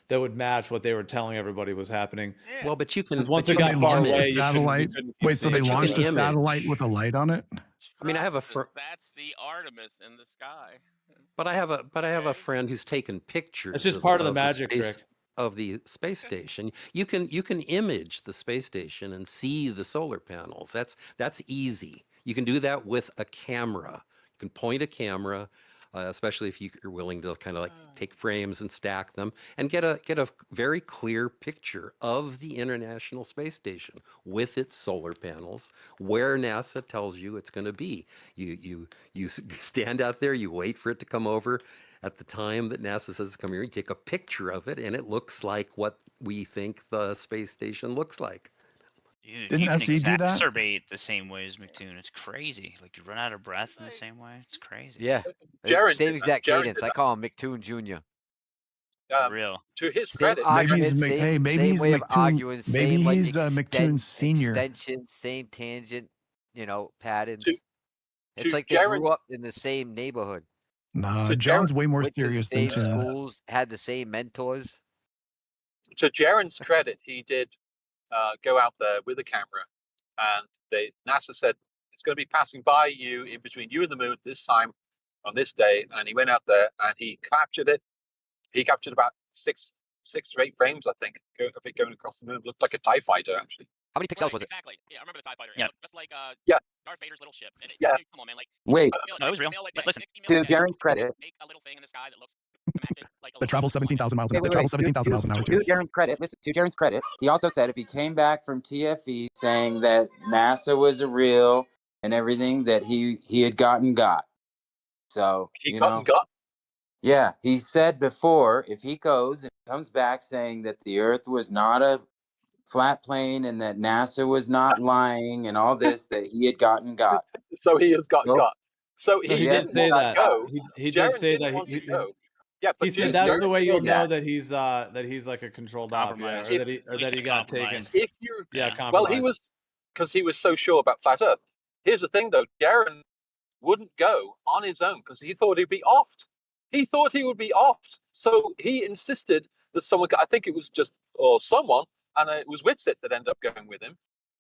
that would match what they were telling everybody was happening. Yeah. Well, but you can. Once but it you got can far image- away, you satellite. couldn't Wait, so they see it. launched a image. satellite with a light on it? I mean, I have a Trust us, that's the Artemis in the sky. But I have a Okay. friend who's taken pictures. It's just part of the the magic space, trick. of the space station. You can image the space station and see the solar panels. That's easy. You can do that with a camera. You can point a camera, especially if you're willing to kind of like take frames and stack them and get a very clear picture of the International Space Station with its solar panels, where NASA tells you it's going to be. You stand out there, you wait for it to come over. At the time that NASA says it's coming here, you take a picture of it, and it looks like what we think the space station looks like. Dude, Didn't you can SE do that? exacerbate the same way as McToon. It's crazy. Like you run out of breath in the same way. It's crazy. Yeah. Jeran Same did exact that. Jeran cadence. did I that. call him McToon Jr. For real. To his Same credit, Maybe he's argument, Mc- same, hey, maybe same he's way of McToon- arguing, maybe same like he's, McToon Senior. extension, same tangent, patterns. To It's like they Jeran- grew up in the same neighborhood, Nah, So John's way more went to the serious than same Tim. schools, had the same mentors. to Jeran's credit, he did go out there with a camera, and NASA said it's going to be passing by you in between you and the moon this time on this day, and he went out there and he captured it. He captured about six or eight frames, I think, of it going across the moon. Looked like a TIE fighter, actually. How many pixels was it? Exactly. Yeah, I remember the TIE fighter. Yeah. It looked just like Yeah. Darth Vader's little ship. And Yeah. Come on, man. Like, Wait, No, it was real. Like, But listen, 60 to mil, Jeran's credit, make a little thing in the sky that looks connected, like a That travels 17,000 miles an hour. wait, That travels 17,000 miles an hour, to too. Jeran's credit, listen, to Jeran's credit, he also said if he came back from TFE saying that NASA was a real and everything that he had got. So, He got. yeah, he said before, if he goes and comes back saying that the Earth was not a flat plane and that NASA was not lying and all this, that he had got. So he has got. So No, he didn't did say want that. to go. He Jeran did say didn't that. want to go. Yeah, but He said Jeran that's the way you'll said know that. that he's like a controlled op, yeah, Compromise. or that he got taken. Compromise. If you Yeah, Yeah. compromise. well, he was because he was so sure about flat Earth. Here's the thing, though: Jeran wouldn't go on his own because he thought he'd be offed. He thought he would be offed, so he insisted that someone. I think it was just someone, and it was Witsit that ended up going with him.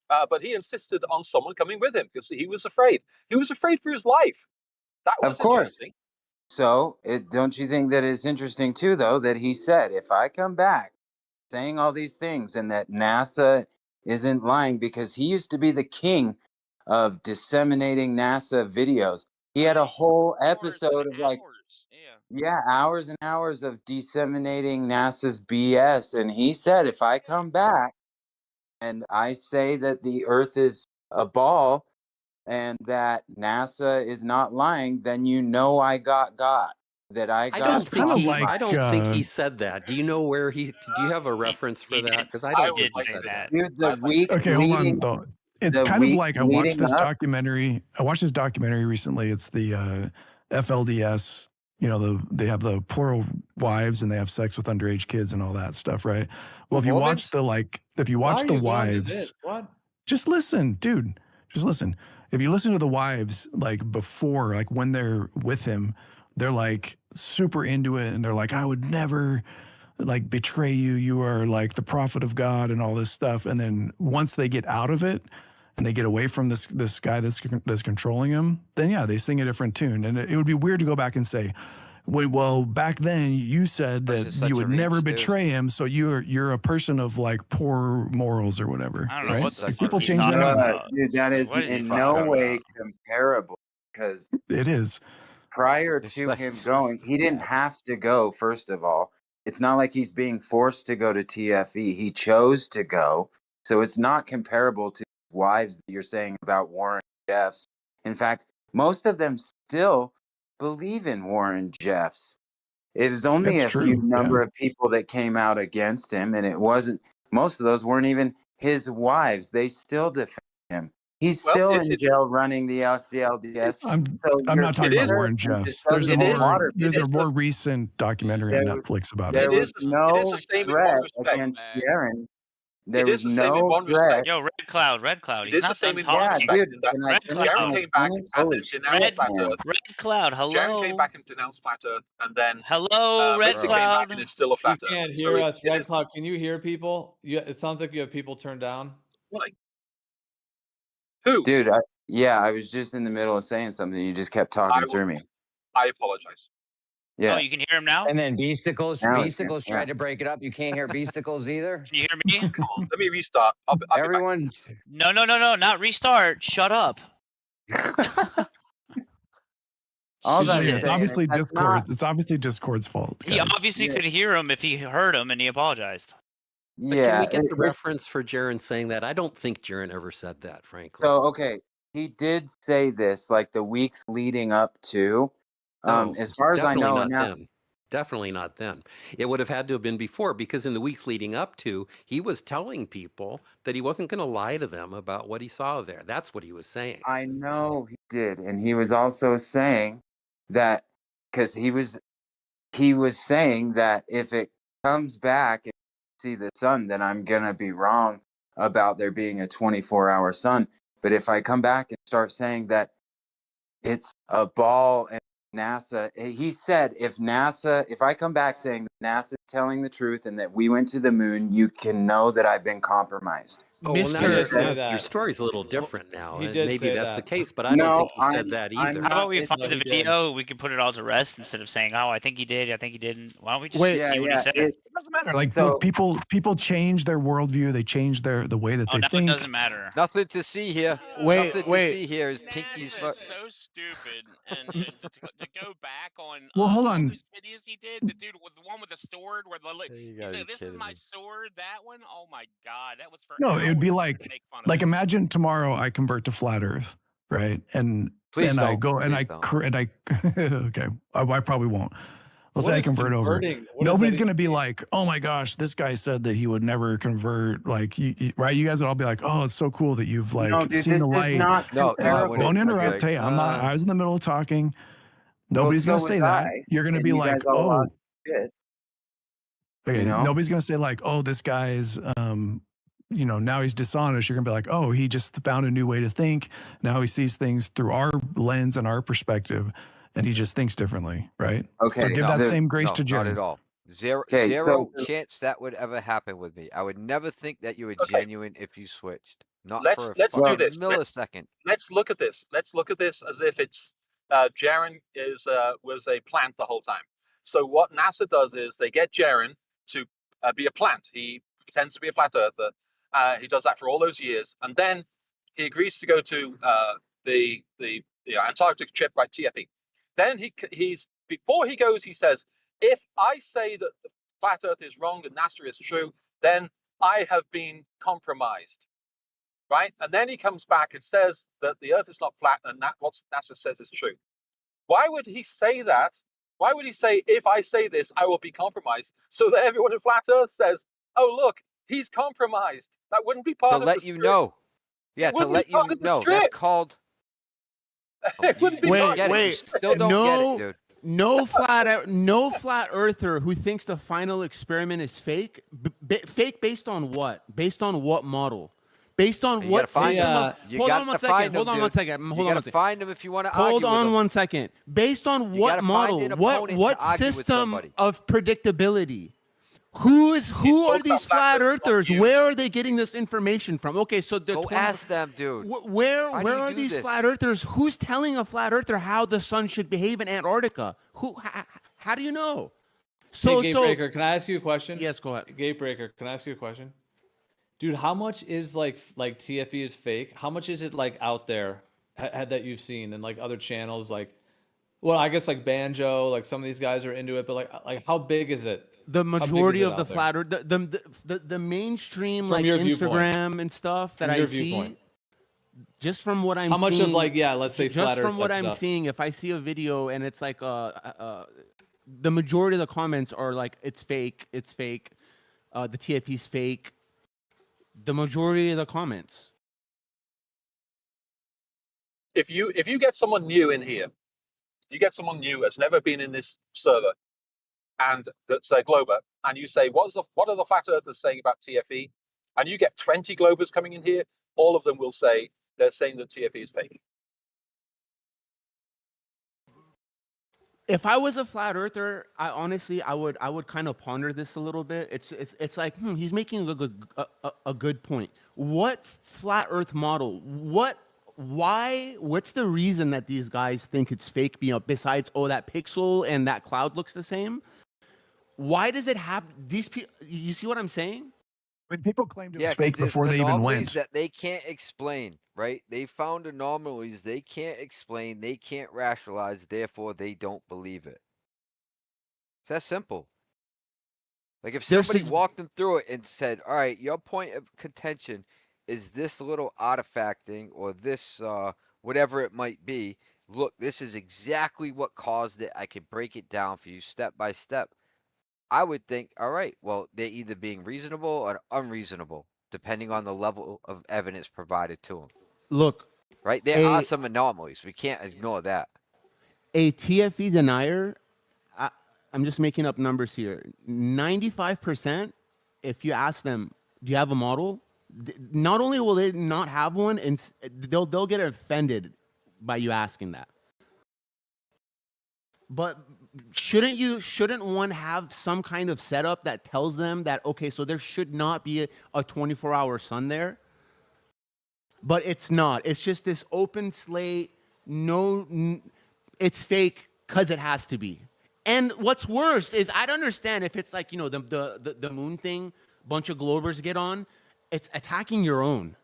But he insisted on someone coming with him because he was afraid. He was afraid for his life. That was Of course. interesting. So, don't you think that it's interesting too, though, that he said, if I come back saying all these things and that NASA isn't lying, because he used to be the king of disseminating NASA videos. He had a whole episode of like, hours and hours of disseminating NASA's BS. And he said, if I come back and I say that the Earth is a ball and that NASA is not lying, then you know I got. That I got. I don't think he said that. Do you know where he? Do you have a reference for that? Because I don't think he said that. Dude, the week Okay, hold on leading- though. It's the kind of week like I watched leading this up- documentary. I watched this documentary recently. It's the FLDS. You know, they have the plural wives and they have sex with underage kids and all that stuff, right? Well, if you watch the wives, What? just listen, dude. Just listen. If you listen to the wives, like before, like when they're with him, they're like super into it and they're like, I would never like betray you. You are like the prophet of God and all this stuff. And then once they get out of it and they get away from this guy that's controlling him, then yeah, they sing a different tune. And it would be weird to go back and say, wait, well, back then you said that you would never betray him, so you're a person of like poor morals or whatever. I don't know right? what the Like, fuck people he's change talking their mind. about. Dude, that is What is he in fucking no talking way about? comparable because It is. prior to him going, he didn't have to go, first of all. It's not like he's being forced to go to TFE. He chose to go. So it's not comparable to wives that you're saying about Warren Jeffs. In fact, most of them still believe in Warren Jeffs. It was only That's a few true, number of people that came out against him, and it wasn't, most of those weren't even his wives. They still defend him. He's still in jail running the FLDS. I'm not talking about Warren Jeffs. There's a more recent documentary on Netflix about it. There was no the same threat respect. against Jeran. There It was is the same in no one threat. respect. Yo, Red Cloud, It he's is the not same done in one Yeah, talking. respect. dude. In that Can I Red finish Jeran my Cloud, came back sentence? and Holy then shit, denounced Flat man. Earth. Red Cloud, Jeran came hello. back and denounced Flat Earth, and then Hello, Red Victor came back and Cloud. is still a You Flat Earth. can't So hear it, us, it Red is Cloud. Can you hear people? It sounds like you have people turned down. like who? Dude, I was just in the middle of saying something. You just kept talking through me. I apologize. Oh, Yeah. you can hear him now? And then Beasticles Now I can, tried yeah. to break it up. You can't hear Beasticles either. Can you hear me? Come on, let me restart. I'll be back. Everyone, No, not restart. Shut up. All It's I was Jesus. saying is obviously that's Discord. not. It's obviously Discord's fault, He guys. obviously Yeah. could hear him if he heard him and he apologized. But can Yeah. we get the it- reference for Jeran saying that? I don't think Jeran ever said that, frankly. So okay, he did say this like the weeks leading up to. No, As far as I definitely know, not and now then. Definitely not then. It would have had to have been before, because in the weeks leading up to, he was telling people that he wasn't going to lie to them about what he saw there. That's what he was saying. I know he did, and he was also saying that because he was saying that if it comes back and see the sun, then I'm gonna be wrong about there being a 24-hour sun. But if I come back and start saying that it's a ball and NASA, he said if I come back saying that NASA is telling the truth and that we went to the moon, you can know that I've been compromised. Oh, well, now He your, did say your that. story's a little different now. He and did maybe say that's the that. case, but I don't No, think he said that I'm either. not- How about we it- find No, the he did. video? We can put it all to rest instead of saying, "Oh, I think he did. I think he didn't." Why don't we just Wait, see what he said? It doesn't matter. Like So- people change their worldview. They change the way that Oh, they now it think. doesn't matter. Nothing to see here. Wait, Nothing wait. to see here is NASA Pinky's. is so stupid, and to go back on Well, hold all on. those videos he did, the dude with the one with the sword, where You he gotta said, be "This is kidding my me. sword." That one, oh my god, that was for No, it would be hours like to make fun of like it. imagine tomorrow I convert to flat Earth, right? And Please I don't. go and Please don't. okay, I probably won't. Let's What say I is convert over. converting? What does Nobody's that gonna be even mean? like, oh my gosh, this guy said that he would never convert. Like, right? You guys would all be like, oh, it's so cool that you've like no, dude, seen this the is light. not No, no, I comparable. wouldn't. Don't I'd be interrupt. like, Hey, I'm not. I was in the middle of talking. Well, Nobody's so gonna was say that. I, You're gonna and be you like, guys all oh, lost shit. okay. You know? Nobody's gonna say like, oh, this guy's now he's dishonest. You're gonna be like, oh, he just found a new way to think. Now he sees things through our lens and our perspective, and he just thinks differently, right? Okay, So give no, that same grace no, to not at Jeran. all. Zero, Okay, zero so- chance that would ever happen with me. I would never think that you were Okay. genuine if you switched. Not Let's- for a let's do fucking this. millisecond. Let's look at this. Let's look at this as if it's Jeran was a plant the whole time. So what NASA does is they get Jeran to be a plant. He pretends to be a flat earther. He does that for all those years, and then he agrees to go to the Antarctic trip by TFE. Then he's before he goes, he says, "If I say that the flat Earth is wrong and NASA is true, then I have been compromised." Right? And then he comes back and says that the Earth is not flat, and that what NASA says is true. Why would he say that? Why would he say, "If I say this, I will be compromised," so that everyone in flat Earth says, "Oh, look, he's compromised"? That wouldn't be part To of the let you script. know. Yeah, to wouldn't be let you part of the know. That's script. called. It wouldn't be you Wait, don't part get of it. the You wait. still don't get it, dude. No flat earther who thinks the final experiment is fake. Fake based on what? Based on what model? Based on You what gotta find system them. of? You Hold got on one to second. find Hold them, on one dude. second. You Hold on gotta one second. find them if you want to argue Hold with on them. one second. Based on You what gotta find model? an What opponent what to argue with system somebody. of predictability? Who He's are talking these about flat flat Earth, not earthers? you. Where are they getting this information from? Okay, so the Go 20 ask them, dude. Where Why do you are do these this? flat earthers? Who's telling a flat earther how the sun should behave in Antarctica? How do you know? So Hey, Gatebreaker, can I ask you a question? Yes, go ahead. Gatebreaker, can I ask you a question? Dude, how much is like TFE is fake? How much is it like out there that you've seen and like other channels like well, I guess like Banjo, like some of these guys are into it, but like how big is it? The big is majority it of the out there? flat earth, the mainstream From like your viewpoint. Instagram and stuff that From I your see, viewpoint. just from what I'm How much seeing, of like let's say just flat Earth from what type I'm stuff? seeing, if I see a video and it's like the majority of the comments are like it's fake, the TFE's fake. The majority of the comments. If you get someone new in here, you get someone new that's never been in this server, and that's a Glober, and you say, what are the flat earthers saying about TFE? and you get 20 Globers coming in here, all of them will say they're saying that TFE is fake. If I was a flat earther, I honestly I would kind of ponder this a little bit. It's like he's making a good point. What flat Earth model? What's the reason that these guys think it's fake? Besides that pixel and that cloud looks the same. Why does it have these people? You see what I'm saying? When people claimed it was Yeah, fake because before they even anomalies went. that they can't explain, right? They found anomalies they can't explain, they can't rationalize, therefore they don't believe it. It's that simple. Like if There's somebody a- walked them through it and said, "All right, your point of contention is this little artifact thing or this whatever it might be. Look, this is exactly what caused it. I could break it down for you step by step." I would think, all right, well, they're either being reasonable or unreasonable, depending on the level of evidence provided to them. Look, Right? There are some anomalies. We can't ignore that. a TFE denier. I'm just making up numbers here. 95%, if you ask them, do you have a model? Not only will they not have one, and they'll get offended by you asking that. But shouldn't one have some kind of setup that tells them that, okay, so there should not be a 24-hour sun there? But it's not. It's just this open slate. It's fake because it has to be. And what's worse is I'd understand if it's like, the moon thing, bunch of Globers get on. It's attacking your own.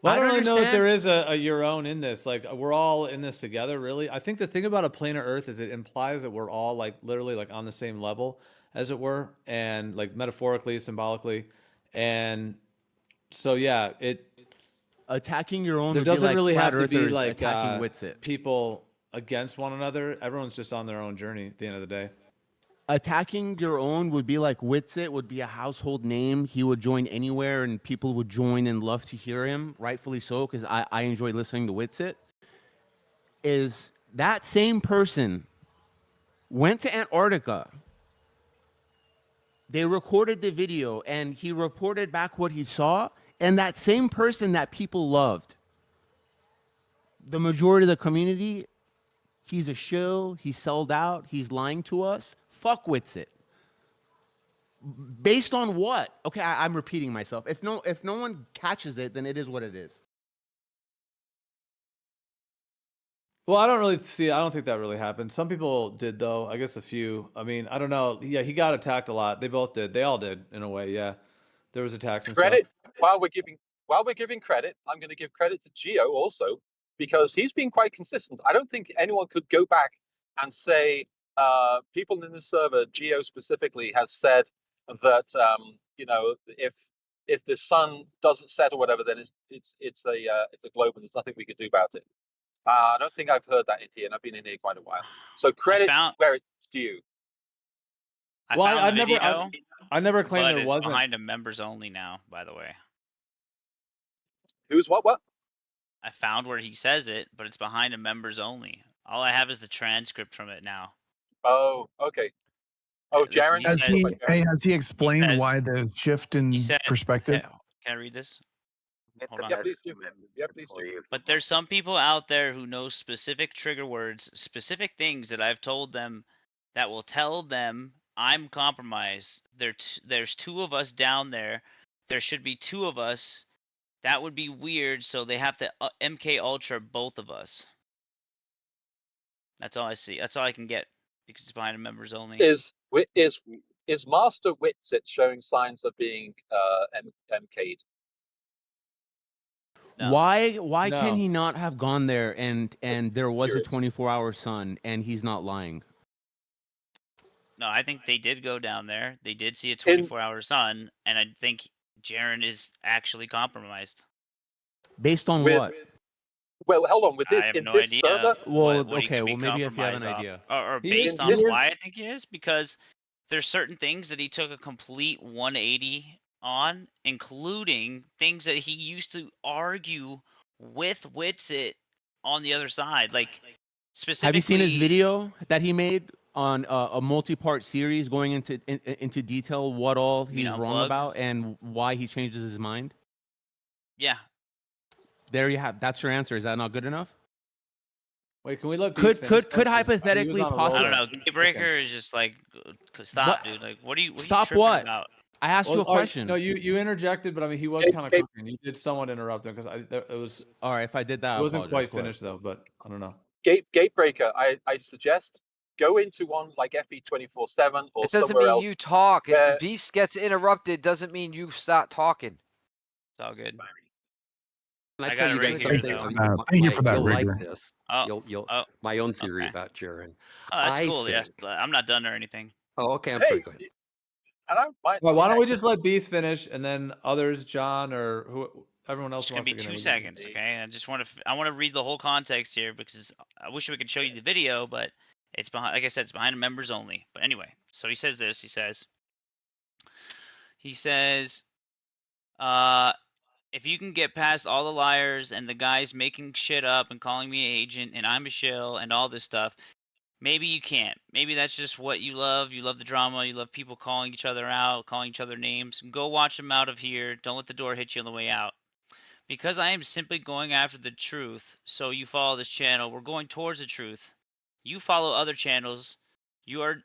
Well, I don't really know that there understand- is a your own in this. Like we're all in this together, really. I think the thing about a planar Earth is it implies that we're all like literally like on the same level, as it were, and like metaphorically, symbolically, and so yeah, Attacking your own there would be doesn't like really flat have to be earthers like attacking Witsit. people against one another. Everyone's just on their own journey at the end of the day. Attacking your own would be like Witsit would be a household name. He would join anywhere and people would join and love to hear him, rightfully so, because I enjoy listening to Witsit. Is that same person went to Antarctica. They recorded the video and he reported back what he saw, and that same person that people loved, the majority of the community, he's a shill, he's sold out, he's lying to us. Fuck Witsit. Based on what? Okay, I'm repeating myself. If no one catches it, then it is what it is. Well, I don't think that really happened. Some people did though. I guess a few. I mean, I don't know. Yeah, he got attacked a lot. They both did. They all did in a way. Yeah, there was attacks and Credit stuff. while we're giving credit, I'm going to give credit to Geo also, because he's been quite consistent. I don't think anyone could go back and say people in the server, Geo specifically, has said that if the sun doesn't set or whatever, then it's a globe and there's nothing we could do about it. I don't think I've heard that in here, and I've been in here quite a while. So credit where it's due. I Well, found the video, I never claimed but there it's wasn't. behind a members only now, by the way. Who's what? I found where he says it, but it's behind a members only. All I have is the transcript from it now. Oh, okay. Oh, Listen, Jeran. Has he explained says- why the shift in He said, perspective? Can I read this? Hold on. Yeah, please do. Yeah, please do. But there's some people out there who know specific trigger words, specific things that I've told them that will tell them I'm compromised. There's two of us down there. There should be two of us. That would be weird, so they have to MK Ultra both of us. That's all I see. That's all I can get because it's behind a members only. Is Master Witsit showing signs of being MK'd? No. Why No. can he not have gone there and there was curious. a 24-hour sun and he's not lying? No, I think they did go down there. They did see a 24-hour sun, and I think Jeran is actually compromised. Based on With- what? Well, hold on. With this, I have in no this idea. server, Well, what he okay, could be well maybe if you have an compromised idea. off. Or He based is- on he is- why I think he is, because there's certain things that he took a complete 180 on, including things that he used to argue with Witsit on the other side. Like specifically, Have you seen his video that he made on a multi-part series going into detail what all You mean he's wrong Unplugged? about and why he changes his mind? Yeah. There you have. That's your answer. Is that not good enough? Wait, can we let Beast Could finish? could though? could 'Cause he was hypothetically on a roll I don't there. know. He was Gatebreaker cooking. is just like, stop, What? dude. Like, what are you Stop tripping what? about? I asked you a all right, question. no, you interjected, but I mean, he was Gabe- kind of Gabe- cooking. You did somewhat interrupt him because it All right, if I did that, I wasn't apologize. quite Go ahead. finished though. But I don't know. Gatebreaker, I suggest go into one like FE 24/7 or It doesn't somewhere mean else. you talk. If where- Beast gets interrupted, doesn't mean you start talking. It's all good. Can I I tell got you it guys right here, something? though. Thank you for that, You'll like Rigger. this. Oh, You'll oh, my own theory okay. about Jeran. Oh, that's I cool. Yes, think. I'm not done or anything. Oh, okay. I'm Hey, sorry. Go ahead. I don't mind. Well, why don't we just let Beast finish and then others, John or who, everyone else It's gonna wants be to get in. 2 we can- seconds, okay? I just want to. I want to read the whole context here because I wish we could show you the video, but it's behind. Like I said, it's behind members only. But anyway, so he says this. He says, if you can get past all the liars and the guys making shit up and calling me an agent and I'm a shill and all this stuff, maybe you can't. Maybe that's just what you love. You love the drama. You love people calling each other out, calling each other names. Go watch them out of here. Don't let the door hit you on the way out. Because I am simply going after the truth, so you follow this channel. We're going towards the truth. You follow other channels. You are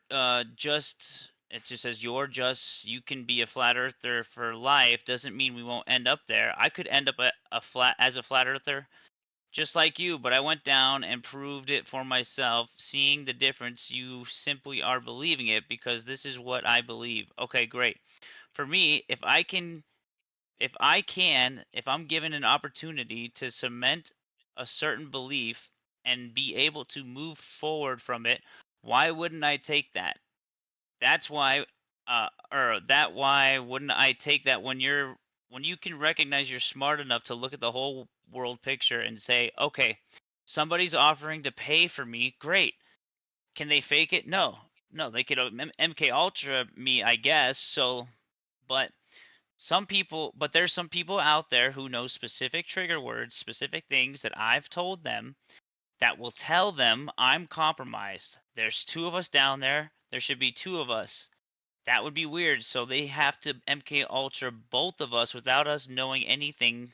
just. It just says you're just. You can be a flat earther for life. Doesn't mean we won't end up there. I could end up as a flat earther, just like you. But I went down and proved it for myself. Seeing the difference, you simply are believing it because this is what I believe. Okay, great. For me, if I'm given an opportunity to cement a certain belief and be able to move forward from it, why wouldn't I take that? That's why, why wouldn't I take that when you can recognize you're smart enough to look at the whole world picture and say, okay, somebody's offering to pay for me, great. Can they fake it? No, they could MK Ultra me, I guess. So, but there's some people out there who know specific trigger words, specific things that I've told them that will tell them I'm compromised. There's 2 of us down there. There should be 2 of us. That would be weird. So they have to MK Ultra both of us without us knowing anything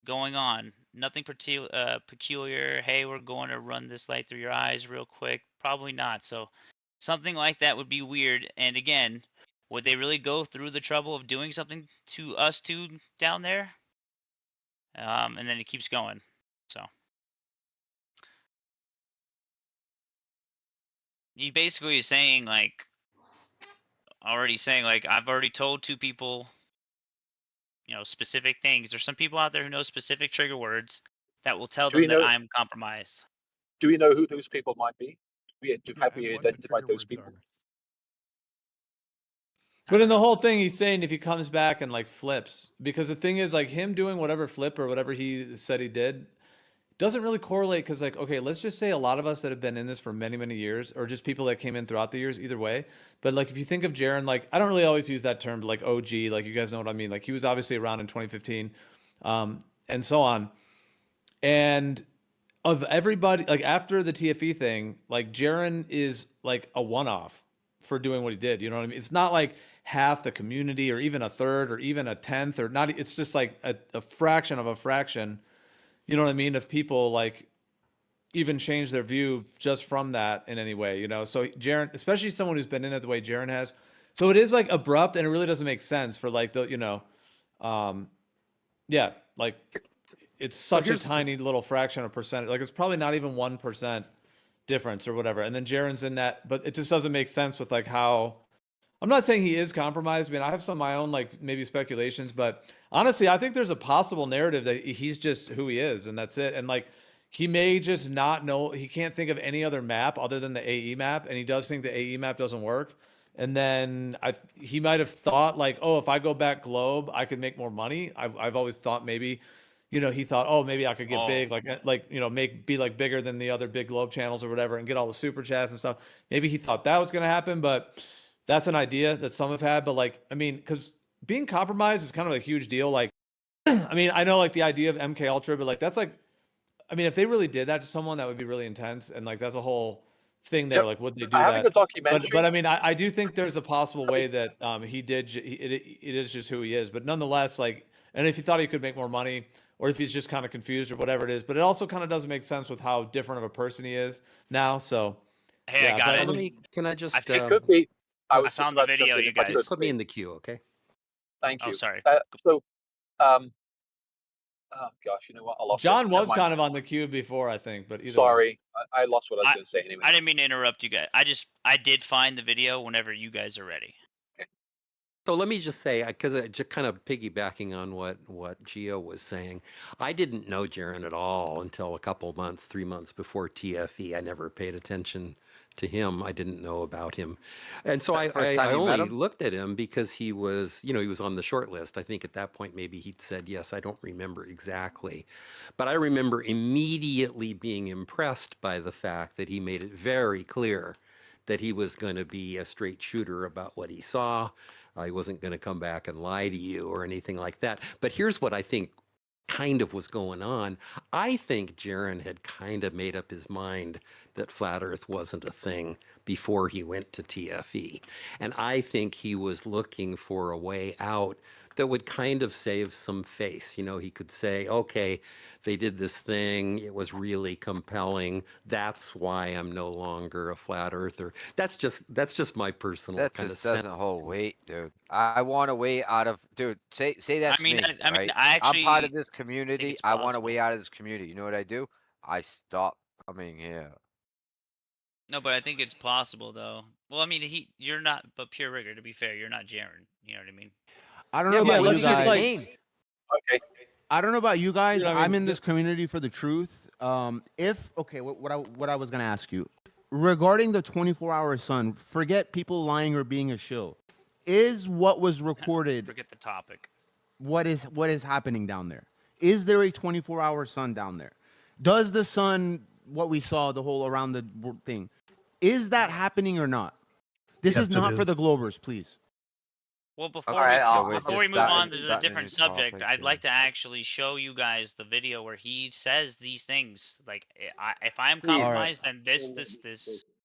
going on. Nothing peculiar. Hey, we're going to run this light through your eyes real quick. Probably not. So something like that would be weird. And again, would they really go through the trouble of doing something to us 2 down there? And then it keeps going. So he basically is saying like, I've already told 2 people, specific things. There's some people out there who know specific trigger words that will tell Do we them that know? I'm compromised. Do we know who those people might be? Have we And what the identified trigger those words people? are. But in the whole thing, he's saying if he comes back and like flips, because the thing is like him doing whatever flip or whatever he said he did doesn't really correlate. Because like, okay, let's just say a lot of us that have been in this for many, many years, or just people that came in throughout the years, either way. But like, if you think of Jeran, like I don't really always use that term, but like OG, like you guys know what I mean. Like he was obviously around in 2015, and so on. And of everybody, like after the TFE thing, like Jeran is like a one-off for doing what he did. You know what I mean? It's not like half the community or even a third or even a tenth or not. It's just like a fraction of a fraction. You know what I mean? Of people like even change their view just from that in any way, So Jeran, especially someone who's been in it the way Jeran has. So it is like abrupt and it really doesn't make sense for like yeah, like it's such a here's- tiny little fraction of percentage. Like it's probably not even 1% difference or whatever. And then Jeran's in that, but it just doesn't make sense with like how. I'm not saying he is compromised. I mean, I have some of my own like maybe speculations, but honestly, I think there's a possible narrative that he's just who he is and that's it. And like he may just not know. He can't think of any other map other than the AE map, and he does think the AE map doesn't work. And then he might have thought like, oh, if I go back globe, I could make more money. I've always thought maybe, he thought, oh, maybe I could get big, be like bigger than the other big globe channels or whatever, and get all the super chats and stuff. Maybe he thought that was going to happen, but that's an idea that some have had. But like, I mean, because being compromised is kind of a huge deal. Like, I mean, I know like the idea of MK Ultra, but like that's like, I mean, if they really did that to someone, that would be really intense, and like that's a whole thing there. Yep. Like, would they do Having that? a documentary. But I mean, I do think there's a possible way that it is just who he is. But nonetheless, like, and if he thought he could make more money, or if he's just kind of confused or whatever it is, but it also kind of doesn't make sense with how different of a person he is now. So Hey, yeah, I got but it. I Let mean, me. Can I just? think- It could be. I I was just found the about to jump video, in you if I guys. could. Put me in the queue, okay? Thank you. Oh, sorry. So, oh gosh, you know what? I lost it. John Never was mind. kind of on the queue before, I think, but either way. Sorry, I lost what I was going to say anyway. I didn't mean to interrupt you guys. I did find the video whenever you guys are ready. So let me just say, because just kind of piggybacking on what Gio was saying, I didn't know Jeran at all until a couple months, 3 months before TFE. I never paid attention to him. I didn't know about him, and so I First time you met only him? looked at him because he was, he was on the short list. I think at that point maybe he'd said yes. I don't remember exactly, but I remember immediately being impressed by the fact that he made it very clear that he was going to be a straight shooter about what he saw. He wasn't going to come back and lie to you or anything like that. But here's what I think kind of was going on. I think Jeran had kind of made up his mind that flat Earth wasn't a thing before he went to TFE. And I think he was looking for a way out that would kind of save some face. He could say, okay, they did this thing. It was really compelling. That's why I'm no longer a flat earther. That's just my personal That kind of just sense. doesn't hold weight, dude. I want a way out of, dude. Say that's mean, me. I mean, right? I I'm part actually of this community. it's I want a possible. way out of this community. You know what I do? I stop coming here. No, but I think it's possible though. Well, I mean, you're not, but pure rigor. To be fair, you're not Jeran. You know what I mean? I don't Yeah, know but about let's you just, guys. like- Okay. I don't know about you guys. Dude, I I'm mean, in this community for the truth. What I was gonna ask you regarding the 24-hour sun. Forget people lying or being a shill. Is what was recorded Forget the topic. what is happening down there? Is there a 24-hour sun down there? Does the sun, what we saw, the whole around the thing, is that happening or not? This Yes, is it not for is. the Globers, please. Well, before Okay, we, so we're before just we move starting- on to a starting a different new subject, topic I'd here. like to actually show you guys the video where he says these things. Like, if I'm Please. compromised, then this,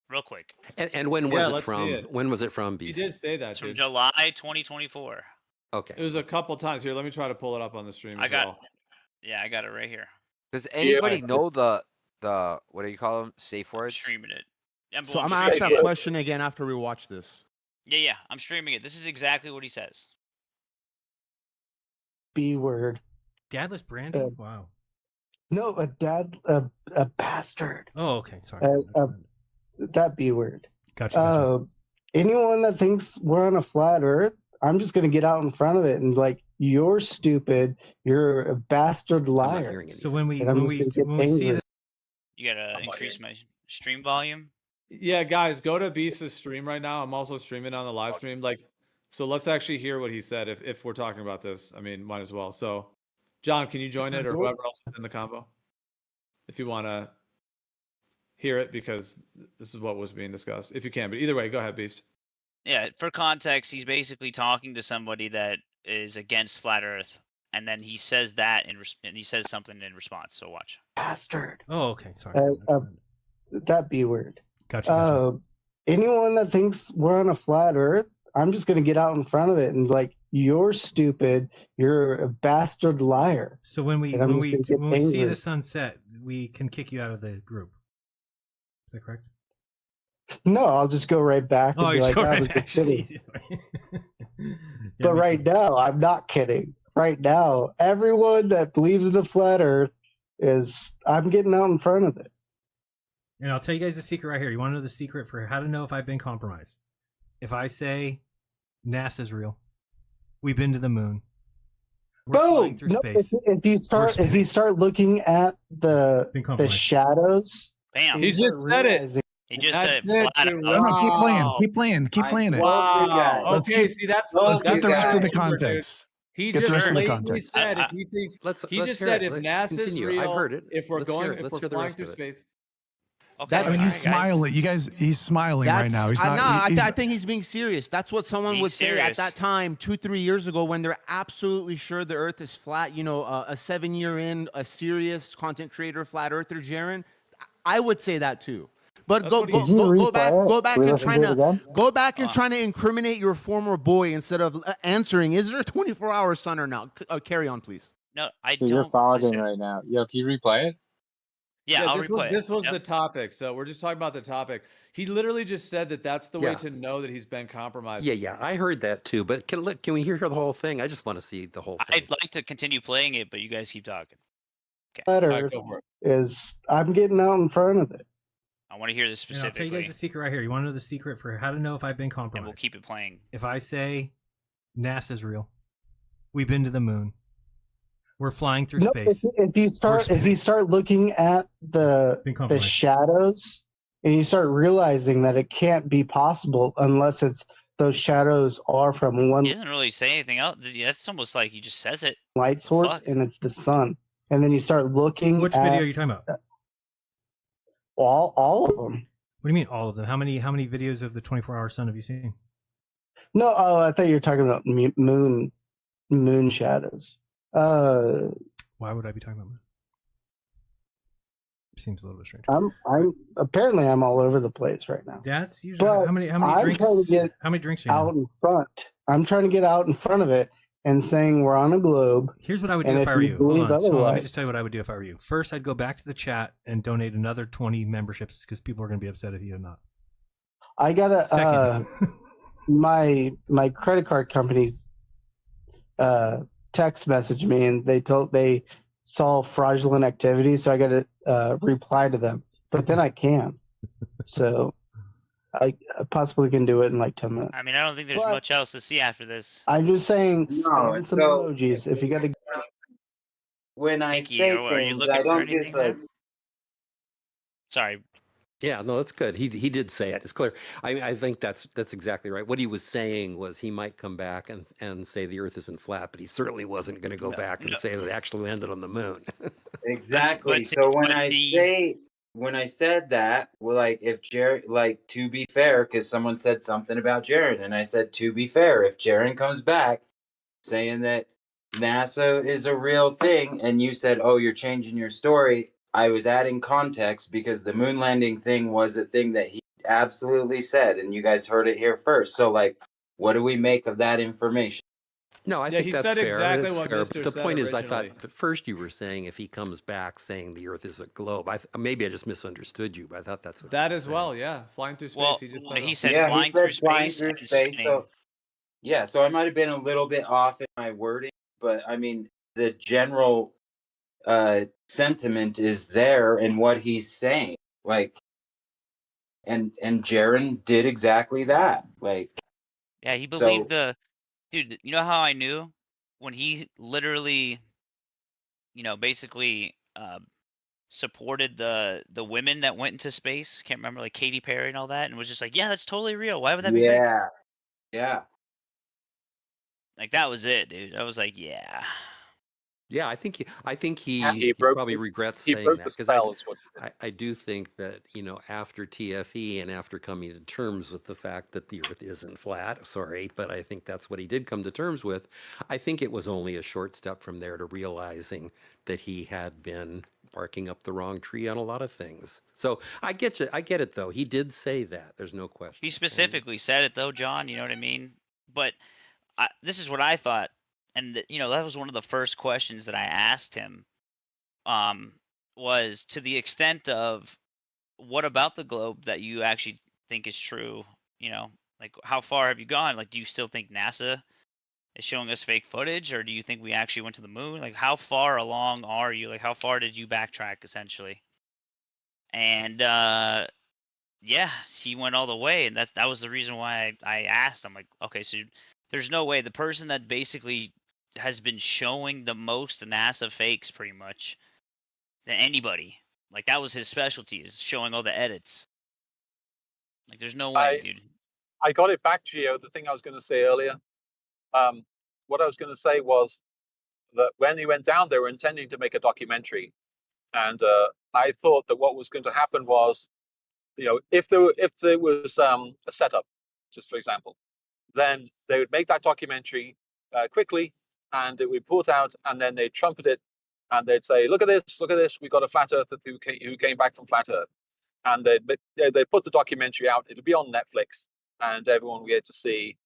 real quick. And when was Yeah, it let's see from? it. When was it from, He Beast? did say that, It's from dude. July 2024. Okay. It was a couple times. Here, let me try to pull it up on the stream I as got- well. Yeah, I got it right here. Does anybody Alright. know the what do you call them? Safe I'm words? streaming it. Yeah, So I'm I'm gonna ask streaming that it. question again after we watch this. Yeah, I'm streaming it. This is exactly what he says. B word. Dadless brandy? Uh, Wow. No, a bastard. Oh, okay. Sorry. That B word. Gotcha. Anyone that thinks we're on a flat Earth, I'm just gonna get out in front of it and like, you're stupid. You're a bastard I'm not liar. hearing So anything. when we And I'm when just we gonna when get we see angry. the You gotta I'm not increase my stream volume. Yeah, guys, go to Beast's stream right now. I'm also streaming on the live stream. So let's actually hear what he said if we're talking about this. I mean, might as well. So, John, can you join it, or whoever else is in the combo, if you want to hear it, because this is what was being discussed. If you can, but either way, go ahead, Beast. Yeah, for context, he's basically talking to somebody that is against flat Earth, and then he says that and he says something in response. So watch. Bastard. Oh, okay. Sorry. That B word. Gotcha. Anyone that thinks we're on a flat Earth, I'm just gonna get out in front of it and like, you're stupid. You're a bastard liar. So when we And I'm when just gonna we get see angry. the sunset, we can kick you out of the group. Is that correct? No, I'll just go right back and Oh, be you're like, sure I right was back. just Just the kidding. easiest way. Yeah, But makes right sense. now, I'm not kidding. Right now, everyone that believes in the flat Earth I'm getting out in front of it. And I'll tell you guys the secret right here. You want to know the secret for how to know if I've been compromised? If I say NASA's real, we've been to the moon, we're flying through No, space. if you start looking at Been the compromised. shadows, Bam. He you start just said it. realizing- He just That's said it, flat dude. out. No, no, keep playing. Wow. Keep playing. Keep playing it. Wow. Let's Okay, get- see, that's Let's that's get the rest of the humor, dude. context. He Get the just rest of the blatantly context. said I- if he thinks Let's he just hear said it. if Let's NASA's continue. real, I've heard it. if we're Let's hear going, it. if Let's we're hear the flying rest through of it. space. Okay, I mean, all he's right, guys. smiling. You guys, he's smiling right now. He's not. I think he's being serious. That's what someone He's would say serious. at that time, 2-3 years ago, when they're absolutely sure the Earth is flat. You know, a 7-year in, a serious content creator, flat earther, Jeran. I would say that too. But That's go what he- go Did you go back replay it? go back We and listen trying to it again? go back and Uh, trying to incriminate your former boy instead of answering. Is there a 24-hour son or not? Carry on, please. No, I Dude, you're don't fogging listen. right now. Yo, can you replay it? Yeah, I'll this replay was it. Yep. the topic. So we're just talking about the topic. He literally just said that that's the way Yeah. to know that he's been compromised. Yeah, I heard that too. But can we hear the whole thing? I just want to see the whole thing. I'd like to continue playing it, but you guys keep talking. All Letter right, go for it. is I'm getting out in front of it. I want to hear this And I'll tell specifically, you guys the secret right here. You want to know the secret for how to know if I've been and compromised? we'll keep it playing. If I say NASA's real, we've been to the moon, we're flying through No, space. if you start looking at Been the compromised. shadows, and you start realizing that it can't be possible unless it's those shadows are from one He doesn't really say anything else. That's almost like he just says it. light The source, fuck? and it's the sun. And then you start looking Which at video are you talking about? all of them. What do you mean all of them? How many videos of the 24-hour sun have you seen? No, I thought you were talking about moon shadows. Why would I be talking about that? Seems a little bit strange. I'm apparently I'm all over the place right now. That's usually But how many I'm drinks? trying to get How many drinks are you out having? in front. I'm trying to get out in front of it and saying we're on a globe. Here's what I would do And if if I were you you. Hold believe on. So let me otherwise- just tell you what I would do if I were you. First, I'd go back to the chat and donate another 20 memberships because people are going to be upset if you have not. I gotta Second, my credit card company text messaged me and they saw fraudulent activity, so I gotta reply to them. But then I can. So I possibly can do it in like 10 minutes. I mean, I don't think there's But- much else to see after this. I'm just saying No, spam some so- emojis if you gotta When I Pfinky, say are you things, looking I for don't anything, just like. man? Sorry. Yeah, no, that's good. He did say it. It's clear. I think that's exactly right. What he was saying was he might come back and say the Earth isn't flat, but he certainly wasn't going to go No, back and no. say that it actually landed on the moon. Exactly. but- So when but I said that, well, like if Jared, like to be fair, because someone said something about Jared, and I said to be fair, if Jared comes back saying that NASA is a real thing, and you said, oh, you're changing your story, I was adding context because the moon landing thing was a thing that he absolutely said, and you guys heard it here first. So like, what do we make of that information? No, I Yeah, think he that's said fair. exactly It's what fair. Mr. But the said point is, I originally. thought at first you were saying if he comes back saying the Earth is a globe. Maybe I just misunderstood you, but I thought that's what That you were as saying. well, yeah. Flying through space. Well, he just he said, said Yeah, flying he said through flying space through and space. spinning. So yeah, so I might have been a little bit off in my wording, but I mean the general sentiment is there in what he's saying. Like, and Jeran did exactly that. Like, Yeah, he So- believed dude. You know how I knew when he literally, basically supported the women that went into space. Can't remember, like Katy Perry and all that, and was just like, yeah, that's totally real. Why would that be fake? yeah. Like that was it, dude. I was like, yeah. Yeah, I think he He broke probably the- regrets He saying broke that the because spell, is what he did. I do think that, after TFE and after coming to terms with the fact that the Earth isn't flat, sorry, but I think that's what he did come to terms with. I think it was only a short step from there to realizing that he had been barking up the wrong tree on a lot of things. So I get you. I get it, though. He did say that. There's no question. He And- specifically said it though, John. You know what I mean? But this is what I thought, and that was one of the first questions that I asked him. Was to the extent of what about the globe that you actually think is true? Like how far have you gone? Like, do you still think NASA is showing us fake footage, or do you think we actually went to the moon? Like, how far along are you? Like, how far did you backtrack essentially? And yeah, he went all the way, and that was the reason why I asked. I'm like, okay, so there's no way the person that basically has been showing the most NASA fakes, pretty much, than anybody. Like that was his specialty, is showing all the edits. Like, there's no way, dude. I got it back, Gio. The thing I was going to say earlier. What I was going to say was that when he went down, they were intending to make a documentary, and I thought that what was going to happen was, if there was a setup, just for example, then they would make that documentary quickly, and it would be put out, and then they'd trumpet it, and they'd say, look at this, we got a flat earther who came back from flat Earth. and they put the documentary out. It'll be on Netflix, and everyone will get to see,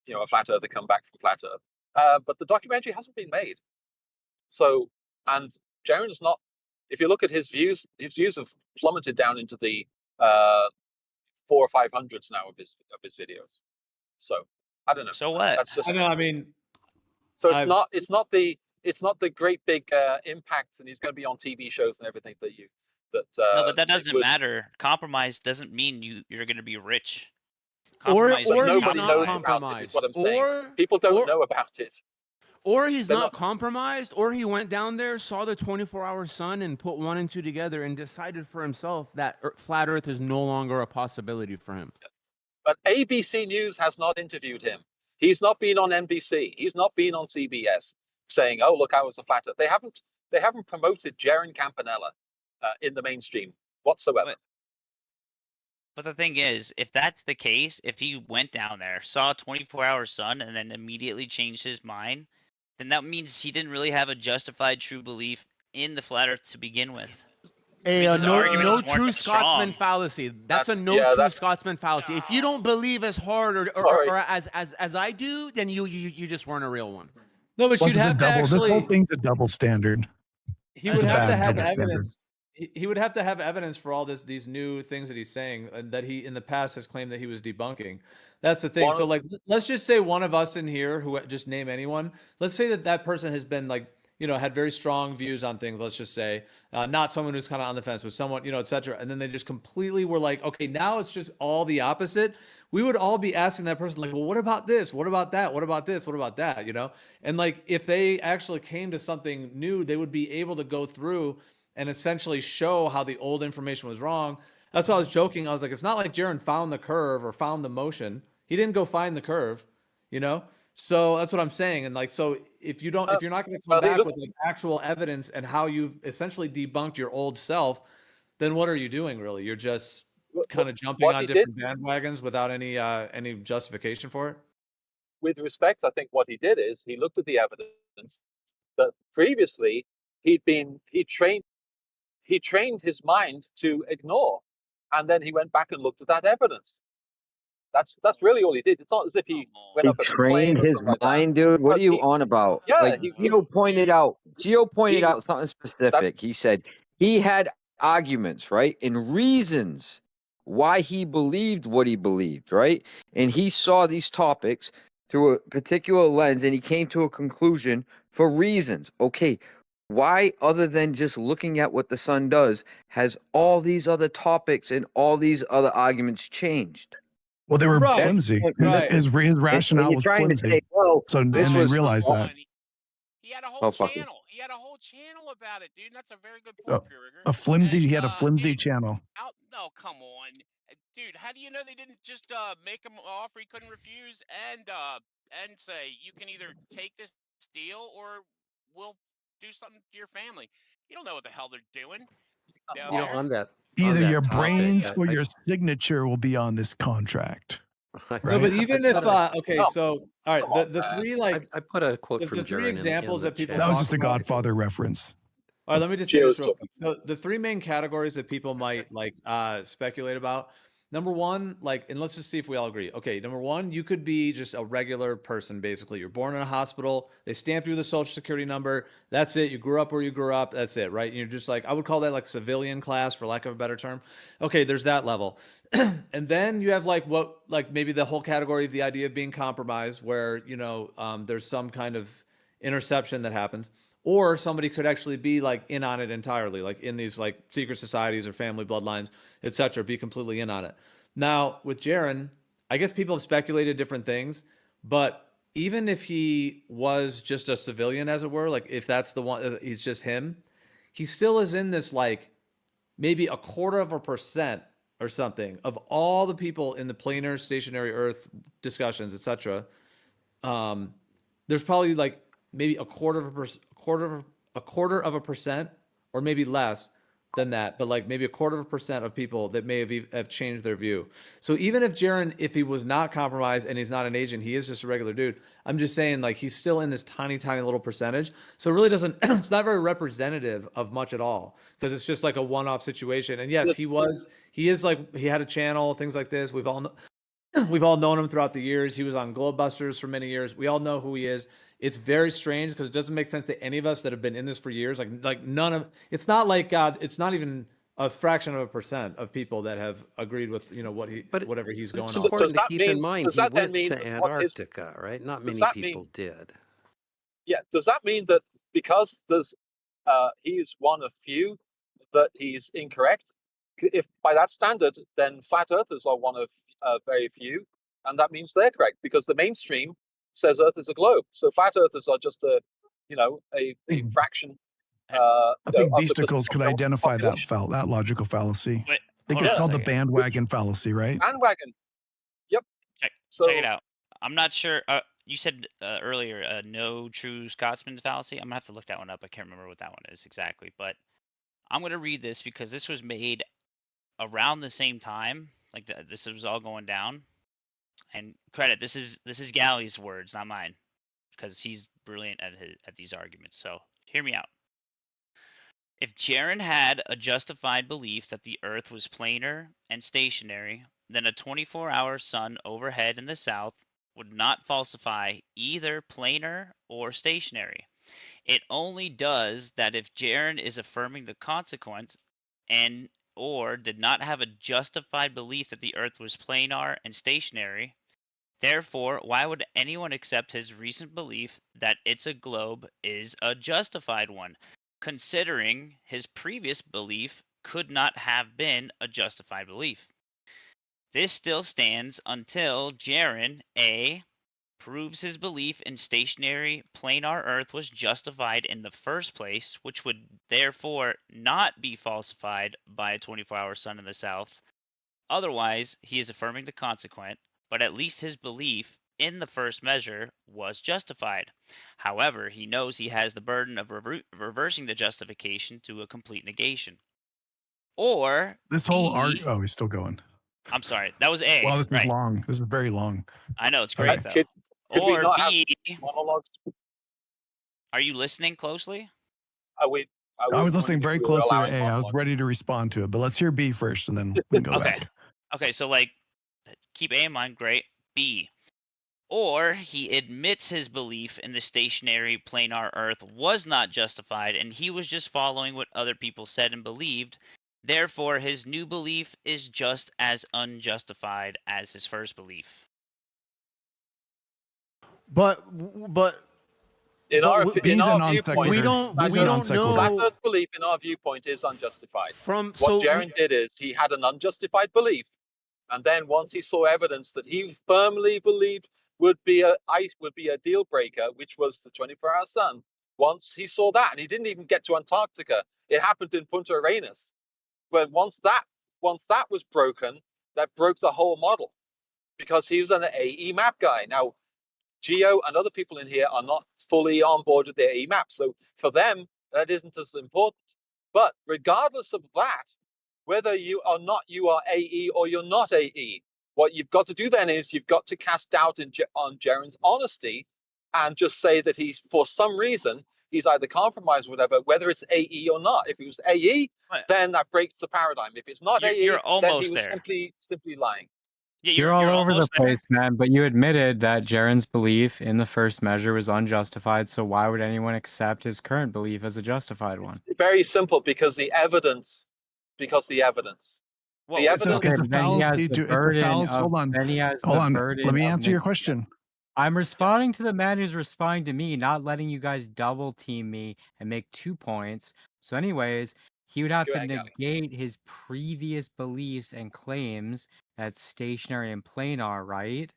a flat earther come back from flat Earth. But the documentary hasn't been made. So, and Jeran's not. If you look at his views have plummeted down into the 400 or 500s now of his videos. So I don't know. So what? That's just. I know. I mean, so it's not the great big impact, and he's going to be on TV shows and everything that you. No, but that doesn't would, matter. Compromise doesn't mean you're going to be rich. Or Compromise but or means he's nobody not knows compromise. about it. Is compromised. what I'm saying. Or People don't or, know about it. or he's They're not not- compromised, or he went down there, saw the 24-hour sun, and put 1 and 2 together, and decided for himself that flat Earth is no longer a possibility for him. But ABC News has not interviewed him. He's not been on NBC. He's not been on CBS saying, "Oh, look, I was a flat Earth." They haven't promoted Jeran Campanella in the mainstream whatsoever. But the thing is, if that's the case, if he went down there, saw a 24-hour sun, and then immediately changed his mind, then that means he didn't really have a justified true belief in the flat Earth to begin with. A His no arguments weren't true that Scotsman strong. fallacy. That's a no Yeah, true that's- Scotsman fallacy. If you don't believe as hard Sorry. or as I do, then you just weren't a real one. no, but Plus, you'd it's a have to double. This whole actually. thing's a double standard. He It's would a have to bad have double standard. evidence. He would have to have evidence for all these new things that he's saying, and that he in the past has claimed that he was debunking. That's the thing. So like, let's just say one of us in here, who just name anyone. Let's say that person has been like, had very strong views on things. Let's just say, not someone who's kind of on the fence, but someone, et cetera. And then they just completely were like, okay, now it's just all the opposite. We would all be asking that person like, well, what about this? What about that? What about this? What about that? And like, if they actually came to something new, they would be able to go through and essentially show how the old information was wrong. That's why I was joking. I was like, it's not like Jeran found the curve or found the motion. He didn't go find the curve, So that's what I'm saying. And like, so if you're not going to come back with like actual evidence and how you've essentially debunked your old self, then what are you doing really? You're just kind of jumping on different bandwagons without any justification for it. With respect, I think what he did is he looked at the evidence that previously he trained his mind to ignore, and then he went back and looked at that evidence. That's really all he did. It's not as if he went He up and complained trained or his something like that. mind, dude. What But are you he- on about? Yeah, Like Gio pointed out something specific. He said he had arguments, right, and reasons why he believed what he believed, right? And he saw these topics through a particular lens, and he came to a conclusion for reasons. Okay, why, other than just looking at what the sun does, has all these other topics and all these other arguments changed? Well, they were Right. flimsy. Right. His rationale you're was trying to flimsy. say, well, So and this they was realized that. He had a Oh, whole fuck it. channel. He had a whole channel about it, dude. And that's a very good point, Puriger. A flimsy. And, He had a flimsy dude, channel. no, come on, dude. How do you know they didn't just make him an offer he couldn't refuse and say you can either take this deal or we'll do something to your family? You don't know what the hell they're doing. On that. Either your topic, brains or I- your signature will be on this contract. I- No, but Right. even if okay, No. so all Come right, on, the man. three like I put a quote the from three Jeran examples in the that people chat. That was talk just a about- Godfather reference. All right, let me just say Cheers, this real quick. So the three main categories that people might like speculate about. Number one, like, and let's just see if we all agree. Okay, number one, you could be just a regular person, basically. You're born in a hospital. They stamp you with a social security number. That's it. You grew up where you grew up. That's it, right? You're just like, I would call that like civilian class, for lack of a better term. Okay, there's that level. And then you have like maybe the whole category of the idea of being compromised, where, there's some kind of interception that happens. Or somebody could actually be like in on it entirely, like in these like secret societies or family bloodlines, etc., be completely in on it. Now, with Jeran, I guess people have speculated different things, but even if he was just a civilian, as it were, like if that's the one, he's just him, he still is in this like maybe 0.25% or something of all the people in the planar stationary Earth discussions, etc. There's probably like maybe a quarter of a percent or maybe less than that, but like maybe 0.25% of people that may have changed their view. So even if Jeran, if he was not compromised and he's not an agent, he is just a regular dude. I'm just saying, like, he's still in this tiny, tiny little percentage. So it really doesn't, it's not very representative of much at all, because it's just like a one-off situation. And yes, he is like, he had a channel, things like this. We've all known him throughout the years. He was on Globebusters for many years. We all know who he is. It's very strange because it doesn't make sense to any of us that have been in this for years. Like none of, it's not like it's not even a fraction of a percent of people that have agreed with whatever he's going It's on. important to that keep in mean- mind does he that then went mean to that what his- Antarctica, right? Not does many that people mean- did. Yeah. Does that mean that because he is one of few that he's incorrect? If by that standard, then flat earthers are one of very few, and that means they're correct because the mainstream says Earth is a globe. So flat earthers are just a fraction. I think of the Beasticles could identify population. that logical fallacy. Wait, I think hold it's on a called the second. bandwagon fallacy, right? Bandwagon. Yep. Check So it out. I'm not sure. You said earlier, no true Scotsman fallacy. I'm gonna have to look that one up. I can't remember what that one is exactly, but I'm gonna read this because this was made around the same time. Like this was all going down. And credit, this is Galley's words, not mine, because he's brilliant at these arguments. So hear me out. If Jeran had a justified belief that the Earth was planar and stationary, then a 24-hour sun overhead in the south would not falsify either planar or stationary. It only does that if Jeran is affirming the consequence and or did not have a justified belief that the Earth was planar and stationary. Therefore, why would anyone accept his recent belief that it's a globe is a justified one, considering his previous belief could not have been a justified belief? This still stands until Jeran A. proves his belief in stationary planar Earth was justified in the first place, which would therefore not be falsified by a 24-hour sun in the south. Otherwise, he is affirming the consequent, but at least his belief in the first measure was justified. However, he knows he has the burden of reversing the justification to a complete negation. Or This whole he's still going. I'm sorry, that was A. Wow, this is right. long. This is very long. I know it's great though. Could we Or not B. have monologues? Are you listening closely? I was listening very closely to A. I was ready to respond to it, but let's hear B first, and then we can go back. Okay, so like, keep A in mind. Great. B. Or he admits his belief in the stationary planar Earth was not justified, and he was just following what other people said and believed. Therefore, his new belief is just as unjustified as his first belief. But in our viewpoint, we don't know. Flat Earth belief in our viewpoint is unjustified. What Jeran did is he had an unjustified belief, and then once he saw evidence that he firmly believed would be a deal breaker, which was the 24-hour sun. Once he saw that, and he didn't even get to Antarctica, it happened in Punta Arenas. But once that was broken, that broke the whole model, because he was an AE map guy. Now, Geo and other people in here are not fully on board with their AE map, so for them that isn't as important. But regardless of that, whether you are AE or you're not AE, what you've got to do then is you've got to cast doubt on Jeran's honesty and just say that he's, for some reason, he's either compromised or whatever, whether it's AE or not. If he was AE, then that breaks the paradigm. If it's not AE, then he was simply lying. Yeah, you're all over the place, man, but you admitted that Jeran's belief in the first measure was unjustified, so why would anyone accept his current belief as a justified one? It's very simple, because the evidence. Well, the evidence. It's a fallacy to. It's a fallacy. Hold on. Hold on. Let me answer your question. I'm responding to the man who's responding to me, not letting you guys double team me and make 2 points. So, anyways, he would have to negate his previous beliefs and claims that stationary and planar, right?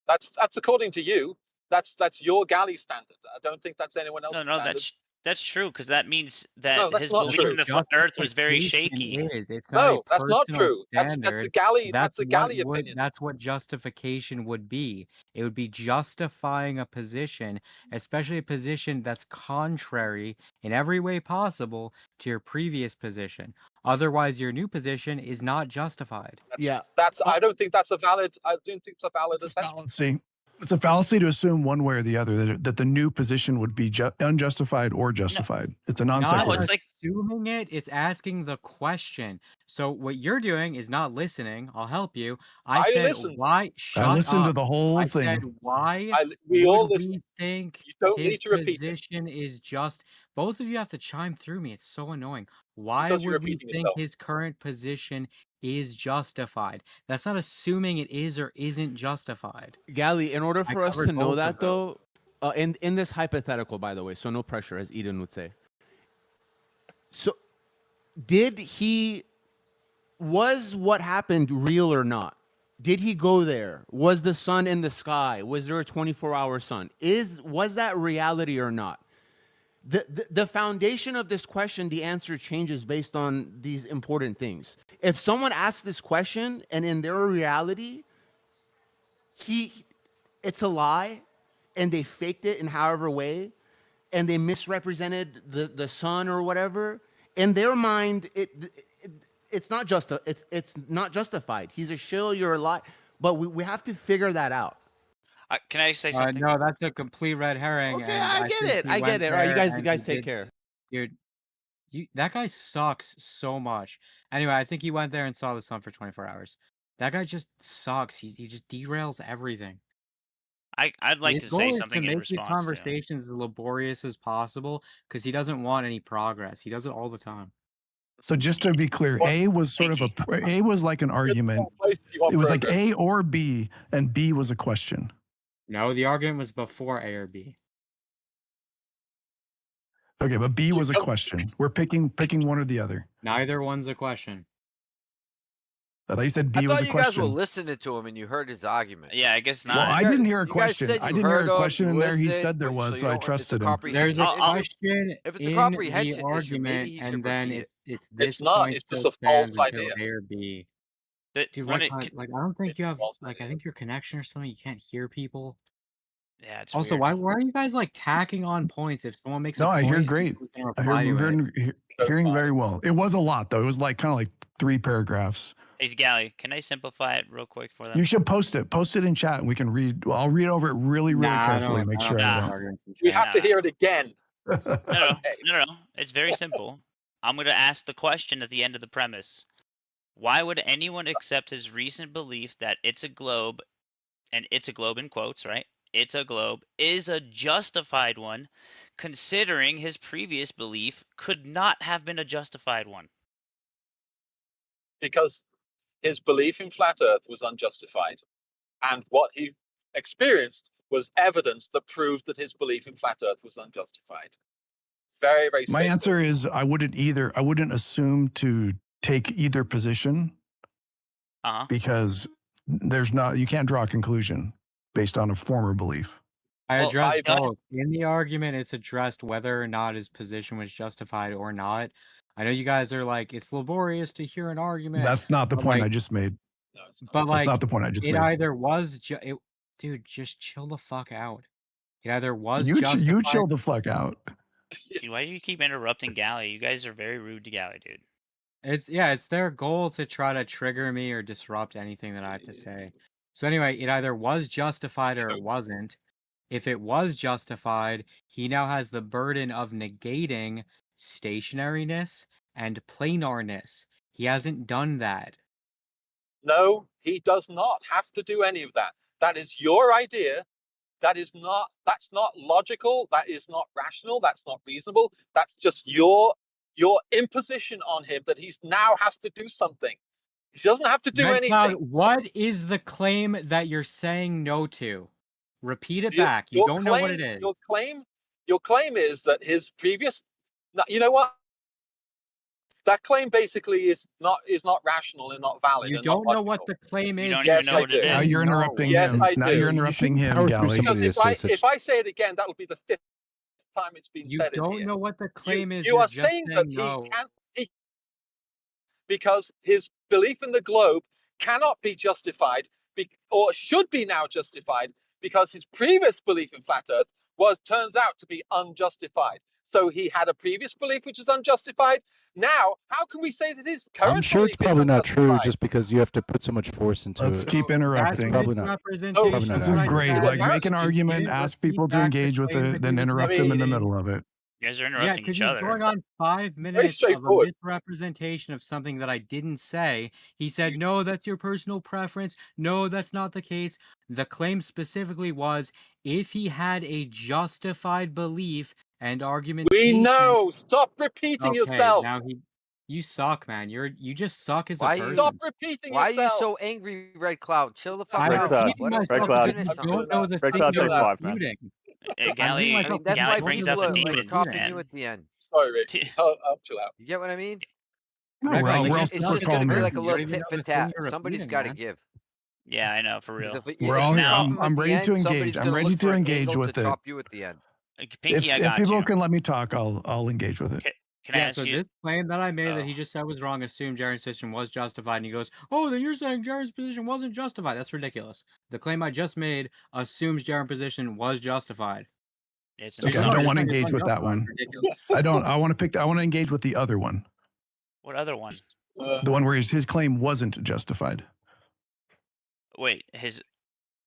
That's according to you. That's your Galley standard. I don't think that's anyone else's standard. That's true, because that means that No, that's his not belief true. in the flat Earth was very Justification shaky. is. It's not a No, that's not personal true. That's the standard. Galley. That's the what Galley would opinion. that's what justification would be. It would be justifying a position, especially a position that's contrary in every way possible to your previous position. Otherwise, your new position is not justified. Yeah. That's. I don't think that's a valid. I don't think it's a valid It's a assessment. fallacy. It's a fallacy to assume one way or the other that the new position would be unjustified or justified. It's a non Not sequitur. it's like- assuming it, it's asking the question. So what you're doing is not listening. I'll help you. I said listened. why shut I listened up. to the whole I thing. said why We all would listen. we think You don't his need to repeat it. position is just both of you have to chime through me. It's so annoying. Why Because you're would we repeating think yourself. his current position is justified? That's not assuming it is or isn't justified. Galley, in order I for us covered to know both that of those. though, in this hypothetical, by the way, so no pressure, as Eden would say. So, was what happened real or not? Did he go there? Was the sun in the sky? Was there a 24-hour sun? Was that reality or not? The foundation of this question, the answer changes based on these important things. If someone asks this question and in their reality, it's a lie, and they faked it in however way, and they misrepresented the sun or whatever, in their mind, it's not not justified. He's a shill, you're a lie. But we have to figure that out. Can I say something? No, that's a complete red herring. Okay, and I get think it. he I went get it. All right, you there guys and he take did- care. Dude, that guy sucks so much. Anyway, I think he went there and saw the sun for 24 hours. That guy just sucks. He just derails everything. I'd like His to goal say is something to in make these response to. conversations as laborious as possible because he doesn't want any progress. He does it all the time. So just to be clear, A was sort of A was like an argument. It was like A or B, and B was a question. No, the argument was before A or B. Okay, but B was a question. We're picking one or the other. Neither one's a question. I thought you said I B was thought a you guys were question. listening to him and you heard his argument. Yeah, I guess not. Well, I didn't hear a You guys question. said I you didn't hear heard a him, question you in there. He listened, said there but was, you so I don't- trusted it's a him. There's a comprehension- question if it's a in the comprehension issue, maybe argument, he and should then repeat it. it's this not. point It's just still a false stands until idea. A or B. That Dude, when Recon, like I don't think It's you a have false like I idea. think your connection or something. You can't hear people. Yeah, it's Also, weird. why are you guys like tacking on points? If someone makes No, a I point, hear great. we can I reply to it. hearing very well. It was a lot though. It was like kind of like 3 paragraphs. Hey, Galley, can I simplify it real quick for them? You should post it. Post it in chat, and we can read. Well, I'll read over it really, really Nah, I carefully. don't- Make I sure don't I think don't. arguments in We chat. have to hear it again. No. It's very simple. I'm going to ask the question at the end of the premise. Why would anyone accept his recent belief that it's a globe, and it's a globe in quotes, right? It's a globe, is a justified one, considering his previous belief could not have been a justified one? Because his belief in flat Earth was unjustified, and what he experienced was evidence that proved that his belief in flat Earth was unjustified. It's very, very. My straightforward. answer is I wouldn't assume to take either position because you can't draw a conclusion based on a former belief. I Well, addressed I- both. In the argument, it's addressed whether or not his position was justified or not. I know you guys are like, it's laborious to hear an argument. That's not the but, point like, I just made. No, it's not. But That's like, not the point I just it made. either was, dude, just chill the fuck out. It either was You justified. chill the fuck out. Dude, why do you keep interrupting Galley? You guys are very rude to Galley, dude. It's their goal to try to trigger me or disrupt anything that I have to say. So anyway, it either was justified or it wasn't. If it was justified, he now has the burden of negating stationariness and planarness. He hasn't done that. No, he does not have to do any of that. That is your idea. That's not logical. That is not rational. That's not reasonable. That's just your imposition on him that he now has to do something. He doesn't have to do Red Cloud, anything. what is the claim that you're saying no to? Repeat it Your- back. You your don't know what it claim- is. Your claim is that his previous. No, you know what? That claim basically is not rational and not valid. You and not don't know what logical. the claim is. don't Yes, even know I what it do. is. Now you're interrupting Yes, him. I Now do. you're interrupting him, power through Galley. somebody Because to say if I say it again, that will be the 5th time it's been You said in don't here. know what the claim is. You You're are just saying that saying he no. can't, because his belief in the globe cannot be justified, or should be now justified, because his previous belief in flat Earth turns out to be unjustified. So he had a previous belief which is unjustified. Now, how can we say that his current I'm sure belief it's probably is not true unjustified? just because you have to put so much force into Let's it. keep That's interrupting. Probably not. misrepresentation. Probably not This is what I accurate. great. said. Like, make an You argument, didn't ask repeat people to back the engage with claim it, that then he was interrupt them in the making. middle of it. You guys are Yeah, interrupting because each he's other. going on 5 Very minutes of a straightforward. misrepresentation of something that I didn't say. He said, no, that's your personal preference. No, that's not the case. The claim specifically was if he had a justified belief and We argumentation. know. Stop repeating Okay, yourself. now you suck, man. You just suck as a Why person. Stop repeating Why are you yourself. so angry, Red Cloud? Chill the fuck I'm Red out. Cloud. repeating Let him myself Red Cloud. because finish you don't know the Red thing Cloud, you're take 5, man. refuting. Galley, I'm giving I myself mean, that's Galley why brings people out the are demons, topping man. you at the end. Sorry, Rick. I'll chill out. You get what I mean? No, Red we're Cloud, all, you we're all just It's suck just as a going to be calm like here. a person. You don't little even tit know for the thing tat. you're Somebody's refuting, got to man. give. Yeah, I know, for Because real. if We're you all here. chop I'm, them at I'm the ready end, to somebody's engage. I'm going to ready look to for an engage angle to with it. chop you at the end. Pfinky, I If got people you. can let me talk, I'll engage with it. Can I Yeah, ask so you? this claim that I made that Oh. he just said was wrong assumed Jeran's position was justified, and he goes, oh, then you're saying Jeran's position wasn't justified. That's ridiculous. The claim I just made assumes Jeran's position was justified. It's So Okay, just I like don't want to saying it's engage with that unjustified. one. Ridiculous. I don't. I want to engage with the other one. What other one? The one where his claim wasn't justified. Wait,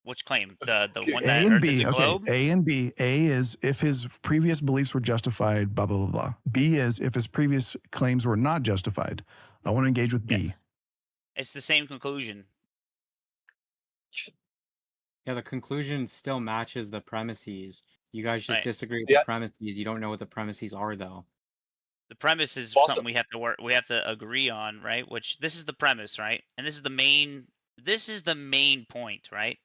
which claim? The one A that and Earth is B. a Okay. globe? A and B. A is if his previous beliefs were justified, blah, blah, blah, blah. B is if his previous claims were not justified. I want to engage with B. It's the same conclusion. Yeah, the conclusion still matches the premises. You guys just Right. disagree with Yeah. the premises. You don't know what the premises are, though. The premise is Bottom- something we have to we have to agree on, right? Which this is the premise, right? And this is the main point, right?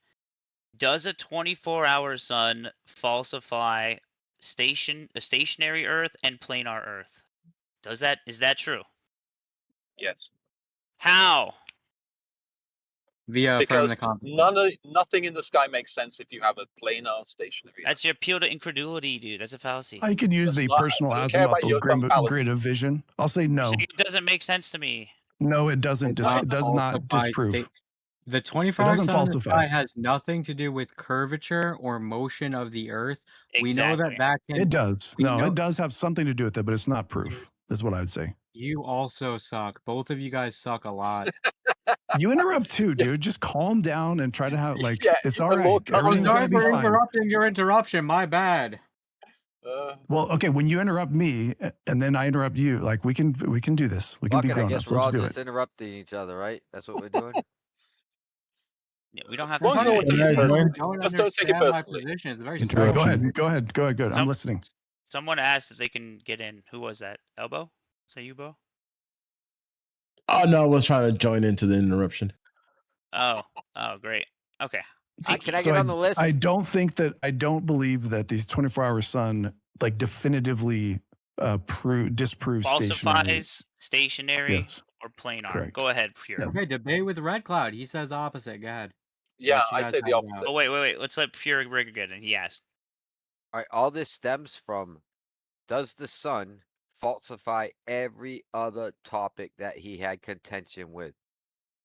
Does a 24-hour sun falsify a stationary Earth and planar Earth? Is that true? Yes. How? Via affirming Because the conflict. nothing in the sky makes sense if you have a planar stationary. That's your appeal to incredulity, dude. That's a fallacy. I could use That's the not- personal I don't care about azimuthal your dumb fallacy. grid of vision. I'll say You're no. saying it doesn't make sense to me. No, it doesn't. It's It does not falsified disprove. state. The 24-hour doesn't sun in the falsify. sky has nothing to do with curvature or motion of the Earth. We know Exactly. that can. It does. we No, know- it does have something to do with it, but it's not proof, is what I'd say. You also suck. Both of you guys suck a lot. You interrupt too, dude. Just calm down and try to have like Yeah, it's even all more right. calm. Everything's Sorry gonna be for fine. interrupting your interruption. My bad. Well, okay, when you interrupt me and then I interrupt you, like we can do this. We can Fuck be it, I grown guess ups. we're Let's all do just it. interrupting each other, right? That's what we're doing? Yeah, we don't have As long to as no do one it. takes it personally. Don't Just don't take it understand my personally. position. It's very Go Interruption. ahead. Go ahead. Go ahead. Good. I'm Some- listening. Someone asked if they can get in. Who was that? Elbow? Is that you, Bo? Oh no, I was trying to join into the interruption. Oh, great. Okay. Can I get on the list? I don't believe that these 24-hour sun like definitively disproves stationary. Falsifies stationary Yes. or planar. Correct. Go ahead, Pure. Yeah. Okay, debate with Red Cloud. He says opposite. Go ahead. Yeah, Let you I guys say have the it opposite. out. Oh, wait. Let's let Pure Rigger get in. He asked. All right, all this stems from, does the sun falsify every other topic that he had contention with?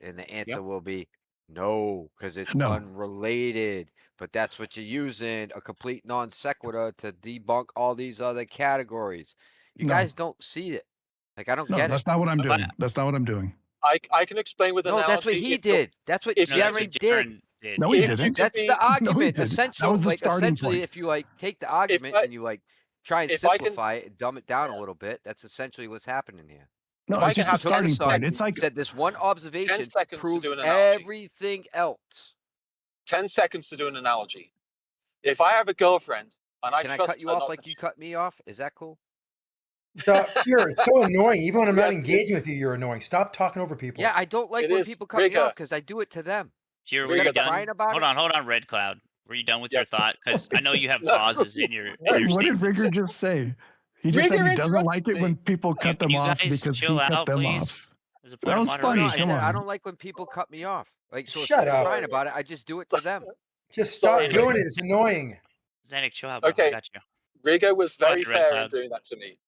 And the answer will be no, because it's No. unrelated. But that's what you're using, a complete non sequitur to debunk all these other categories. You No. guys don't see it. Like, I don't No, get that's it. not what I'm But- doing. That's not what I'm doing. I can explain with No, analogy. that's what he if you're- did. That's what if No, that's Jeran what did. Jeran did. No, he If you didn't. could That's be- the No, he argument. didn't. Essential, That was the like starting essentially, point. if you like take the argument and you like try and if I can- simplify it and dumb it down a little bit, that's essentially what's happening here. No, If I it's can just the have 10 starting point. It's seconds- like Said this one observation 10 seconds to proves do an analogy. everything else. 10 seconds to do an analogy. If I have a girlfriend and I Can I trust cut you her off not like to you cut me off? Is that cool? Pure, it's so annoying. Even when I'm not Yes, engaging with you, you're annoying. Stop talking over people. Yeah, I don't like It when is people cut me Rigger. off because I do it to them. Pure, were Instead you of done? crying about Hold it? on, Red Cloud. Were you done with your Yes. thought? Because I know you have No. pauses in your what did statements. Rigger just say? He just said Rigger he doesn't like interrupted it when me. people cut Can them you off guys because he chill cut out, them please? off. As a That point of was funny. No, moderation. I Come said I on. don't like when people cut me off. Like, so Shut instead of up. crying about it, I just do it to them. Just stop Sorry, doing Rigger. it. It's annoying. Zanick, chill out, bro. I Okay. got you. Rigger was Go very ahead, Red fair in Cloud. doing that to me.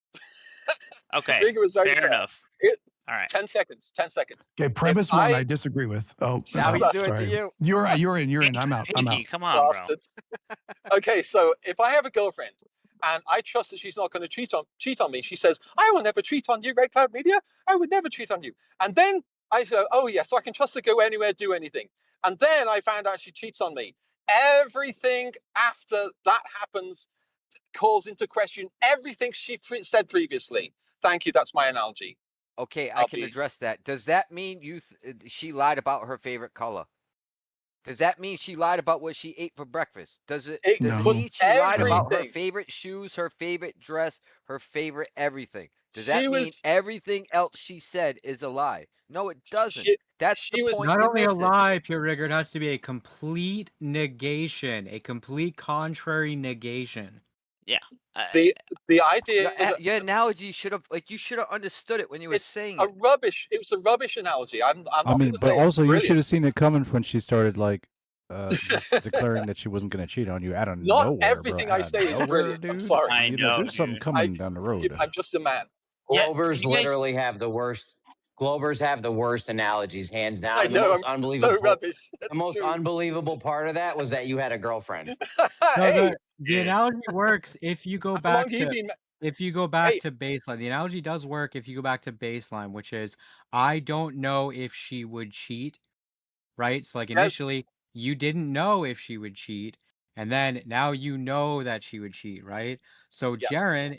Okay, Rigger was very fair fair. enough. All right. 10 seconds. 10 seconds. Okay, premise one I disagree with. Oh, Now he's doing it sorry. to you. You're right. You're in. I'm out. I'm out. Pfinky, come on, bro. Bastard. Okay, so if I have a girlfriend and I trust that she's not going to cheat on me, she says, "I will never cheat on you, Red Cloud Media. I would never cheat on you." And then I say, "Oh yeah, so I can trust her to go anywhere, do anything." And then I found out she cheats on me. Everything after that happens calls into question everything she said previously. Thank you. That's my analogy. Okay, I can address that. Does that mean she lied about her favorite color? Does that mean she lied about what she ate for breakfast? Does it mean she lied about her favorite shoes, her favorite dress, her favorite everything? Does that mean everything else she said is a lie? No, it doesn't. That's the point. Not only a lie, Pure Rigger, it has to be a complete negation, a complete contrary negation. Yeah. The idea your analogy should have you should have understood it when you were saying it. It was a rubbish analogy. I'm I not mean, gonna but say also you it's should have seen it coming when she started like just declaring that she wasn't going to cheat on you out of Not nowhere, everything bro. I say is brilliant. I'm sorry. I know, there's something coming down the road. I'm just a man. Globers literally have the worst. Globers have the worst analogies, hands down. I And know, the most I'm unbelievable. so rubbish. The most unbelievable part of that was that you had a girlfriend. No, the analogy works if you go back long you to been baseline. The analogy does work if you go back to baseline, which is I don't know if she would cheat, right? So like initially you didn't know if she would cheat, and then now you know that she would cheat, right? So Jeran,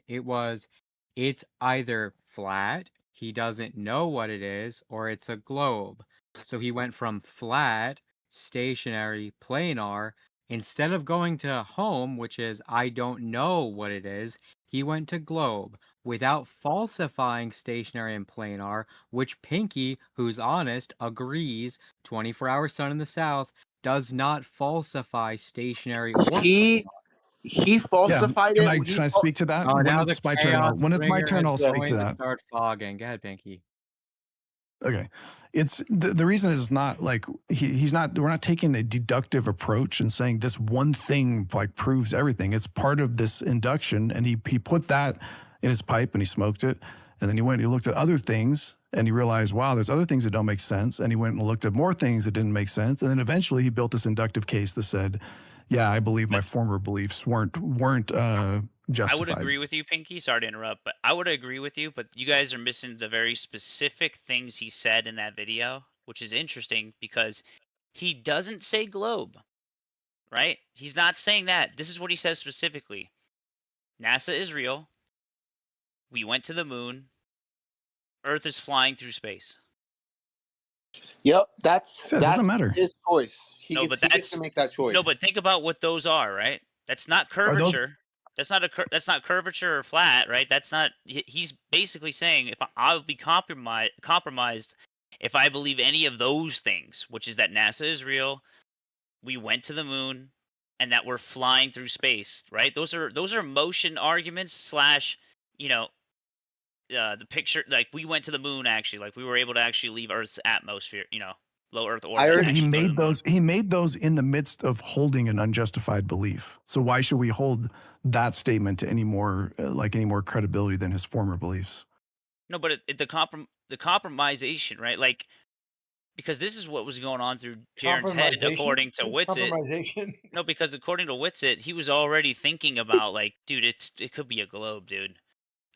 it's either flat, he doesn't know what it is, or it's a globe. So he went from flat, stationary, planar. Instead of going to home, which is I don't know what it is, he went to globe without falsifying stationary and planar, which Pfinky, who's honest, agrees 24-hour sun in the south does not falsify stationary or planar. He falsified Can it. I speak to that? Oh, When now the it's my turn, chaos when it's my bringer turn, has I'll speak to joined that. to start fogging. Go ahead, Pfinky. Okay. It's the reason is not like he's not, we're not taking a deductive approach and saying this one thing like proves everything. It's part of this induction, and he put that in his pipe and he smoked it. And then he went and he looked at other things and he realized, wow, there's other things that don't make sense. And he went and looked at more things that didn't make sense. And then eventually he built this inductive case that said, yeah, I believe my former beliefs weren't justified. I would agree with you, Pfinky. Sorry to interrupt, but I would agree with you. But you guys are missing the very specific things he said in that video, which is interesting because he doesn't say globe, right? He's not saying that. This is what he says specifically. NASA is real. We went to the moon. Earth is flying through space. Yep, that's doesn't matter. his choice. He No, gets, but he gets to make that choice. No, but think about what those are, right? That's not curvature. That's not curvature or flat, right? That's not. He's basically saying if I'll be compromised if I believe any of those things, which is that NASA is real, we went to the moon, and that we're flying through space, right? Those are motion arguments / the picture, like we went to the moon actually, like we were able to actually leave Earth's atmosphere, low Earth orbit. He made those. He made those in the midst of holding an unjustified belief. So why should we hold that statement to any more credibility than his former beliefs? No, but the compromisation, right? Like, because this is what was going on through Jeran's head, according to Witsit. No, because according to Witsit, he was already thinking about like, dude, it could be a globe, dude.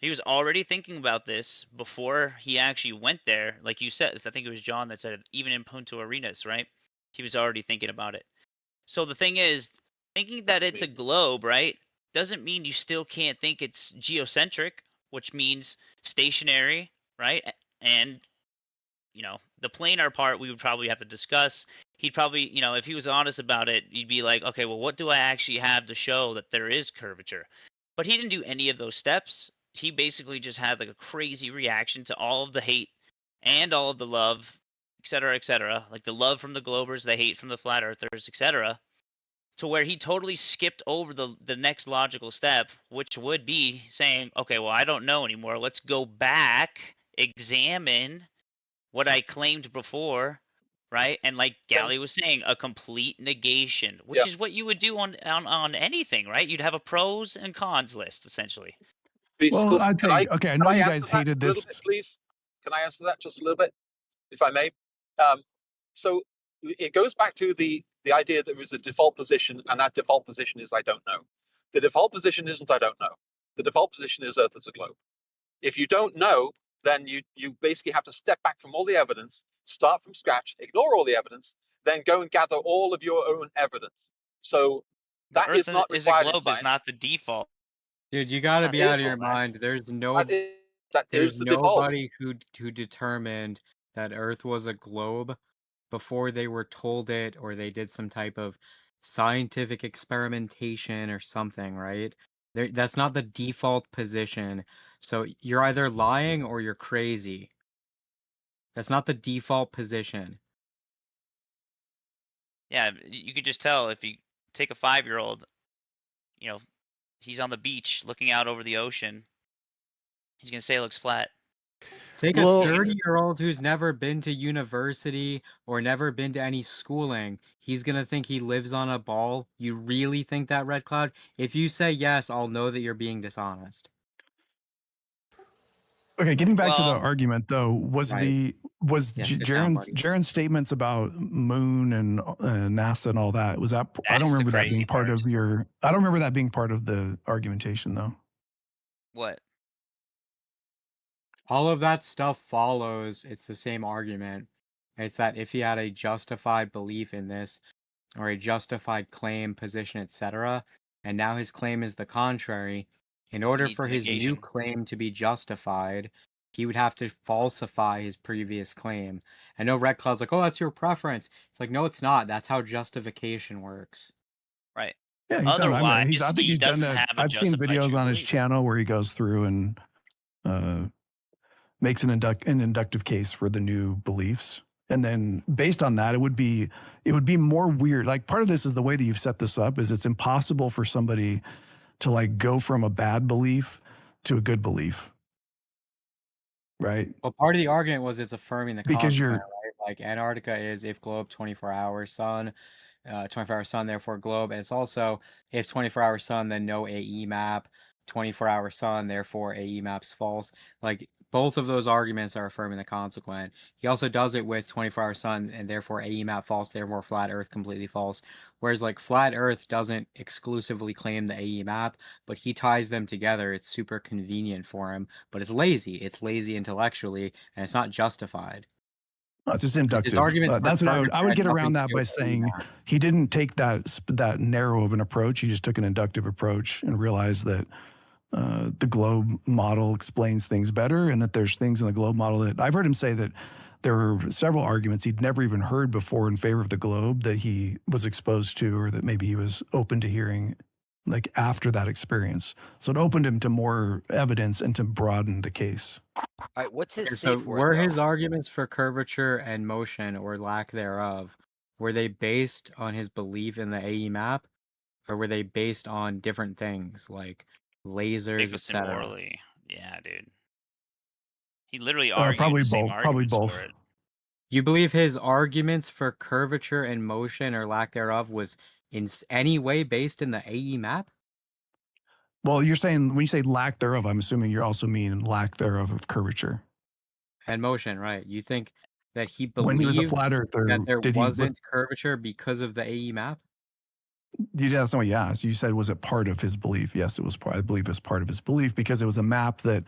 He was already thinking about this before he actually went there. Like you said, I think it was John that said it, even in Punto Arenas, right? He was already thinking about it. So the thing is, thinking that it's a globe, right, doesn't mean you still can't think it's geocentric, which means stationary, right? And, the planar part we would probably have to discuss. He'd probably, if he was honest about it, he'd be like, okay, well, what do I actually have to show that there is curvature? But he didn't do any of those steps. He basically just had like a crazy reaction to all of the hate and all of the love, et cetera, like the love from the globers, the hate from the flat earthers, etc., to where he totally skipped over the next logical step, which would be saying, okay, well, I don't know anymore. Let's go back, examine what I claimed before, right? And like Galley was saying, a complete negation, which is what you would do on anything, right? You'd have a pros and cons list essentially. Well, I Can think okay. I know can you I guys answer that hated a little this. bit, please? Can I answer that just a little bit, if I may? So it goes back to the idea that there is a default position, and that default position is I don't know. The default position isn't I don't know. The default position is Earth as a globe. If you don't know, then you basically have to step back from all the evidence, start from scratch, ignore all the evidence, then go and gather all of your own evidence. So But that is not is a required in globe is science. not the default. Dude, you got to Not be the out of your default, man. mind. There's That is the default. nobody who determined that Earth was a globe before they were told it, or they did some type of scientific experimentation or something, right? That's not the default position. So you're either lying or you're crazy. That's not the default position. Yeah, you could just tell if you take a 5-year-old, you know, he's on the beach looking out over the ocean. He's gonna say it looks flat. Take a 30-year-old who's never been to university or never been to any schooling. He's going to think he lives on a ball. You really think that, Red Cloud? If you say yes, I'll know that you're being dishonest. Okay, getting back to the argument though, was Right. Jeran's statements about moon and NASA and all that, was that I don't That's the remember that crazy being part part. of your I don't remember that being part of the argumentation though. What? All of that stuff follows. It's the same argument. It's that if he had a justified belief in this, or a justified claim, position, etc., and now his claim is the contrary, in order needs for his new negation. claim to be justified, he would have to falsify his previous claim. I know Red Cloud's like, oh, that's your preference. It's like, no, it's not. That's how justification works. Right. Yeah, he's done. I think he he's done doesn't that. have a I've seen justified videos true on his belief. channel where he goes through and makes an inductive case for the new beliefs, and then based on that, it would be more weird. Like part of this is the way that you've set this up is it's impossible for somebody to like go from a bad belief to a good belief, right? Well, part of the argument was it's affirming the Because consequent, right? Like Antarctica is if globe 24-hour sun, 24-hour sun, therefore globe. And it's also if 24-hour sun, then no AE map, 24-hour sun, therefore AE map's false. Like both of those arguments are affirming the consequent. He also does it with 24-hour sun and therefore AE map false, therefore flat earth completely false. Whereas like flat earth doesn't exclusively claim the AE map, but he ties them together. It's super convenient for him, but it's lazy. It's lazy intellectually, and it's not justified. It's just inductive. That's what I would get around that by saying he didn't take that narrow of an approach. He just took an inductive approach and realized that the globe model explains things better, and that there's things in the globe model that I've heard him say that there were several arguments he'd never even heard before in favor of the globe that he was exposed to, or that maybe he was open to hearing like after that experience. So it opened him to more evidence and to broaden the case. All right, what's his So safe were word, his though? arguments for curvature and motion, or lack thereof, were they based on his belief in the AE map, or were they based on different things like lasers, Jacobson etc.? Morley. Yeah, dude. He literally argued Probably the same both. Probably arguments both. for it. You believe his arguments for curvature and motion, or lack thereof, was in any way based in the AE map? Well, you're saying when you say lack thereof, I'm assuming you also mean lack thereof of curvature And motion, right? You think that he when he was a believed flat earther. that there Did he was wasn't curvature because of the AE map? that's not what you asked. You said, was it part of his belief? Yes, it was part. I believe it was part of his belief because it was a map that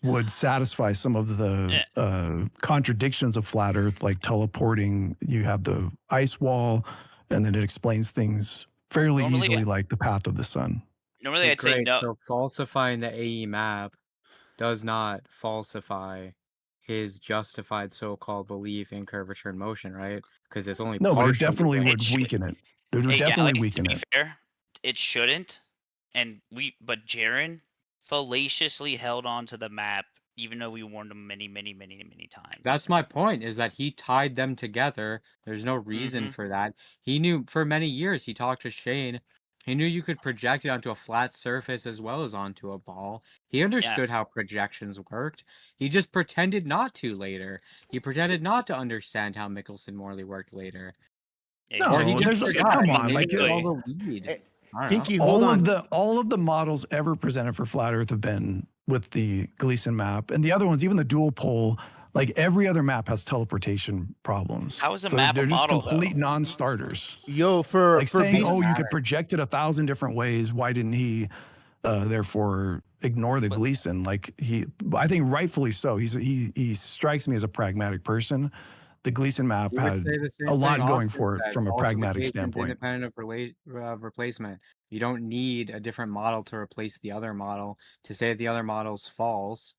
would satisfy some of the contradictions of flat Earth, like teleporting. You have the ice wall, and then it explains things fairly easily, like the path of the sun. Normally, I'd say great. no. So falsifying the AE map does not falsify his justified so-called belief in curvature and motion, right? Because it's only No, but it partially definitely linked. would weaken it. It would Hey, definitely Galley, weaken to be it. fair, it shouldn't. But Jeran fallaciously held on to the map, even though we warned him many, many, many, many times. That's my point, is that he tied them together. There's no reason for that. He knew for many years, he talked to Shane He knew you could project it onto a flat surface as well as onto a ball. He understood how projections worked. He just pretended not to later. He pretended not to understand how Michelson-Morley worked later. Yeah, Or he just there's forgot. come He on, maybe like all the weed. I don't Pfinky, know. hold on. all of the models ever presented for flat Earth have been with the Gleason map, and the other ones, even the dual pole. Like every other map has teleportation problems. How is a so map a they're just model, complete though? non-starters. Yo, for Like saying, Beast- oh, you could project it 1,000 different ways. Why didn't he, therefore, ignore the Gleason? Like I think rightfully so. He strikes me as a pragmatic person. The Gleason map You would had say the same a lot thing going Austin for it said. from a pragmatic Falsification's standpoint. independent of replacement. You don't need a different model to replace the other model to say the other model's false,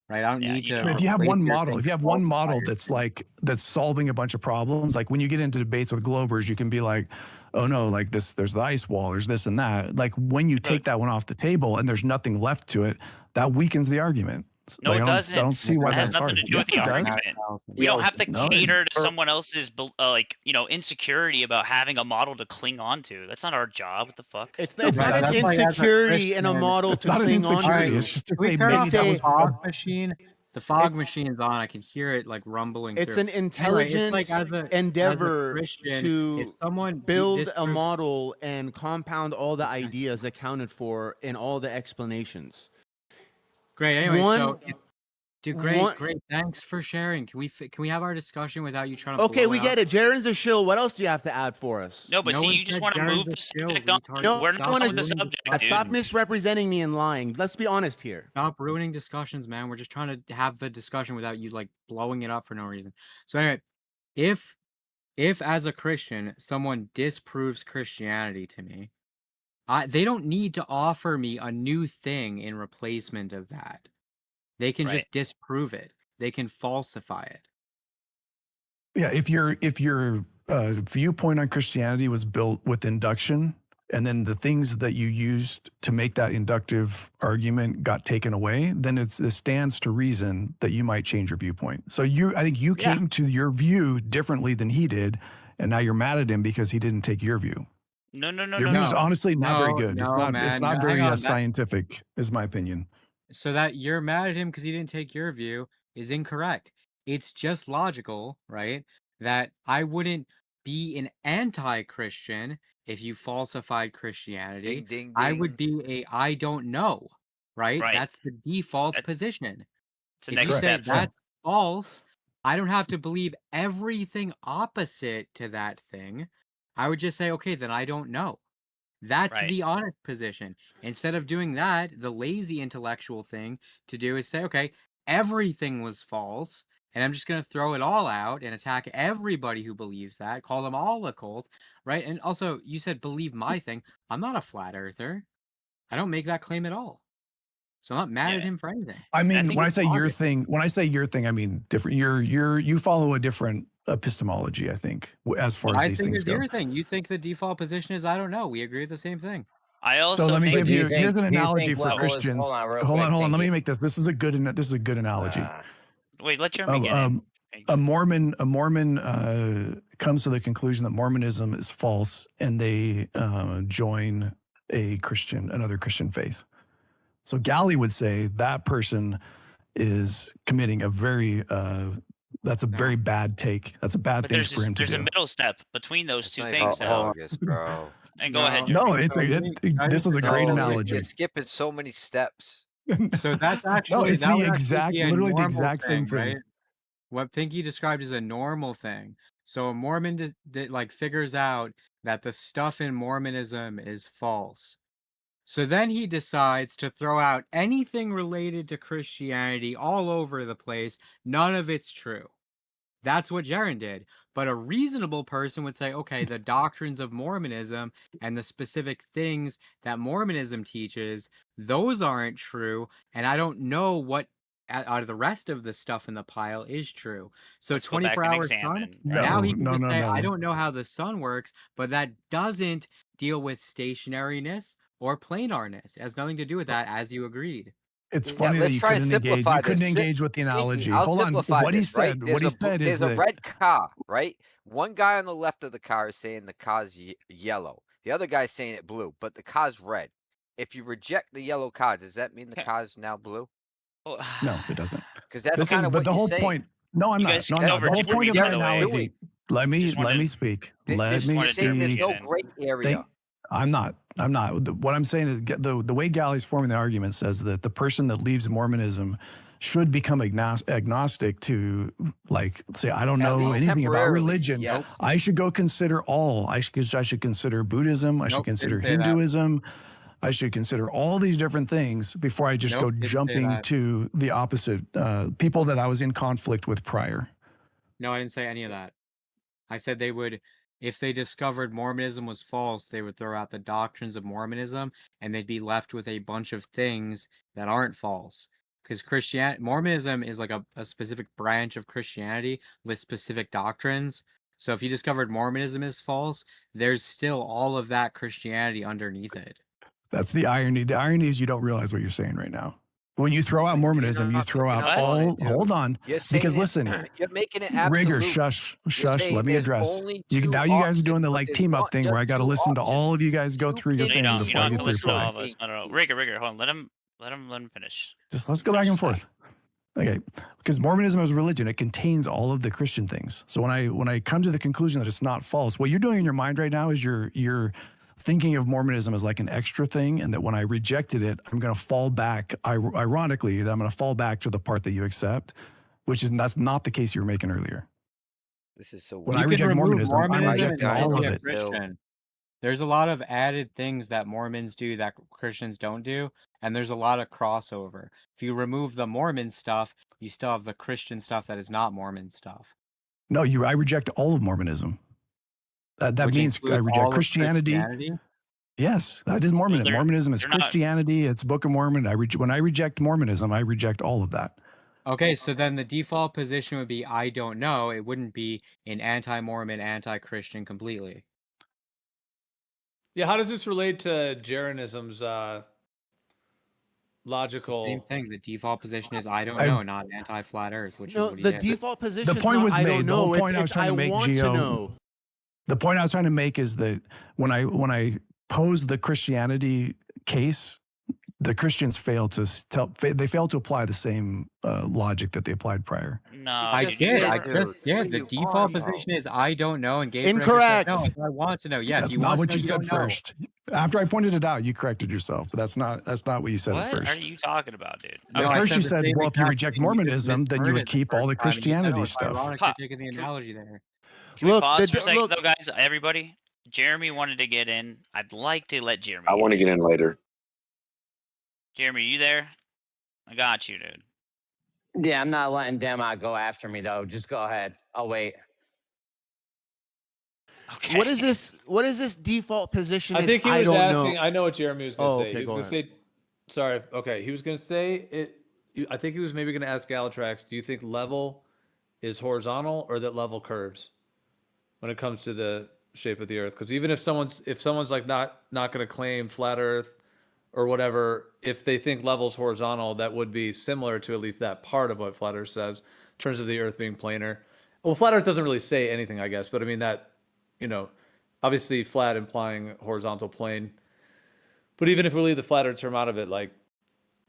right? I don't need to. If you have replace one your model, thing if you have to one falsify model your thing. that's solving a bunch of problems, like when you get into debates with Globers, you can be like, oh no, like there's the ice wall, there's this and that. Like when you take that one off the table and there's nothing left to it, that weakens the argument. No, Like, it I don't see doesn't. why It has that's nothing hard. to do with Yes, the it does. argument. We don't have to No, cater to someone else's, like, insecurity about having a model to cling on to. That's not our job. What the fuck? It's not an insecurity in a model to cling on to. It's just to Can we say turn maybe off that the was fog machine? The fog machine's on. I can hear it like rumbling It's through. an Anyway, intelligent it's like as a endeavor Christian, to if someone build a disproves model and compound all the ideas accounted for in all the explanations. Great. Anyway, One- dude, great, one- great. Thanks for sharing. Can we have our discussion without you trying to? Okay, blow we it get up? it. Jaren's a shill. What else do you have to add for us? No, but No see, one you just said want to Jaren's move a the shill, subject on. retard. No, We're I not wanna on the just- subject, Stop dude. misrepresenting me and lying. Let's be honest here. Stop ruining discussions, man. We're just trying to have the discussion without you like blowing it up for no reason. So anyway, if as a Christian someone disproves Christianity to me, they don't need to offer me a new thing in replacement of that. They can just disprove it. They can falsify it. Yeah, if your viewpoint on Christianity was built with induction, and then the things that you used to make that inductive argument got taken away, then it stands to reason that you might change your viewpoint. So I think you came to your view differently than he did, and now you're mad at him because he didn't take your view. No. Your view's honestly not very good. No, It's not man. very Hang on, scientific, is my opinion. So that you're mad at him because he didn't take your view is incorrect. It's just logical, right? That I wouldn't be an anti-Christian if you falsified Christianity. Ding, ding, I ding. would be a I don't know, right? Right. That's the default position. It's the If next you say step. that's false, I don't have to believe everything opposite to that thing. I would just say, okay, then I don't know. That's Right. the honest position. Instead of doing that, the lazy intellectual thing to do is say, okay, everything was false, and I'm just going to throw it all out and attack everybody who believes that, call them all a cult, right? And also, you said believe my thing. I'm not a flat earther. I don't make that claim at all. So I'm not mad at him for anything. I mean, think when I it's say your logic. thing, I mean different. You follow a different epistemology, I think, as far as I these think things it's go. your thing. You think the default position is I don't know. We agree with the same thing. I also So let me think give you. Here's an do you analogy think for what was- Christians. hold on, real Hold quick, on. Let me Pfinky. make this. This is a good analogy. Wait, let Jeremy get in. A Mormon comes to the conclusion that Mormonism is false, and they join another Christian faith. So Galley would say that person is committing a very that's a very bad take. That's a bad But thing for him to there's do. a middle step between those two not things, even though. August, bro. And go ahead, Jeremy. No, this is a great No, analogy. You're skipping so many steps. So that's actually No, it's that the would actually exact, be a literally the normal exact same thing. right? What Pfinky described as a normal thing. So a Mormon like figures out that the stuff in Mormonism is false. So then he decides to throw out anything related to Christianity all over the place. None of it's true. That's what Jeran did. But a reasonable person would say, okay, the doctrines of Mormonism and the specific things that Mormonism teaches, those aren't true. And I don't know what out of the rest of the stuff in the pile is true. So Let's go back 24 and hour sun, examine. now he can No, just no, say, no. I don't know how the sun works, but that doesn't deal with stationariness or planarness. It has nothing to do with that, as you agreed. It's funny that let's you try and couldn't engage. simplify You couldn't this. engage with the analogy. I'll Hold on. simplify What he this, right? said. There's What he a said is there's a that red car, right? One guy on the left of the car is saying the car's yellow. The other guy's saying it blue, but the car's red. If you reject the yellow card, does that mean the car's now blue? No, it doesn't. Because that's This kind is, of but what the you're whole saying. point. No, I'm You not. guys No, I'm skipped not. over The whole Jeremy, point of by my the way. analogy. Let me Just wanted- speak. There's, Let me wanted Jeremy to speak. get no in. gray area. I'm not. What I'm saying is the way Galley's forming the argument says that the person that leaves Mormonism should become agnostic to, like, say, I don't At know least anything about temporarily, religion. yes. I should go consider all. I should consider Buddhism. I should Nope, consider didn't say that. Hinduism. I should consider all these different things before I just Nope, go didn't say jumping that. to the opposite people that I was in conflict with prior. No, I didn't say any of that. I said they would, if they discovered Mormonism was false, they would throw out the doctrines of Mormonism, and they'd be left with a bunch of things that aren't false. Because Mormonism is like a specific branch of Christianity with specific doctrines. So if you discovered Mormonism is false, there's still all of that Christianity underneath it. That's the irony. The irony is you don't realize what you're saying right now. When you throw out Mormonism, you throw out all. Hold on, because listen, You're making it absolute. rigor. Shush. Let me there's address. only You two now you guys are doing options, the but like there's team up not thing where just I got to two listen to options. all of you guys go through your You thing don't before I have get to through listen to for all of us. No. Rigor, hold on. Let him finish. Just let's go back and forth. Okay, because Mormonism is a religion. It contains all of the Christian things. So when I come to the conclusion that it's not false, what you're doing in your mind right now is you're thinking of Mormonism as like an extra thing, and that when I rejected it, I'm going to fall back. Ironically, that I'm going to fall back to the part that you accept, that's not the case you were making earlier. This is so when weird. I reject Mormonism, I'm and rejecting all still of be a it. Christian. There's a lot of added things that Mormons do that Christians don't do, and there's a lot of crossover. If you remove the Mormon stuff, you still have the Christian stuff that is not Mormon stuff. No, I reject all of Mormonism. That Which means I includes reject all of Christianity. Christianity? Yes, that is Mormonism. they're- Mormonism is they're not- Christianity. It's Book of Mormon. When I reject Mormonism, I reject all of that. Okay, so then the default position would be I don't know. It wouldn't be an anti-Mormon, anti-Christian completely. Yeah, how does this relate to Jeranism's logical? Same thing. The default position is I don't know, not anti-flat Earth, which is what he the did. default position. The point was I made. don't The know. whole point I was It's trying to make, want to Gio. know. The point I was trying to make is that when I pose the Christianity case, the Christians fail to apply the same logic that they applied prior. No, I dude, did. you I are- just did. The default position is I don't know, and Gabriel Incorrect. said, no, I want to know. Yes, That's you not want what to know, you said don't know. first. After I pointed it out, you corrected yourself, but that's not what you said What at first. are you talking about, dude? No, At I first said you the said, same well, if you exact reject thing. You just Mormonism, then you misheard would it the keep all the first time, and you said, Christianity "Oh, it's stuff. ironic Ha. you're taking the analogy there." Can we Look, pause for a the- second, look- though, guys? Everybody, Jeremy wanted to get in. I'd like to let Jeremy. I want to get in later. Jeremy, you there? I got you, dude. Yeah, I'm not letting Dema go after me though. Just go ahead. I'll wait. Okay. What is this? What is this default position? I think he I was don't asking. know. I know what Jeremy was going to Oh, say. okay, He was go going to ahead. say. Sorry. Okay. He was going to say it. I think he was maybe going to ask Galatrax, do you think level is horizontal or that level curves when it comes to the shape of the Earth? Because even if someone's like not going to claim flat Earth or whatever, if they think level's horizontal, that would be similar to at least that part of what flat Earth says in terms of the Earth being planar. Well, flat Earth doesn't really say anything, I guess, but I mean that, obviously flat implying horizontal plane. But even if we leave the flat Earth term out of it, like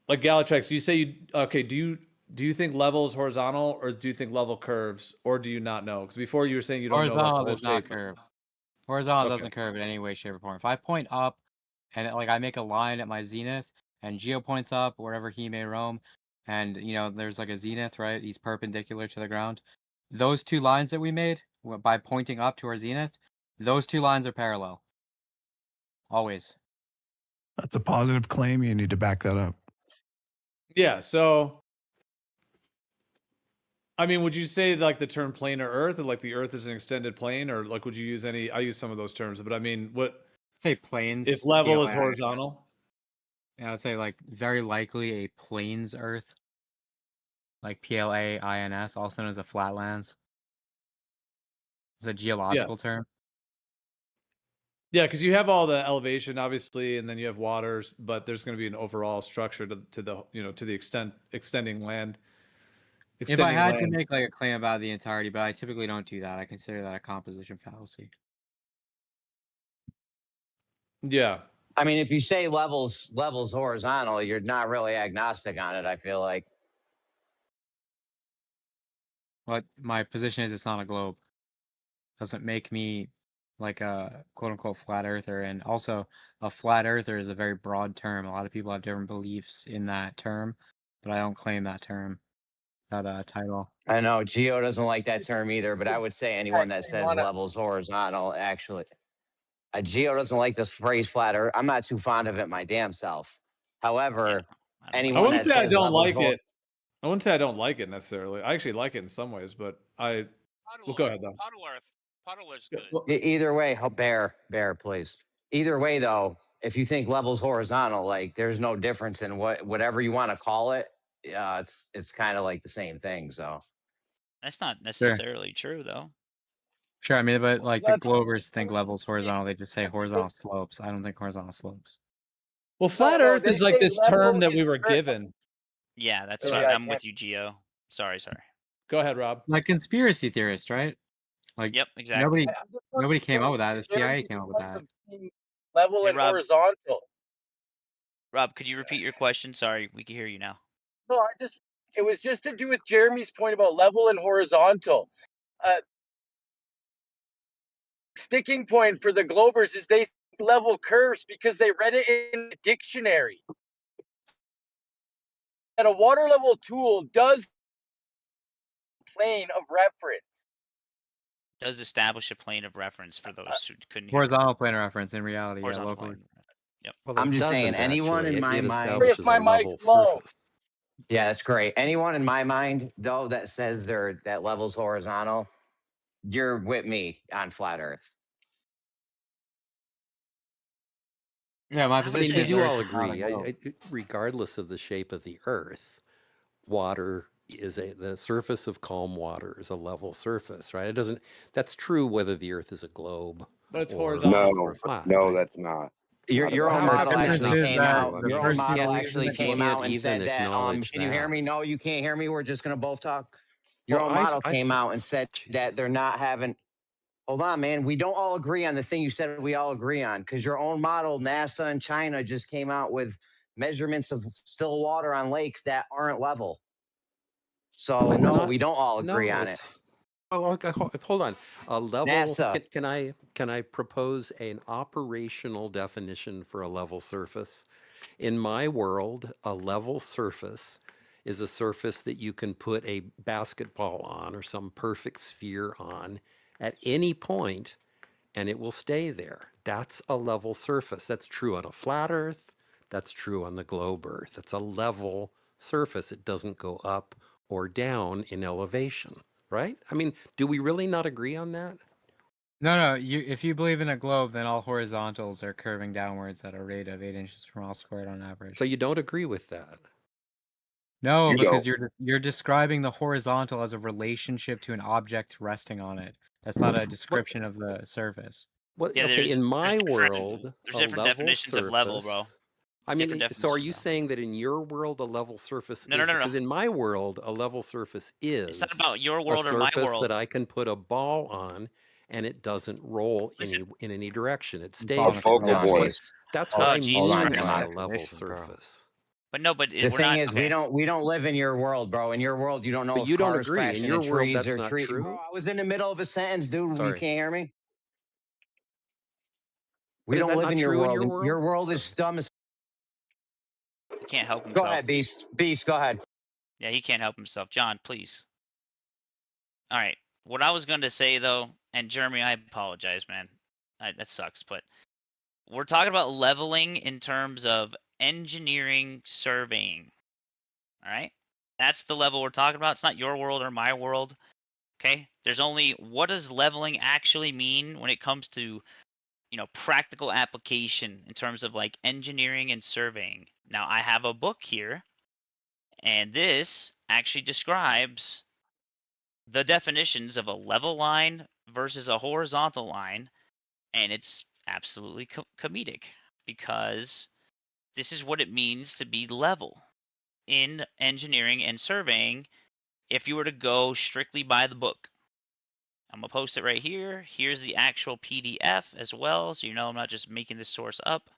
Galatrax, do you think level is horizontal or do you think level curves or do you not know? Because before you were saying you don't know. Horizontal Like, the does whole not shape. curve. Horizontal Okay. doesn't curve in any way, shape, or form. If I point up and I make a line at my zenith and Geo points up wherever he may roam, and there's like a zenith, right? He's perpendicular to the ground. Those two lines that we made by pointing up to our zenith, those two lines are parallel. Always. That's a positive claim. You need to back that up. Yeah. So, I mean, would you say like the term planar Earth, or like the Earth is an extended plane, or like would you use any? I use some of those terms, but I mean, what? Say planes. If level is PLANS. horizontal. Yeah, I'd say like very likely a plains Earth, like PLAINS, also known as a flatlands. It's a geological term. Yeah, because you have all the elevation, obviously, and then you have waters, but there's going to be an overall structure to the to the extending land. If I had to make like a claim about the entirety, but I typically don't do that. I consider that a composition fallacy. Yeah. I mean, if you say levels horizontal, you're not really agnostic on it, I feel like. But my position is it's not a globe. Doesn't make me like a quote unquote flat earther. And also, a flat earther is a very broad term. A lot of people have different beliefs in that term, but I don't claim that term, that title. I know Geo doesn't like that term either, but I would say anyone that says wanna- levels horizontal actually. Geo doesn't like this phrase flat earth. I'm not too fond of it my damn self. However, I anyone wouldn't that say I says don't levels like it. I wouldn't say I don't like it necessarily. I actually like it in some ways, but well, go ahead though. Puddle is good. Either way, bear, please. Either way, though, if you think levels horizontal, like there's no difference in whatever you want to call it. Yeah, it's kind of like the same thing. So That's not necessarily true, though. Sure, I mean, but like the that's- Glovers think levels horizontal, they just say horizontal slopes. I don't think horizontal slopes. Well, flat no, Earth they is like say this level term that is we were earth. given. Yeah, that's Yeah, right. I I'm with you, Geo. Sorry. Go ahead, Rob. Like conspiracy theorist, right? Like Yep, exactly. Nobody came up with that. The CIA came up with that. Level Hey, and Rob. horizontal. Rob, could you repeat your question? Sorry, we can hear you now. No, it was just to do with Jeremy's point about level and horizontal. Sticking point for the Globers is they level curves because they read it in a dictionary. And a water level tool does plane of reference. Does establish a plane of reference for those who couldn't hear. Horizontal plane of reference in reality, Horizontal locally. plane. Yep. Well, I'm it just saying, doesn't anyone actually. in my It mind. establishes a level surface. Yeah, that's great. Anyone in my mind, though, that says that level's horizontal, you're with me on flat Earth. Yeah, my I mean, position we is do Earth all is not a agree. globe. Regardless of the shape of the Earth, water is the surface of calm water is a level surface, right? It doesn't. That's true whether the Earth is a globe But it's or horizontal. flat. No, right? that's not. Your own How model come that's actually not came true? out. I Your mean, own you model can't- actually you came can't out and even said that. acknowledge Can you hear that. me? No, you can't hear me. We're just gonna both talk. Your Well, own model came out and said that they're not having. Hold on, man. We don't all agree on the thing you said we all agree on because your own model, NASA and China, just came out with measurements of still water on lakes that aren't level. So It's no, not. we don't all agree No, on it. it's. Oh, okay, hold on. A level. NASA. Can I propose an operational definition for a level surface? In my world, a level surface is a surface that you can put a basketball on or some perfect sphere on at any point, and it will stay there. That's a level surface. That's true on a flat Earth. That's true on the globe Earth. It's a level surface. It doesn't go up or down in elevation, right? I mean, do we really not agree on that? No. If you believe in a globe, then all horizontals are curving downwards at a rate of 8 inches per mile squared on average. So you don't agree with that? No, You because don't. you're describing the horizontal as a relationship to an object resting on it. That's not a description of the surface. Well, Yeah, okay, in my world, there's a different level definitions of level, bro. surface. I mean, Different so are you definitions, saying that in your world a level surface No, is no. because in my world a level surface It's not is about your a world or my surface world. that I can put a ball on and it doesn't roll Listen. in any direction. It A stays there. focal point. That's what I geez. mean on, by a Mike. level surface. But no, but The we're thing not. is, Okay. we don't live in your world, bro. In your world, you don't know But if you don't cars agree. In crashing your into world, trees that's or not trees. true? Bro, I was in the middle of a sentence, dude. Sorry. You can't hear me. But We is don't that live not in your true in world. your world? Your world is dumb as. He can't help Go himself. ahead, Beast. Beast, go ahead. Yeah, he can't help himself. John, please. All right. What I was going to say, though, and Jeremy, I apologize, man. That sucks. But we're talking about leveling in terms of engineering surveying. All right? That's the level we're talking about. It's not your world or my world. Okay? There's only what does leveling actually mean when it comes to, practical application in terms of like engineering and surveying. Now, I have a book here, and this actually describes the definitions of a level line versus a horizontal line, and it's absolutely comedic because this is what it means to be level in engineering and surveying if you were to go strictly by the book. I'm gonna post it right here. Here's the actual PDF as well, so you know I'm not just making this source up.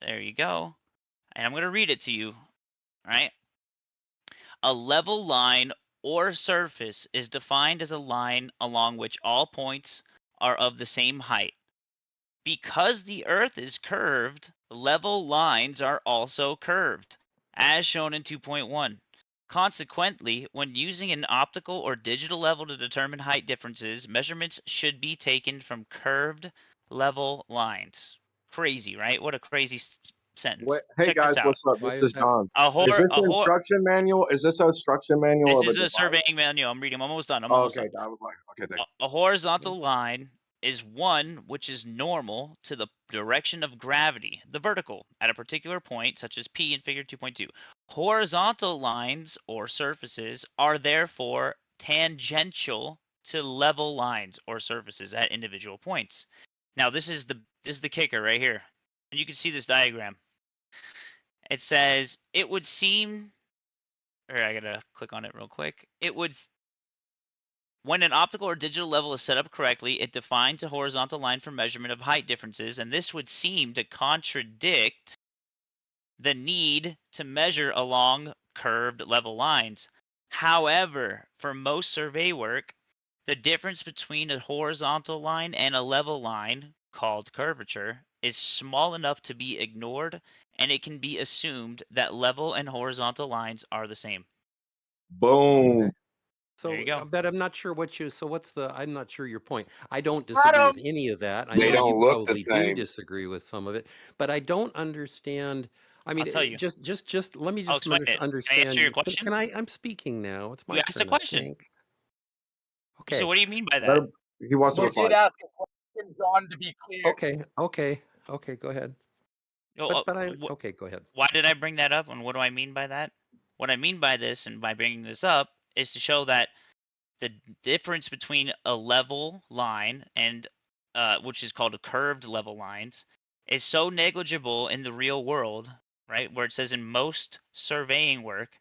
There you go. And I'm gonna read it to you. All right. A level line or surface is defined as a line along which all points are of the same height. Because the Earth is curved, level lines are also curved, as shown in 2.1. Consequently, when using an optical or digital level to determine height differences, measurements should be taken from curved level lines. Crazy, right? What a crazy sentence. Hey Check guys, this out. what's up? Why This is is that? Don. A Is hor this a an hor instruction manual? Is this an instruction manual This of a is a device? surveying manual. I'm reading. I'm almost done. I'm Oh, almost okay, done. I was like, okay, thank A horizontal line is one which is normal to the direction of gravity, the vertical, at a particular point, such as P in figure 2.2. Horizontal lines or surfaces are therefore tangential to level lines or surfaces at individual points. Now this is the kicker right here. And you can see this diagram. It says it would seem, or I gotta click on it real quick. It would, when an optical or digital level is set up correctly, it defines a horizontal line for measurement of height differences, and this would seem to contradict the need to measure along curved level lines. However, for most survey work, the difference between a horizontal line and a level line, called curvature, is small enough to be ignored, and it can be assumed that level and horizontal lines are the same. Boom. There you So, go. but I'm not sure what you. So, what's the? I'm not sure your point. I don't Got disagree with 'em. any of that. I They know you don't look the probably do same. disagree with some of it, but I don't understand. I mean, I'll tell you. just let me I'll just explain it. Can I understand answer your you. question? Can I? I'm speaking now. It's You my asked a turn, I question. think. So Okay. what do you mean by Let that? him, he wants You to did fight. ask a question, John, to be clear. Okay. Go ahead. Oh, But okay. Go ahead. why did I bring that up, and what do I mean by that? What I mean by this, and by bringing this up, is to show that the difference between a level line and which is called a curved level lines, is so negligible in the real world, right? Where it says in most surveying work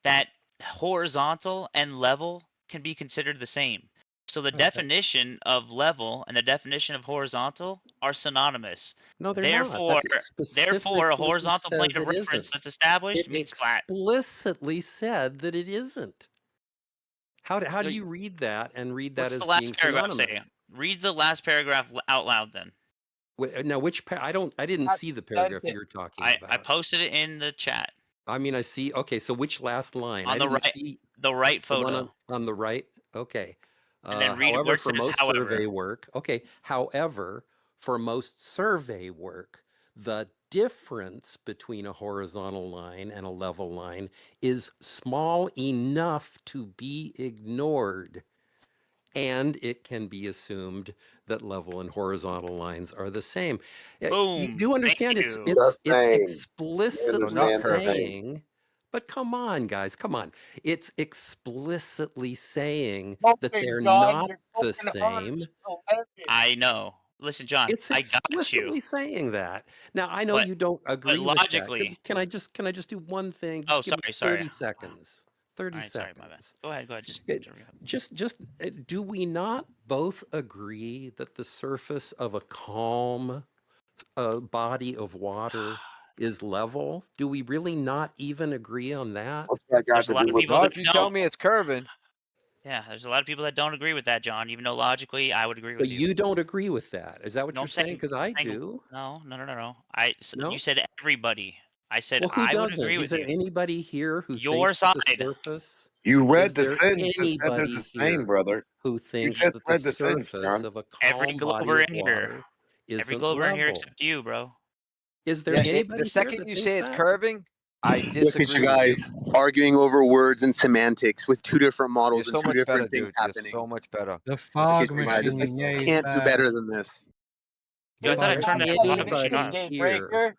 that horizontal and level can be considered the same. So the Okay. definition of level and the definition of horizontal are synonymous. No, they're not. Therefore, That's therefore, a specifically horizontal plane says of it reference isn't. that's established It means flat. explicitly said that it isn't. How do So you read that and read that what's the as last being paragraph synonymous? say? Read the last paragraph out loud then. Now, which I didn't Last see the paragraph sentence. you're talking I about. posted it in the chat. I mean, I see. Okay, so which last line? On I the didn't right, see the right the one photo. on the right. Okay. And then read where However, it for says most however. survey work, okay. However, for most survey work, the difference between a horizontal line and a level line is small enough to be ignored. And it can be assumed that level and horizontal lines are the same. You Boom. do understand Thank it's you. The it's same. explicitly not curved. saying, but come on, guys, come on. It's explicitly saying that Moving, they're John, not you're the moving hard. same. I know. Listen, John, It's I got you. explicitly saying that. Now I know But you don't agree with that. logically. Can I just do one thing? Oh, Just give me sorry. 30 seconds. 30 All right, sorry, my bad. seconds. Go ahead. Just do we not both agree that the surface of a calm body of water is level? Do we really not even agree on that? What's that got There's to a lot do of with people Not that if you don't. tell me it's curving. Yeah, there's a lot of people that don't agree with that, John. Even though logically, I would agree So with you. you don't agree with that? Is that what No, you're I'm saying? Because I saying do. no. No? You said everybody. I said Well, who I would doesn't? agree Is with there you. anybody here who Your thinks that the side. surface? You Is read the there sentence that said there's anybody a same, here brother. who You thinks just that the read the sentence, surface John. of a Every calm body Glober of in here. water Every isn't Glober in here level? except you, bro. Is there Yeah, the anybody here second that you thinks say it's that? curving, I Look at disagree you with you. guys arguing over words and semantics with two different You're models and so two much better, different things dude. You're happening. so much better. The Look fog at you guys. It's like machine, you yeah, he's can't do back. better than this. Yo, I Is thought I there turned that fog machine anybody off. here?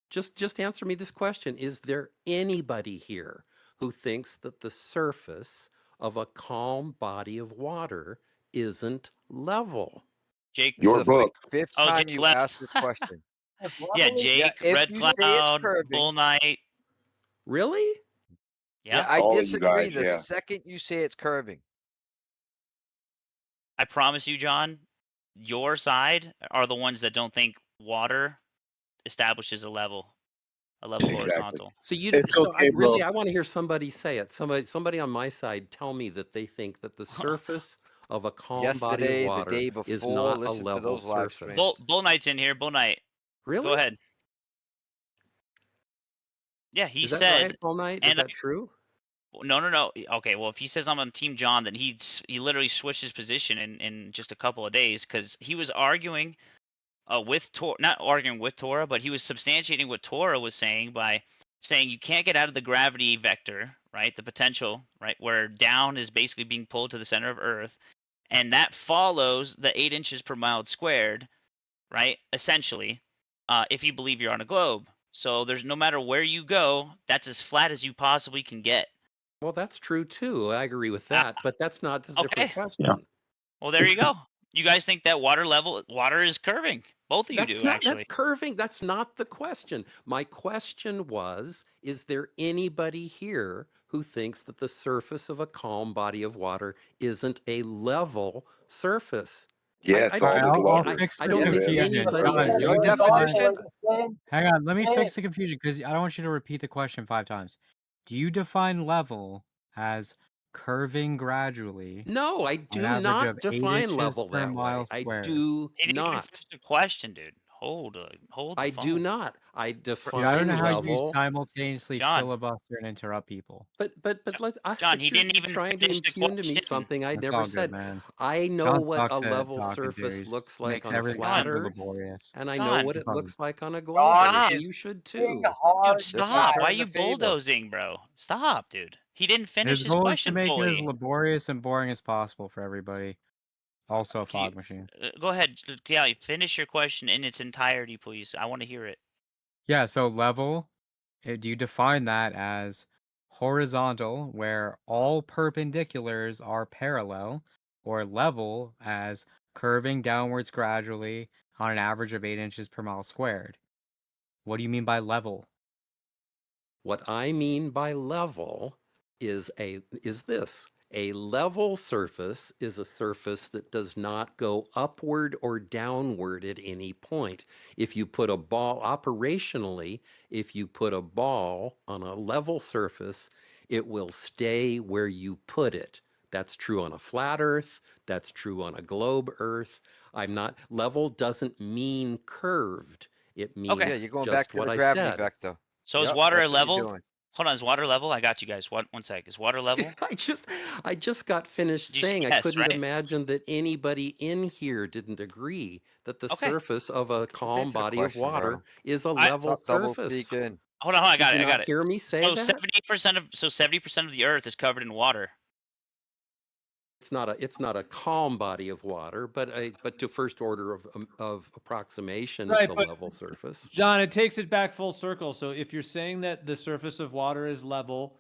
Just answer me this question. Is there anybody here who thinks that the surface of a calm body of water isn't level? Jake. This is the fifth Oh, time Jake you left. asked this question. Yeah, Yeah, Jake, if Red you say it's Cloud, curving, Bull Knight. Really? Yeah. I All of you disagree guys, the yeah. second you say it's curving. I promise you, John, your side are the ones that don't think water establishes a level Exactly. horizontal. So you It's so okay, bro. I want to hear somebody say it. Somebody on my side tell me that they think that the surface of a calm body of Yesterday, the water day is before, not a listen to level those live surface. streams. Bull Knight's in here. Bull Knight. Really? Go ahead. Yeah, he Is that said. right, Bull Knight? And Is that true? No. Okay, well, if he says I'm on Team John, then he literally switched his position in just a couple of days because he was arguing with Tora, not arguing with Tora, but he was substantiating what Tora was saying by saying you can't get out of the gravity vector, right? The potential, right, where down is basically being pulled to the center of Earth, and that follows the 8 inches per mile squared, right? Essentially, if you believe you're on a globe. So there's no matter where you go, that's as flat as you possibly can get. Well, that's true too. I agree with that, but that's a different Okay. question. Well, there you go. You guys think that water is curving. Both of you do, actually. That's curving. That's not the question. My question was, is there anybody here who thinks that the surface of a calm body of water isn't a level surface? Yeah, I I'll fix the don't think confusion. anybody John, is you Your define- definition? Hang on, let me fix the confusion because I don't want you to repeat the question 5 times. Do you define level as curving gradually? No, I on do average not of 8 define inches level per that mile way. I squared? do He didn't even not. finish the question, dude. Hold the I phone. do not. I Dude, I don't define know how you level. simultaneously John. filibuster and interrupt people. But let's. John, but he you're didn't even trying to finish the impugn to me question. something I That's never all good, said. man. I know John what sucks a at level talking, surface dude. looks like Makes on a everything flat super Earth, laborious. and I know John. what it John. looks like on a globe John Earth, and is you should being too. hard. Dude, Just stop. Why are return you the favor. bulldozing, bro? Stop, dude. He didn't finish His his goal is to question make it as fully. laborious and boring as possible for everybody. Also a fog machine. Go ahead, Galley. Finish your question in its entirety, please. I want to hear it. Yeah, so level, do you define that as horizontal, where all perpendiculars are parallel, or level as curving downwards gradually on an average of 8 inches per mile squared? What do you mean by level? What I mean by level is this. A level surface is a surface that does not go upward or downward at any point. If you put a ball operationally, if you put a ball on a level surface, it will stay where you put it. That's true on a flat Earth. That's true on a globe Earth. Level doesn't mean curved. It means Yeah, you're going just back to what the I gravity said. vector. So is Yep, water that's what you're level? doing. Hold on, is water level? I got you guys. One sec. Is water level? I just got finished You saying said I yes, couldn't right? imagine that anybody in here didn't agree that the Okay. surface of a calm answer the body question, of water bro. is a I- level Stop double surface. speaking. Hold on. I got Did it. you I got not it. hear me say So that? 70% of the Earth is covered in water. It's not a calm body of water, but to first order of approximation, Right, it's a but level surface. John, it takes it back full circle. So if you're saying that the surface of water is level,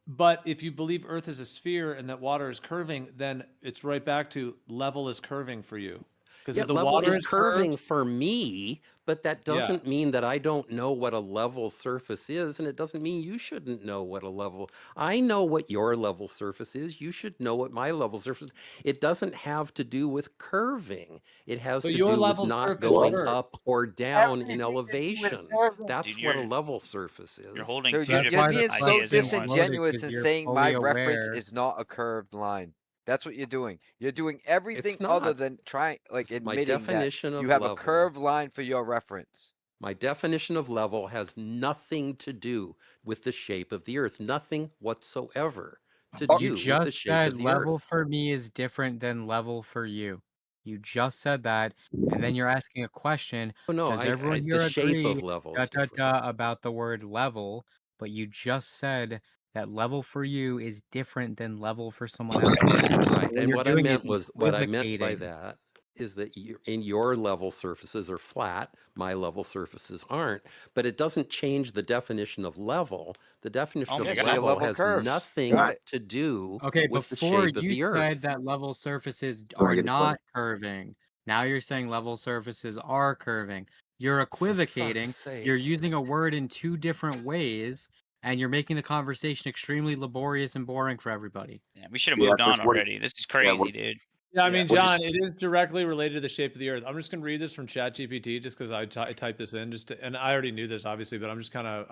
but if you believe Earth is a sphere and that water is curving, then it's right back to level is curving for you. Because Yeah, if the level water is curving curved, for me, but that Yeah. doesn't mean that I don't know what a level surface is, and it doesn't mean you shouldn't know what a level. I know what your level surface is. You should know what my level surface is. It doesn't have to do with curving. It has So to your do with level not surface going curves. up or down Everything in to do with elevation. curving. That's Dude, what a level surface is. You're holding Dude, two you're different being so ideas at once. disingenuous in you're saying my fully reference aware. is not a curved line. That's what you're doing. You're doing everything It's other not. than trying, like It's my admitting that definition you of have a level. curved line for your reference. My definition of level has nothing to do with the shape of the Earth. Nothing whatsoever to You do with just the shape said of the level Earth. for me is different than level for you. You just said that, and then you're asking a question. Oh, no, Does everyone the here shape agree of level is different. about the word level? But you just said that level for you is different than level for someone else. Right, What and you're what I doing meant is was what I meant by equivocating. that is that your level surfaces are flat, my level surfaces aren't, but it doesn't change the definition of level. The definition Oh of my So God. your level level has curves. nothing Got it. to do Okay, with the before shape of you the Earth. said that level surfaces Wanna are get a point? not curving. Now you're saying level surfaces are curving. You're For equivocating. fuck's sake. You're using a word in two different ways, and you're making the conversation extremely laborious and boring for everybody. Yeah, we should have Yeah, moved because on already. This is crazy, dude. Yeah, I Yeah. mean, We'll just- John, it is directly related to the shape of the Earth. I'm just going to read this from ChatGPT just because I typed this in, and I already knew this obviously, but I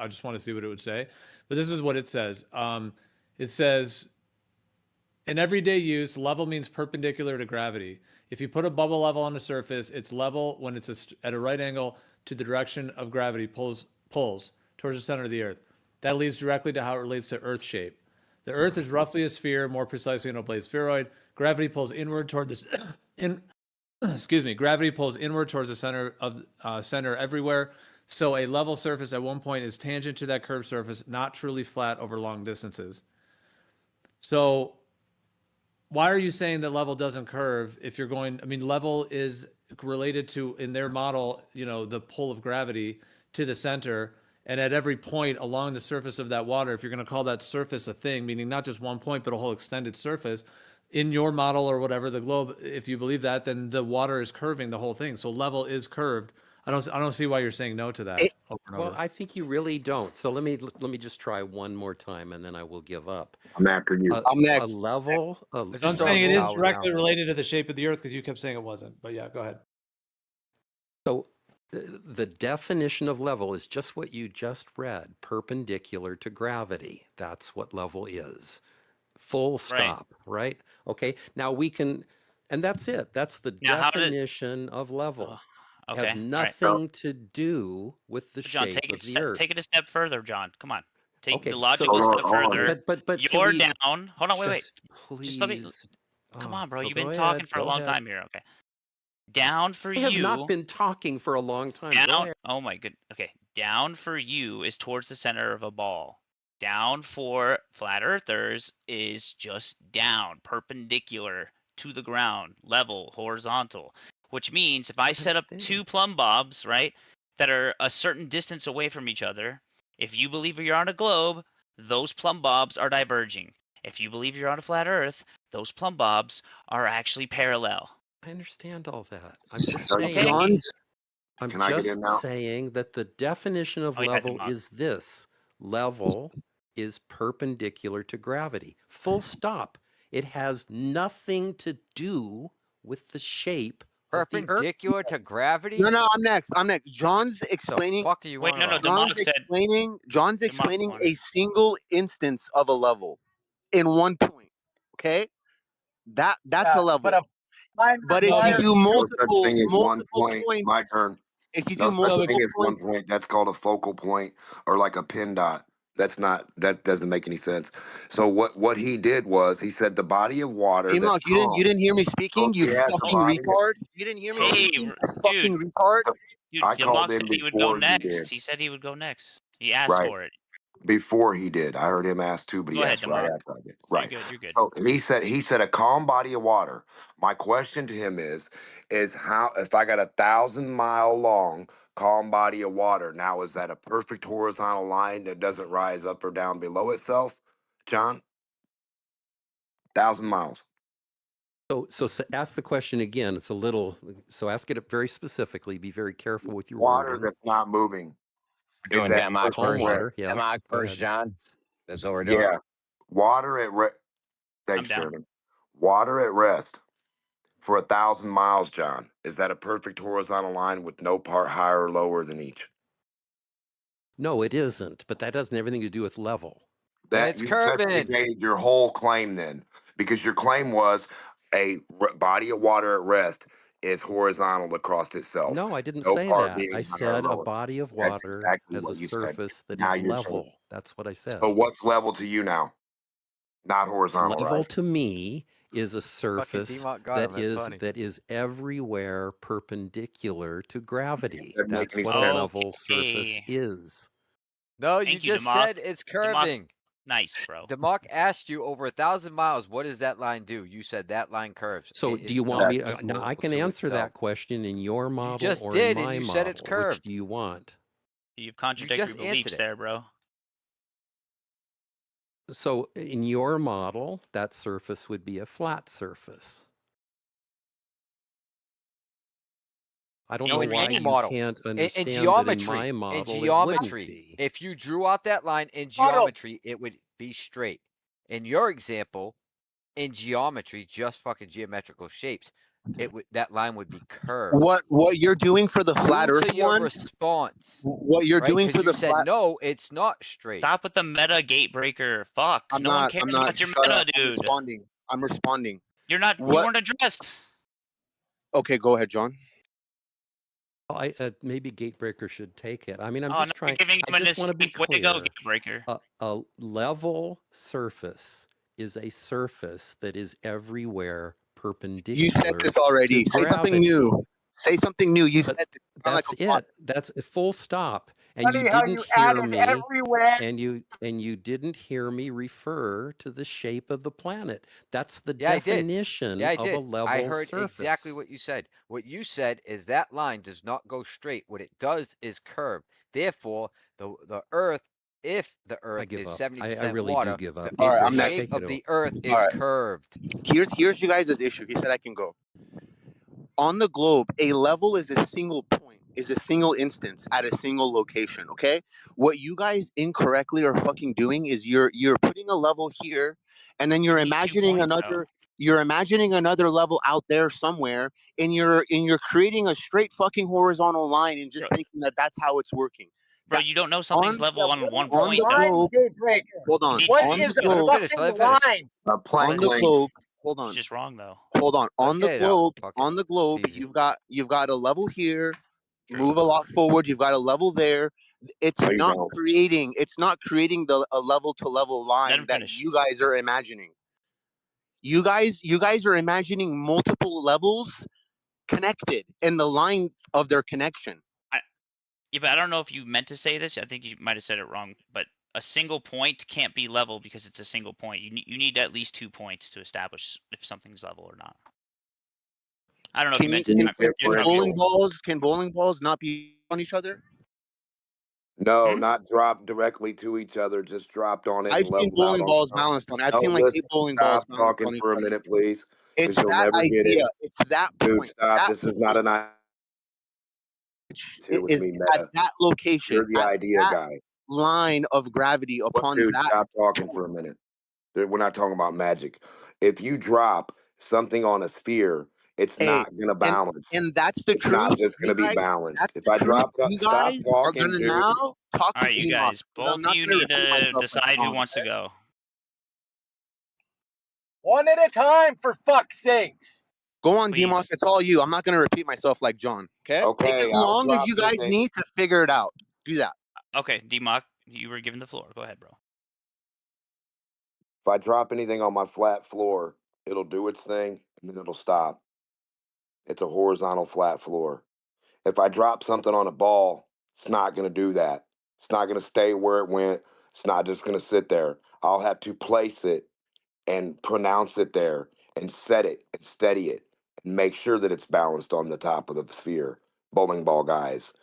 just want to see what it would say. But this is what it says. It says, in everyday use, level means perpendicular to gravity. If you put a bubble level on a surface, it's level when it's at a right angle to the direction of gravity pulls towards the center of the Earth. That leads directly to how it relates to Earth shape. The Earth is roughly a sphere, more precisely an oblate spheroid. Gravity pulls inward toward this. Gravity pulls inward towards the center everywhere. So a level surface at one point is tangent to that curved surface, not truly flat over long distances. So why are you saying that level doesn't curve if you're going? I mean, level is related to, in their model, the pull of gravity to the center, and at every point along the surface of that water, if you're going to call that surface a thing, meaning not just one point but a whole extended surface, in your model or whatever, the globe, if you believe that, then the water is curving the whole thing. So level is curved. I don't see why you're saying no to that. Well, I think you really don't. So let me just try one more time, and then I will give up. I'm after you. I'm A next. level. I'm saying it is directly related to the shape of the Earth because you kept saying it wasn't. But yeah, go ahead. So the definition of level is just what you just read, perpendicular to gravity. That's what level is. Full stop, right? Okay. Now we can, and that's it. That's the Now, how did- definition of level. Oh, Has okay, all right. nothing to do with the John, shape of the Earth. take it a step further, John. Come on. Take Okay, the so- logical Hold on, step hold on. further. But can You're we down. Hold on, wait. just Just let me. please- Come Oh, on, bro. go You've been ahead, talking for a go long ahead. time here. Okay. Down for I you. have not been talking for a long time. Go Down. ahead. Oh my good. Okay. Down for you is towards the center of a ball. Down for flat earthers is just down, perpendicular to the ground, level, horizontal. Which means if I set up two plumb bobs, right, that are a certain distance away from each other, if you believe you're on a globe, those plumb bobs are diverging. If you believe you're on a flat earth, those plumb bobs are actually parallel. I understand all that. I'm just So saying. John's- I'm Can I get just in now? saying that the definition of Oh, yeah, level come on. is this: level is perpendicular to gravity. Full stop. It has nothing to do with the shape of the Earth. Perpendicular to gravity? No, I'm next. John's explaining. Fuck are you Wait, on no, about? Demonic said. John's explaining a single instance of a level in one point. Okay, that's a level. But if you do multiple thing as one point. points, My turn. if you No do such multiple thing as one points, point. That's called a focal point or like a pin dot. That doesn't make any sense. So what he did was he said the body of water. Enoch, you didn't hear me speaking. You He has a fucking body. retard. You didn't hear me Hey, speaking. You dude. fucking retard. Dude, I called Demonic him said he would go before you next. did. He said he would go next. He asked Right. for it. Before he did. I heard him ask too, but Go he ahead, asked right Demonic. after I did. Right. You're good. So he said a calm body of water. My question to him is how, if I got 1,000-mile long calm body of water, now is that a perfect horizontal line that doesn't rise up or down below itself, John? 1,000 miles. So ask the question again. It's a little. So ask it very specifically. Be very careful with your Water wording. that's not moving. We're doing Demonic calm first. water. Yeah. Demonic Go first, ahead. John. That's what we're doing. Yeah. Water at rest. Thanks, Jeran. Water at rest for 1,000 miles, John. Is that a perfect horizontal line with no part higher or lower than each? No, it isn't. But that doesn't have anything to do with level. It's curving. Negated your whole claim then, because your claim was a body of water at rest is horizontal across itself. No, I didn't No say part that. being I higher or said a lower. body of That's water exactly has a what you said. surface that Now is you're level. saying- That's what I said. So what's level to you now? Not horizontal, Level right? to me is a surface D-Mont got him, that's funny. that is everywhere perpendicular to gravity. Doesn't make That's any what sense. a level surface is. No, Thank you you, just Demok. said it's curving. Nice, bro. Demok asked you over 1,000 miles, what does that line do? You said that line curves. So It do is you want not me? equal Now I can to answer itself. that question in your model just or did, in and my you model. said it's Which curved. do you want? You've contradicted just your beliefs answered it. there, bro. So in your model, that surface would be a flat surface. I don't know in why any you model. can't In understand that in geometry, my model in it wouldn't geometry, be. if you drew out that line in geometry, it would be straight. In your example, in geometry, just fucking geometrical shapes, that line would be curved. What you're doing for the flat Due Earth to your one? response, What you're right? doing Because for you the said flat? no, it's not straight. Stop with the meta gate breaker. Fuck. I'm No one not. cares I'm not. about your Shut meta, up. I'm dude. responding. I'm responding. You're not. You What? weren't addressed. Okay, go ahead, John. Maybe Gatebreaker should take it. I mean, I'm Oh, just no, trying. giving I him an just want to be escape. Way to go, clear. Gatebreaker. A level surface is a surface that is everywhere perpendicular. You said this already. To Say something gravity. new. Say something new. You But said this. Sound that's like a bot. it. That's a full stop. And Funny you how didn't you hear added me. everywhere. And you didn't hear me refer to the shape of the planet. That's the Yeah, definition I of did. a level I heard surface. exactly what you said. What you said is that line does not go straight. What it does is curve. Therefore, the Earth, if the Earth is 70% I really water, do give up. the I'm shape next. of the Earth is All right. curved. Here's you guys' issue. He said I can go. On the globe, a level is a single point, is a single instance at a single location. Okay, what you guys incorrectly are fucking doing is you're putting a level here, and then you're imagining another. You're imagining another level out there somewhere, and you're creating a straight fucking horizontal line and just thinking that that's how it's working. Bro, you don't know something's level on one On point, the though. globe. Hold on. What On is the the globe. fucking line? On the globe. Hold on. He's just wrong, though. Hold on. On the get it out. globe. Fuck it. On the globe, It's easy. you've got a level here. Move a lot forward. You've got a level there. It's No, you not don't. creating. It's not creating a level to level line that you guys are imagining. You guys are imagining multiple levels connected in the line of their connection. Yeah, but I don't know if you meant to say this. I think you might have said it wrong. But a single point can't be level because it's a single point. You need at least 2 points to establish if something's level or not. I don't know if you meant to. Can bowling balls not be on each other? No, not dropped directly to each other, just dropped on it I've and seen leveled out bowling on balls the top. balanced on it. I've No, seen like listen, 8 bowling balls stop balanced talking on each for a other. minute, please. It's Because you'll that never get idea. it. It's that Dude, point. stop. That This is not an idea. is at that location. You're the at idea that guy. line of gravity upon Dude, that. stop talking for a minute. We're not talking about magic. If you drop something on a sphere, it's not going to balance. And that's the it's truth. not just going to be balanced. If I drop, you stop guys are talking, gonna dude. now talk All right, you guys. Both of you need to decide who wants to go. One at a time, for fuck's sakes. Go on, Please. Democ. It's all you. I'm not gonna repeat myself like John. Okay. Take as I'll long as drop you guys something. need to figure it out. Do that. Okay, D-Mock, you were given the floor. Go ahead, bro. If I drop anything on my flat floor, it'll do its thing and then it'll stop. It's a horizontal flat floor. If I drop something on a ball, it's not going to do that. It's not going to stay where it went. It's not just going to sit there. I'll have to place it and pronounce it there and set it and steady it and make sure that it's balanced on the top of the sphere. Bowling ball guys.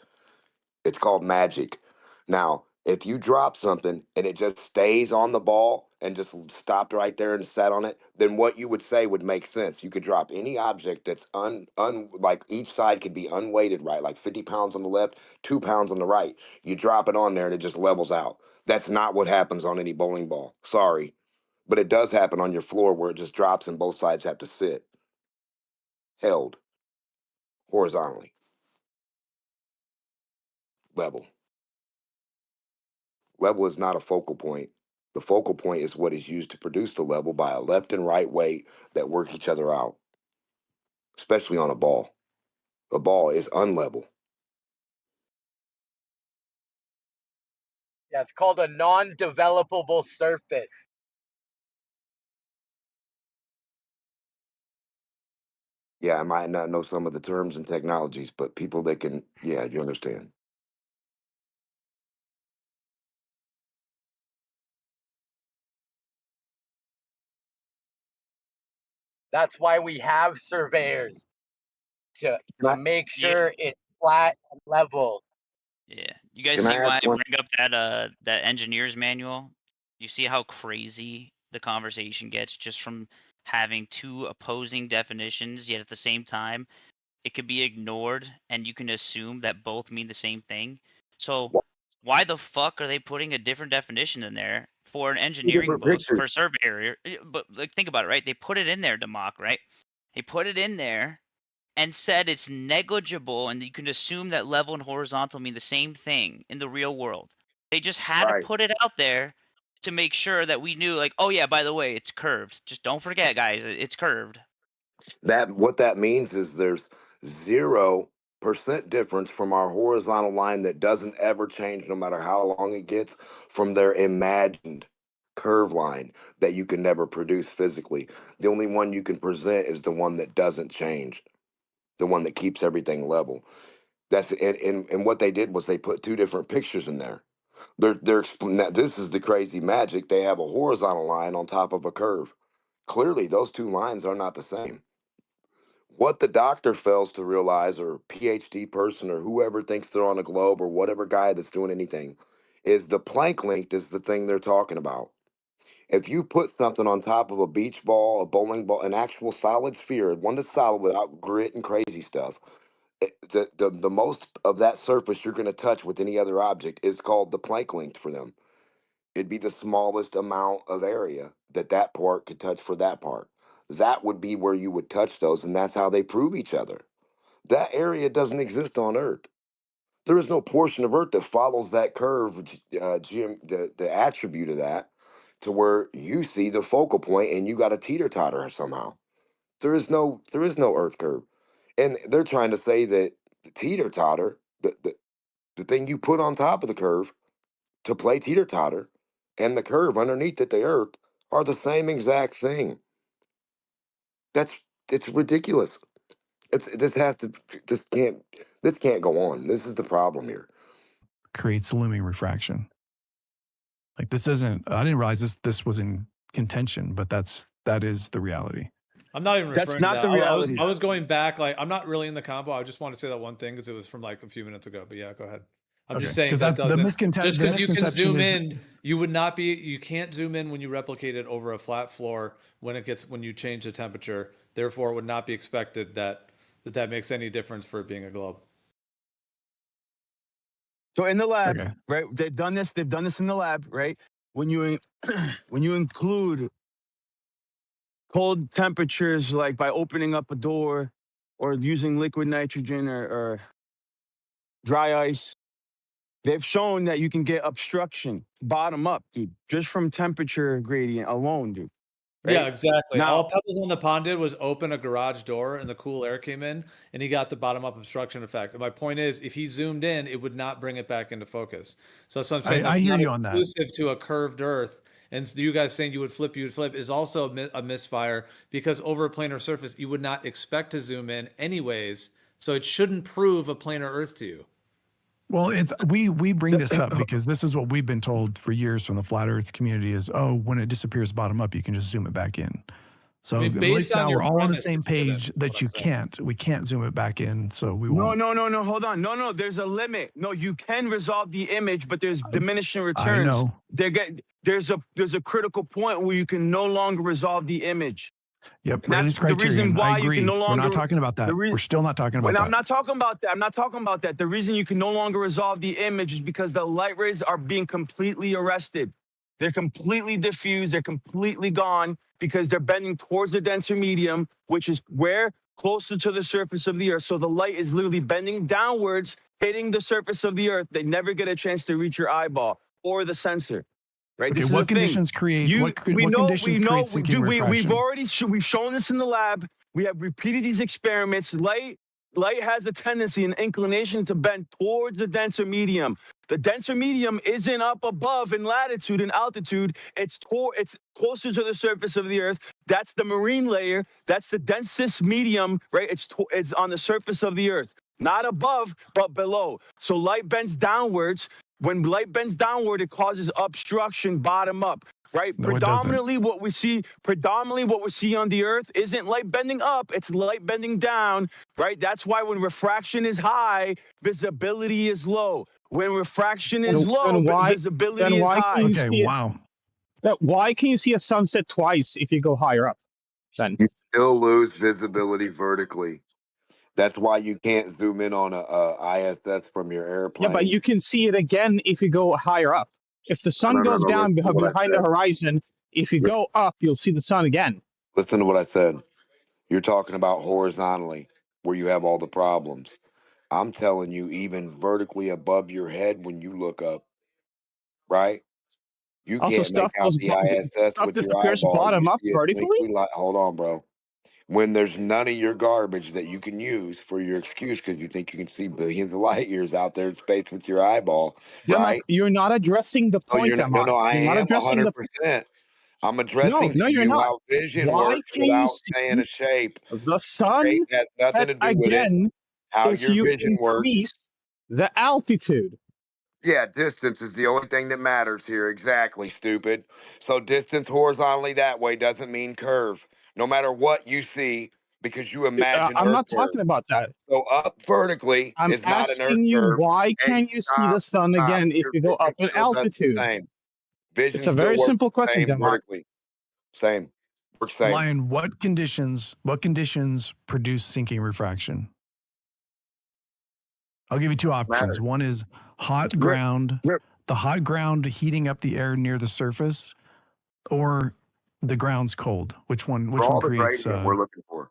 It's called magic. Now, if you drop something and it just stays on the ball and just stopped right there and sat on it, then what you would say would make sense. You could drop any object that's like each side could be unweighted, right? Like 50 pounds on the left, 2 pounds on the right. You drop it on there and it just levels out. That's not what happens on any bowling ball. Sorry. But it does happen on your floor where it just drops and both sides have to sit held horizontally. Level. Level is not a focal point. The focal point is what is used to produce the level by a left and right weight that work each other out, especially on a ball. A ball is unlevel. Yeah, it's called a non-developable surface. Yeah, I might not know some of the terms and technologies, but people that can, yeah, you understand. That's why we have surveyors to make sure it's flat and level. Yeah. You guys Can I see why ask I one? bring up that engineer's manual? You see how crazy the conversation gets just from having two opposing definitions, yet at the same time, it could be ignored and you can assume that both mean the same thing. So why the fuck are they putting a different definition in there for an engineering different book pictures. for a surveyor. But like, think about it, right? They put it in there to mock, right? They put it in there and said it's negligible, and you can assume that level and horizontal mean the same thing in the real world. They just had to put it out there to make sure that we knew, like, oh yeah, by the way, it's curved. Just don't forget, guys, it's curved. What that means is there's 0% difference from our horizontal line that doesn't ever change no matter how long it gets from their imagined curve line that you can never produce physically. The only one you can present is the one that doesn't change, the one that keeps everything level. That's and what they did was they put two different pictures in there. Now, this is the crazy magic. They have a horizontal line on top of a curve. Clearly, those two lines are not the same. What the doctor fails to realize, or PhD person, or whoever thinks they're on a globe, or whatever guy that's doing anything, is the Planck length is the thing they're talking about. If you put something on top of a beach ball, a bowling ball, an actual solid sphere, one that's solid without grit and crazy stuff, the most of that surface you're going to touch with any other object is called the Planck length for them. It'd be the smallest amount of area that that part could touch for that part. That would be where you would touch those, and that's how they prove each other. That area doesn't exist on Earth. There is no portion of Earth that follows that curve, the attribute of that, to where you see the focal point and you got a teeter totter somehow. There is no Earth curve, and they're trying to say that the teeter totter, the thing you put on top of the curve to play teeter totter, and the curve underneath it, the Earth, are the same exact thing. It's ridiculous. This can't go on. This is the problem here. Creates looming refraction. Like this isn't. I didn't realize this was in contention, but that is the reality. I'm not even referring That's to not that. the reality. I was going back. Like, I'm not really in the combo. I just want to say that one thing because it was from like a few minutes ago. But yeah, go ahead. I'm just saying that the doesn't just because you can misconception zoom is- in, you can't zoom in when you replicate it over a flat floor when you change the temperature. Therefore, it would not be expected that makes any difference for it being a globe. So in the lab, right? They've done this in the lab, right? When you when you include cold temperatures, like by opening up a door or using liquid nitrogen or dry ice, they've shown that you can get obstruction bottom up, dude, just from temperature gradient alone, dude. Right? Yeah, exactly. Now, All Pebbles on the Pond did was open a garage door and the cool air came in and he got the bottom up obstruction effect. And my point is, if he zoomed in, it would not bring it back into focus. So that's what I'm saying. That's I hear not you on that. exclusive to a curved Earth. And you guys saying you would flip is also a misfire because over a planar surface, you would not expect to zoom in anyways. So it shouldn't prove a planar Earth to you. Well, we bring this up because this is what we've been told for years from the flat Earth community is, when it disappears bottom up, you can just zoom it back in. So at least now we're all on the same page that we can't zoom it back in. So we won't. No, hold on. No, there's a limit. No, you can resolve the image, but there's diminishing returns. I know. There's a critical point where you can no longer resolve the image. Yep, And that's the reason why I agree. you can no longer. We're not talking about that. We're still not talking about that. I'm not talking about that. I'm not talking about that. The reason you can no longer resolve the image is because the light rays are being completely arrested. They're completely diffused. They're completely gone because they're bending towards the denser medium, which is where closer to the surface of the Earth. So the light is literally bending downwards, hitting the surface of the Earth. They never get a chance to reach your eyeball or the sensor. Right? Okay, this what is the conditions thing. create? We've shown this in the lab. We have repeated these experiments. Light has a tendency, an inclination to bend towards the denser medium. The denser medium isn't up above in latitude and altitude. It's closer to the surface of the Earth. That's the marine layer. That's the densest medium, right? It's on the surface of the Earth, not above, but below. So light bends downwards. When light bends downward, it causes obstruction bottom up, right? No, Predominantly what we see on the Earth isn't light bending up, it's light bending down, right? That's why when refraction is high, visibility is low. When refraction is low, visibility is high. Why can you see a sunset twice if you go higher up? Then you still lose visibility vertically. That's why you can't zoom in on a ISS from your airplane. Yeah, but you can see it again if you go higher up. If the sun goes down Listen to what I behind the said. horizon, if you go up, you'll see the sun again. Listen to what I said. You're talking about horizontally, where you have all the problems. I'm telling you, even vertically above your head when you look up, right? You Also, can't make out the ISS stuff with your disappears eyeball. You bottom up see a vertically. twinkly light. Hold on, bro. When there's none of your garbage that you can use for your excuse because you think you can see billions of light years out there in space with your eyeball, right? You're not addressing the Oh, point, you're not. No, Mark. no, I You're not am addressing the. 100%. I'm addressing to No, you're you not. how vision Why works can you without saying see a shape. the sun Shape has nothing to do with it. again How if your you vision works. increase the altitude? Yeah, distance is the only thing that matters here. Exactly, stupid. So distance horizontally that way doesn't mean curve. No matter what you see, because you imagine I'm Earth not curve. talking about that. So up vertically I'm is not an Earth asking you, curve. why Hey, can you see the stop, sun stop. again if Your you go up vision in still does the altitude? same. It's Vision a still very works simple the question, same Mark. vertically. Same. Works same. Lion, what conditions produce sinking refraction? I'll give you two options. One is hot ground, the hot ground heating up the air near the surface, or the ground's cold. Which one all the creates gradient we're looking for.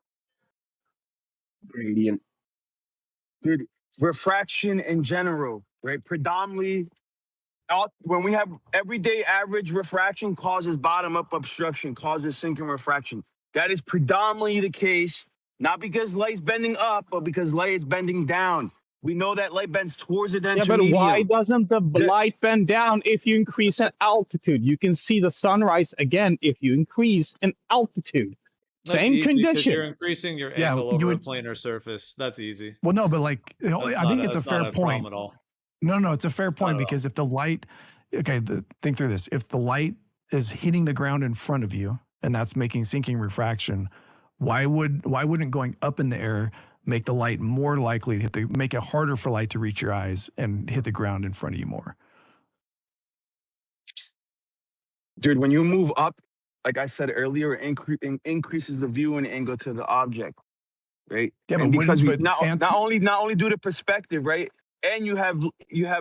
Gradient. Dude, refraction in general, right? Predominantly, when we have everyday average refraction causes bottom up obstruction, causes sinking refraction. That is predominantly the case, not because light's bending up, but because light is bending down. We know that light bends towards the denser Yeah, but medium. why doesn't the light bend down if you increase in altitude? You can see the sunrise again if you increase in altitude. That's Same easy because condition. you're increasing your Yeah, angle you over a would- planar surface. That's easy. Well, no, but like I think it's a that's not fair a point. problem at all. No, it's a fair not point at all. because if the light, okay, think through this. If the light is hitting the ground in front of you and that's making sinking refraction, why wouldn't going up in the air make the light more likely to make it harder for light to reach your eyes and hit the ground in front of you more? Dude, when you move up, like I said earlier, it increases the viewing angle to the object, right? Yeah, and but because we wouldn't- not only do the perspective, right? And you have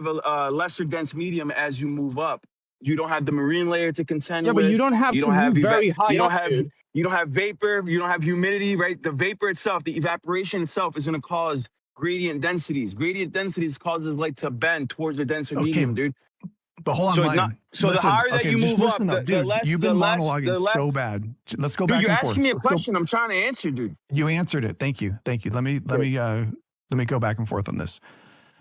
a lesser dense medium as you move up. You don't have the marine layer to contend Yeah, with. but you don't have to move very high you don't up, have dude. you don't have vapor. You don't have humidity, right? The vapor itself, the evaporation itself, is going to cause gradient densities. Gradient densities causes light to bend towards the denser medium, dude. But hold on, So Lion. the Listen, higher that okay, you just move listen up, up, dude. You've been monologuing so bad. Let's go Dude, back you're and asking forth. me a Let's go- question. I'm trying to answer, dude. You answered it. Thank you. Let me go back and forth on this.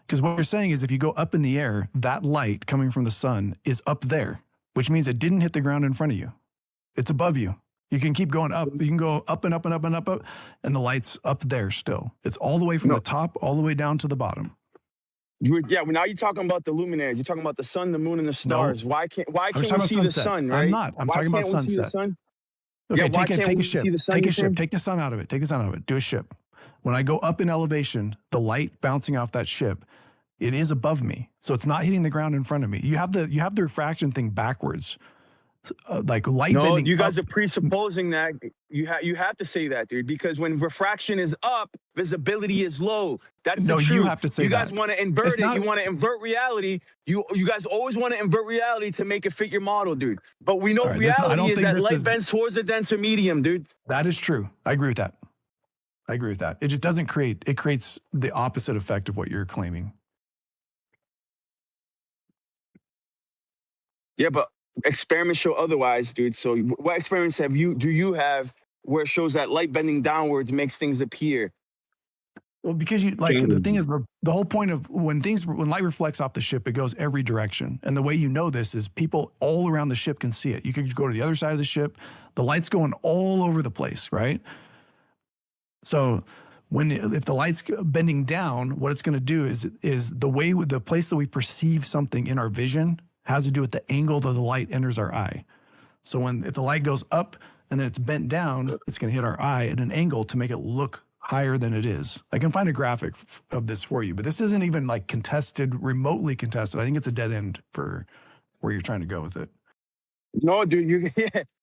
Because what you're saying is if you go up in the air, that light coming from the sun is up there, which means it didn't hit the ground in front of you. It's above you. You can keep going up. You can go up and up and up and up, and the light's up there still. It's all the way from the top all the way down to the bottom. Well, now you're talking about the luminaries. You're talking about the sun, the moon, and the stars. No. Why can't I'm we talking about see the sunset. sun, right? I'm not. I'm why talking about can't we see the sunset. sun? Okay, Yeah, why take can't a we ship. see the sun? Take a you're ship. saying? Take the sun out of it. Take the sun out of it. Do a ship. When I go up in elevation, the light bouncing off that ship, it is above me, so it's not hitting the ground in front of me. You have the refraction thing backwards, like light No, bending. you guys up. are presupposing that. You have to say that, dude, because when refraction is up, visibility is low. That's No, the truth. you have to say You guys that. want to invert It's it. not- You want to invert reality. You guys always want to invert reality to make it fit your model, dude. But we know All right, I don't reality is think that this light is- bends towards the denser medium, dude. That is true. I agree with that. It just doesn't create. It creates the opposite effect of what you're claiming. Yeah, but experiments show otherwise, dude. So what experiments do you have where it shows that light bending downwards makes things appear? Well, because the thing is the whole point of when light reflects off the ship, it goes every direction. And the way you know this is people all around the ship can see it. You could go to the other side of the ship, the light's going all over the place, right? So if the light's bending down, what it's going to do is the place that we perceive something in our vision has to do with the angle that the light enters our eye. So if the light goes up and then it's bent down, it's going to hit our eye at an angle to make it look higher than it is. I can find a graphic of this for you, but this isn't even like remotely contested. I think it's a dead end for where you're trying to go with it. No, dude,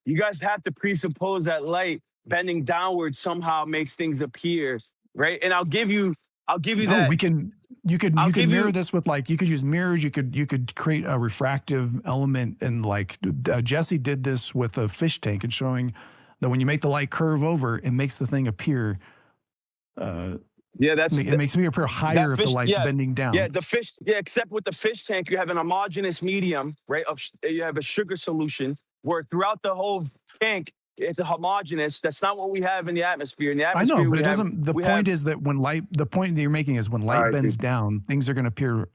you guys have to presuppose that light bending downwards somehow makes things appear, right? And I'll give you I'll give you No, that. we can. You could mirror this with like you could use mirrors. You could create a refractive element, and like Jesse did this with a fish tank and showing that when you make the light curve over, it makes the thing appear. Yeah, It makes me appear higher if the light's bending down. Yeah, the fish. Yeah, except with the fish tank, you have an homogeneous medium, right? You have a sugar solution where throughout the whole tank, it's a homogeneous. That's not what we have in the atmosphere. In the I atmosphere, know, but it doesn't. The point is that when light, the point that you're making is when light bends down, things are going to appear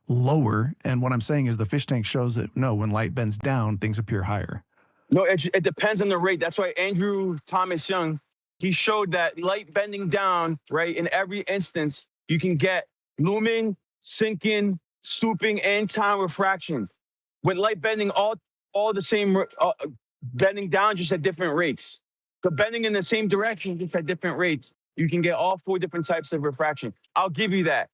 lower. And what I'm saying is the fish tank shows that no, when light bends down, things appear higher. No, it depends on the rate. That's why Andrew Thomas Young, he showed that light bending down, right? In every instance, you can get looming, sinking, stooping, and time refraction. With light bending, all the same, bending down just at different rates. So bending in the same direction, just at different rates, you can get all 4 different types of refraction. I'll give you that.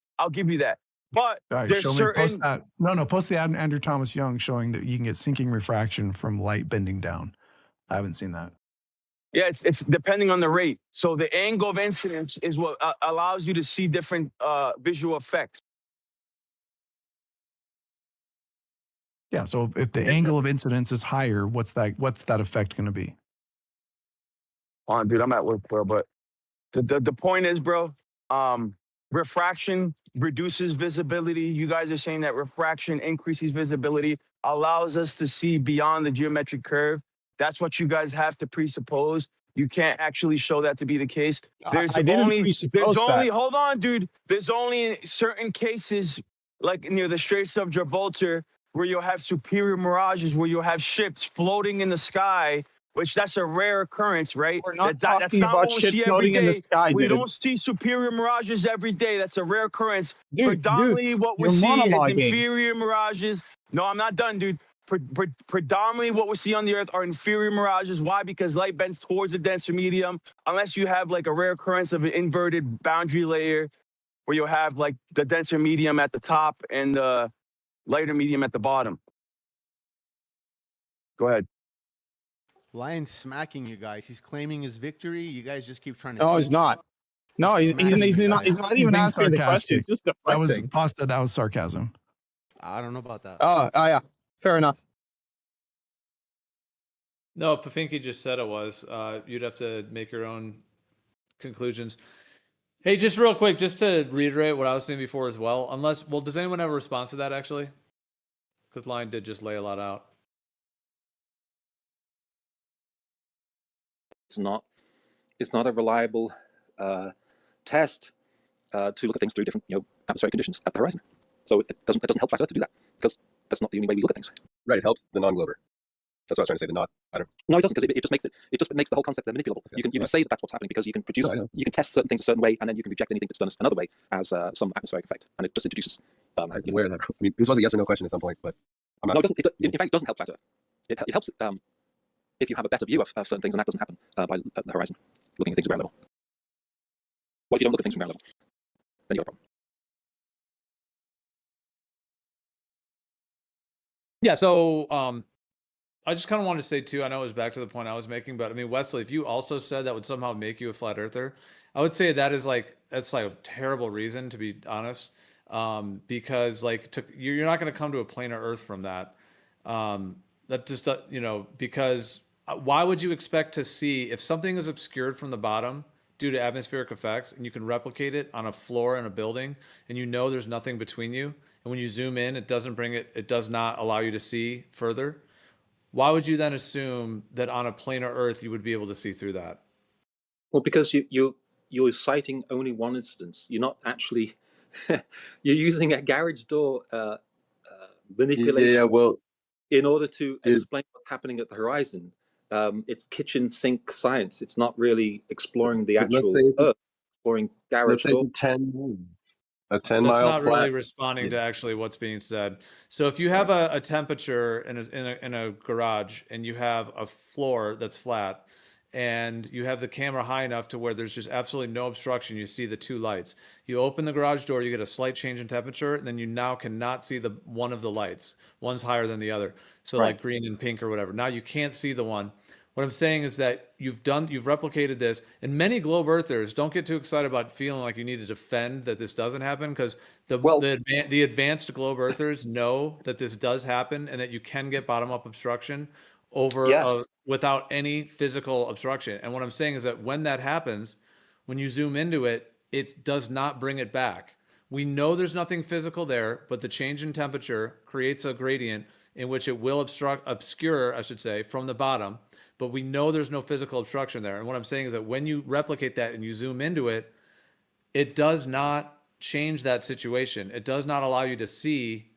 But right, there's certain. Post that. No, post the Andrew Thomas Young showing that you can get sinking refraction from light bending down. I haven't seen that. Yeah, it's depending on the rate. So the angle of incidence is what allows you to see different visual effects. Yeah. So if the angle of incidence is higher, what's that effect going to be? On, dude, I'm at work, bro. But the point is, bro, refraction reduces visibility. You guys are saying that refraction increases visibility, allows us to see beyond the geometric curve. That's what you guys have to presuppose. You can't actually show that to be the case. There's only hold on, dude. There's only certain cases like near the Straits of Gibraltar where you'll have superior mirages, where you'll have ships floating in the sky, which that's a rare occurrence, right? We're not that's talking not about what we shit see every floating in the day. sky, We dude. don't see superior mirages every day. That's a rare occurrence. Dude, Predominantly what we you're see is monologuing. inferior mirages. No, I'm not done, dude. Predominantly what we see on the Earth are inferior mirages. Why? Because light bends towards the denser medium. Unless you have like a rare occurrence of an inverted boundary layer where you'll have like the denser medium at the top and the lighter medium at the bottom. Go ahead. Lion's smacking you guys. He's claiming his victory. You guys just keep trying to. No, he's not. No, he's not even answering the question. It's just deflecting. Pasta. That was sarcasm. I don't know about that. Oh yeah, fair enough. No, Pfinky just said it was. You'd have to make your own conclusions. Hey, just real quick, just to reiterate what I was saying before as well. Does anyone have a response to that actually? Because Lion did just lay a lot out. It's not a reliable test to look at things through different atmospheric conditions at the horizon. So it doesn't help Flat Earth to do that, because that's not the only way we look at things. Right, it helps the non-glober. That's what I was trying to say. No, it doesn't, because it just makes the whole concept manipulable. Okay. You can say that that's what's happening because you can produce, you can test certain things a certain way, and then you can reject anything that's done another way as some atmospheric effect, and it just introduces. I'm aware of that. I mean, this was a yes or no question at some point, but I'm not. No, in fact, it doesn't help Flat Earth. It helps if you have a better view of certain things, and that doesn't happen by the horizon, looking at things at ground level. What if you don't look at things from ground level? Then you have a problem. Yeah, so I just kind of wanted to say too, I know it was back to the point I was making, but I mean, Wesley, if you also said that would somehow make you a flat earther, I would say that's like a terrible reason, to be honest, because you're not going to come to a planar Earth from that. That just because why would you expect to see if something is obscured from the bottom due to atmospheric effects, and you can replicate it on a floor in a building, and there's nothing between you, and when you zoom in, it does not allow you to see further. Why would you then assume that on a planar Earth you would be able to see through that? Well, because you're citing only one instance. You're not actually you're using a garage door manipulation in order to explain what's happening at the horizon. It's kitchen sink science. It's not really exploring the actual Earth, exploring garage door. That's not flat. Really responding to actually what's being said. So if you have a temperature in a garage, and you have a floor that's flat, and you have the camera high enough to where there's just absolutely no obstruction, you see the two lights. You open the garage door, you get a slight change in temperature, and then you now cannot see one of the lights. One's higher than the other. So like green and pink or whatever. Now you can't see the one. What I'm saying is that you've replicated this, and many globe earthers don't get too excited about feeling like you need to defend that this doesn't happen, because the advanced globe earthers know that this does happen and that you can get bottom up obstruction over without any physical obstruction. And what I'm saying is that when that happens, when you zoom into it, it does not bring it back. We know there's nothing physical there, but the change in temperature creates a gradient in which it will obscure, I should say, from the bottom. But we know there's no physical obstruction there. And what I'm saying is that when you replicate that and you zoom into it, it does not change that situation. It does not allow you to see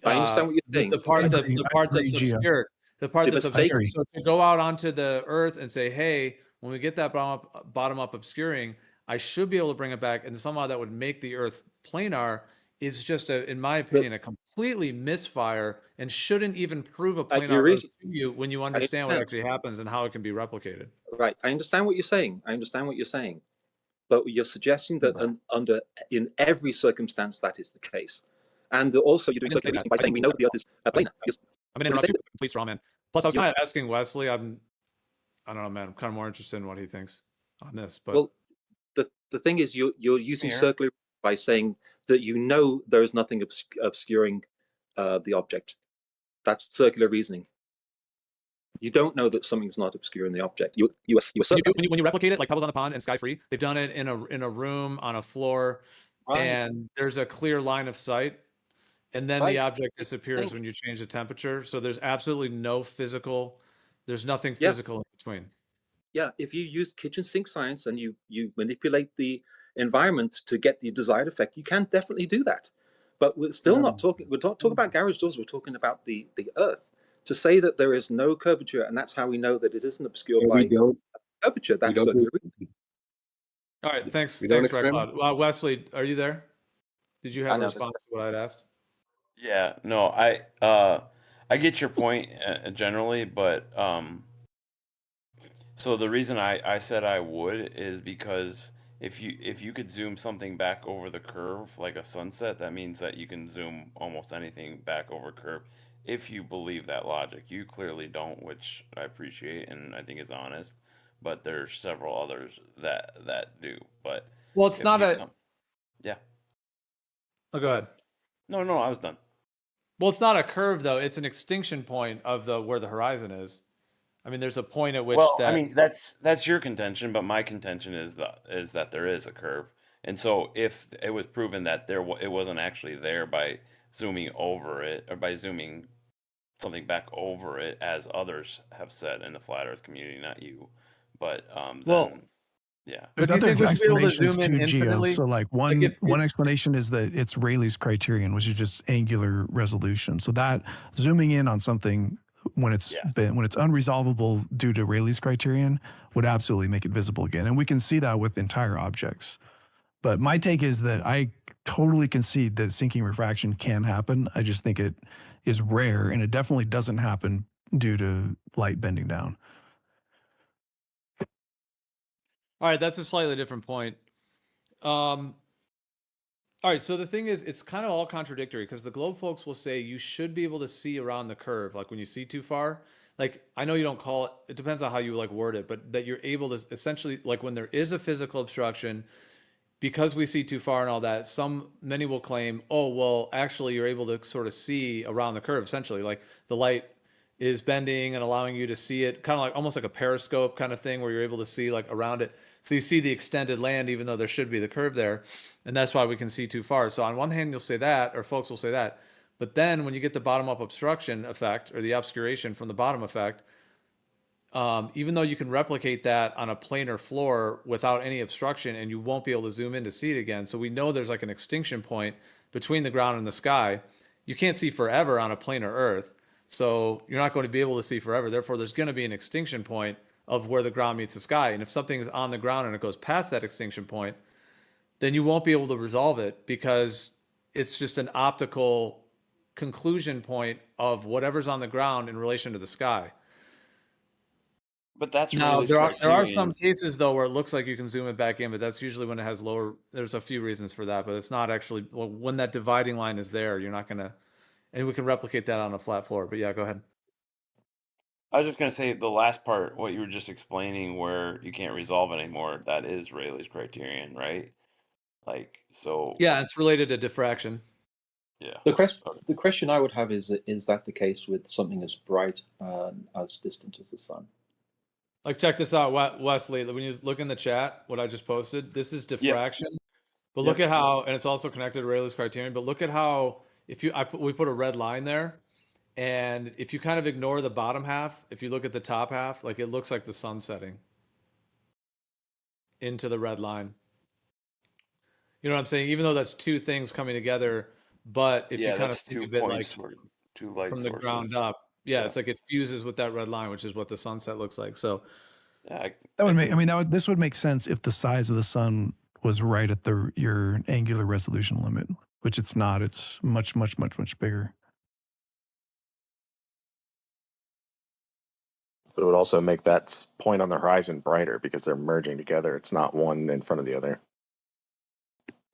I understand what you're saying. the part that's obscured. The part that's obscured. So to go out onto the earth and say, hey, when we get that bottom up obscuring, I should be able to bring it back, and somehow that would make the earth planar, is just in my opinion, a completely misfire, and shouldn't even prove a planar earth to you when you understand what actually happens and how it can be replicated. Right. I understand what you're saying. But you're suggesting that in every circumstance that is the case. And also you're doing circular reasoning by saying we know that the earth is planar. I'm going to interrupt you, complete straw man. Plus, I was kind of asking Wesley, I don't know, man, I'm kind of more interested in what he thinks on this. But well, the thing is, you're using circular by saying that you know there is nothing obscuring the object. That's circular reasoning. You don't know that something's not obscuring the object. You when you replicate it, like Pebbles on the Pond and Sky Free, they've done it in a room, on a floor, and there's a clear line of sight, and then the object disappears when you change the temperature. So there's absolutely no physical. There's nothing physical in between. Yeah, if you use kitchen sink science and you manipulate the environment to get the desired effect, you can definitely do that. But we're still not talking. We're not talking about garage doors. We're talking about the Earth. To say that there is no curvature, and that's how we know that it isn't obscured by curvature. That's circular. All right, thanks, Red Cloud. Wesley, are you there? Did you have a response to what I'd asked? Yeah, no, I get your point generally, but so the reason I said I would is because if you could zoom something back over the curve like a sunset, that means that you can zoom almost anything back over curve if you believe that logic. You clearly don't, which I appreciate and I think is honest, but there's several others that do. But well, it's not a yeah. Oh, go ahead. No, I was done. Well, it's not a curve though. It's an extinction point of where the horizon is. I mean, there's a point at which I mean, that's your contention, but my contention is that there is a curve. And so if it was proven that it wasn't actually there by zooming over it, or by zooming something back over it, as others have said in the flat Earth community, not you, but yeah. There's other explanations too, Geo. So like one explanation is that it's Rayleigh's criterion, which is just angular resolution. So that zooming in on something when it's unresolvable due to Rayleigh's criterion would absolutely make it visible again. And we can see that with entire objects. But my take is that I totally concede that sinking refraction can happen. I just think it is rare, and it definitely doesn't happen due to light bending down. All right, that's a slightly different point. All right, so the thing is, it's kind of all contradictory, because the globe folks will say you should be able to see around the curve, like when you see too far. Like, I know you don't call it, it depends on how you like word it, but that you're able to essentially, like when there is a physical obstruction, because we see too far and all that, many will claim, oh, well, actually you're able to sort of see around the curve, essentially. Like the light is bending and allowing you to see it, kind of like almost like a periscope kind of thing, where you're able to see like around it. So you see the extended land, even though there should be the curve there. And that's why we can see too far. So on one hand, you'll say that, or folks will say that. But then when you get the bottom up obstruction effect, or the obscuration from the bottom effect, even though you can replicate that on a planar floor without any obstruction, and you won't be able to zoom in to see it again. So we know there's like an extinction point between the ground and the sky. You can't see forever on a planar Earth. So you're not going to be able to see forever. Therefore, there's going to be an extinction point of where the ground meets the sky. And if something is on the ground and it goes past that extinction point, then you won't be able to resolve it, because it's just an optical conclusion point of whatever's on the ground in relation to the sky. But that's now there are some cases though where it looks like you can zoom it back in, but that's usually when it has lower. There's a few reasons for that, but it's not actually when that dividing line is there. You're not gonna, and we can replicate that on a flat floor. But yeah, go ahead. I was just gonna say the last part, what you were just explaining, where you can't resolve anymore. That is Rayleigh's criterion, right? Like, so Yeah, it's related to diffraction. yeah. The question I would have is that the case with something as bright and as distant as the sun? Like, check this out, Wesley. When you look in the chat, what I just posted, this is diffraction. But look at how, and it's also connected to Rayleigh's criterion. But look at how, if you, we put a red line there, and if you kind of ignore the bottom half, if you look at the top half, like it looks like the sun setting into the red line. You know what I'm saying? Even though that's two things coming together, but if you kind of think of it like two light from the ground up, it's like it fuses with that red line, which is what the sunset looks like. So that would make. I mean, this would make sense if the size of the sun was right at your angular resolution limit, which it's not. It's much bigger. But it would also make that point on the horizon brighter because they're merging together. It's not one in front of the other.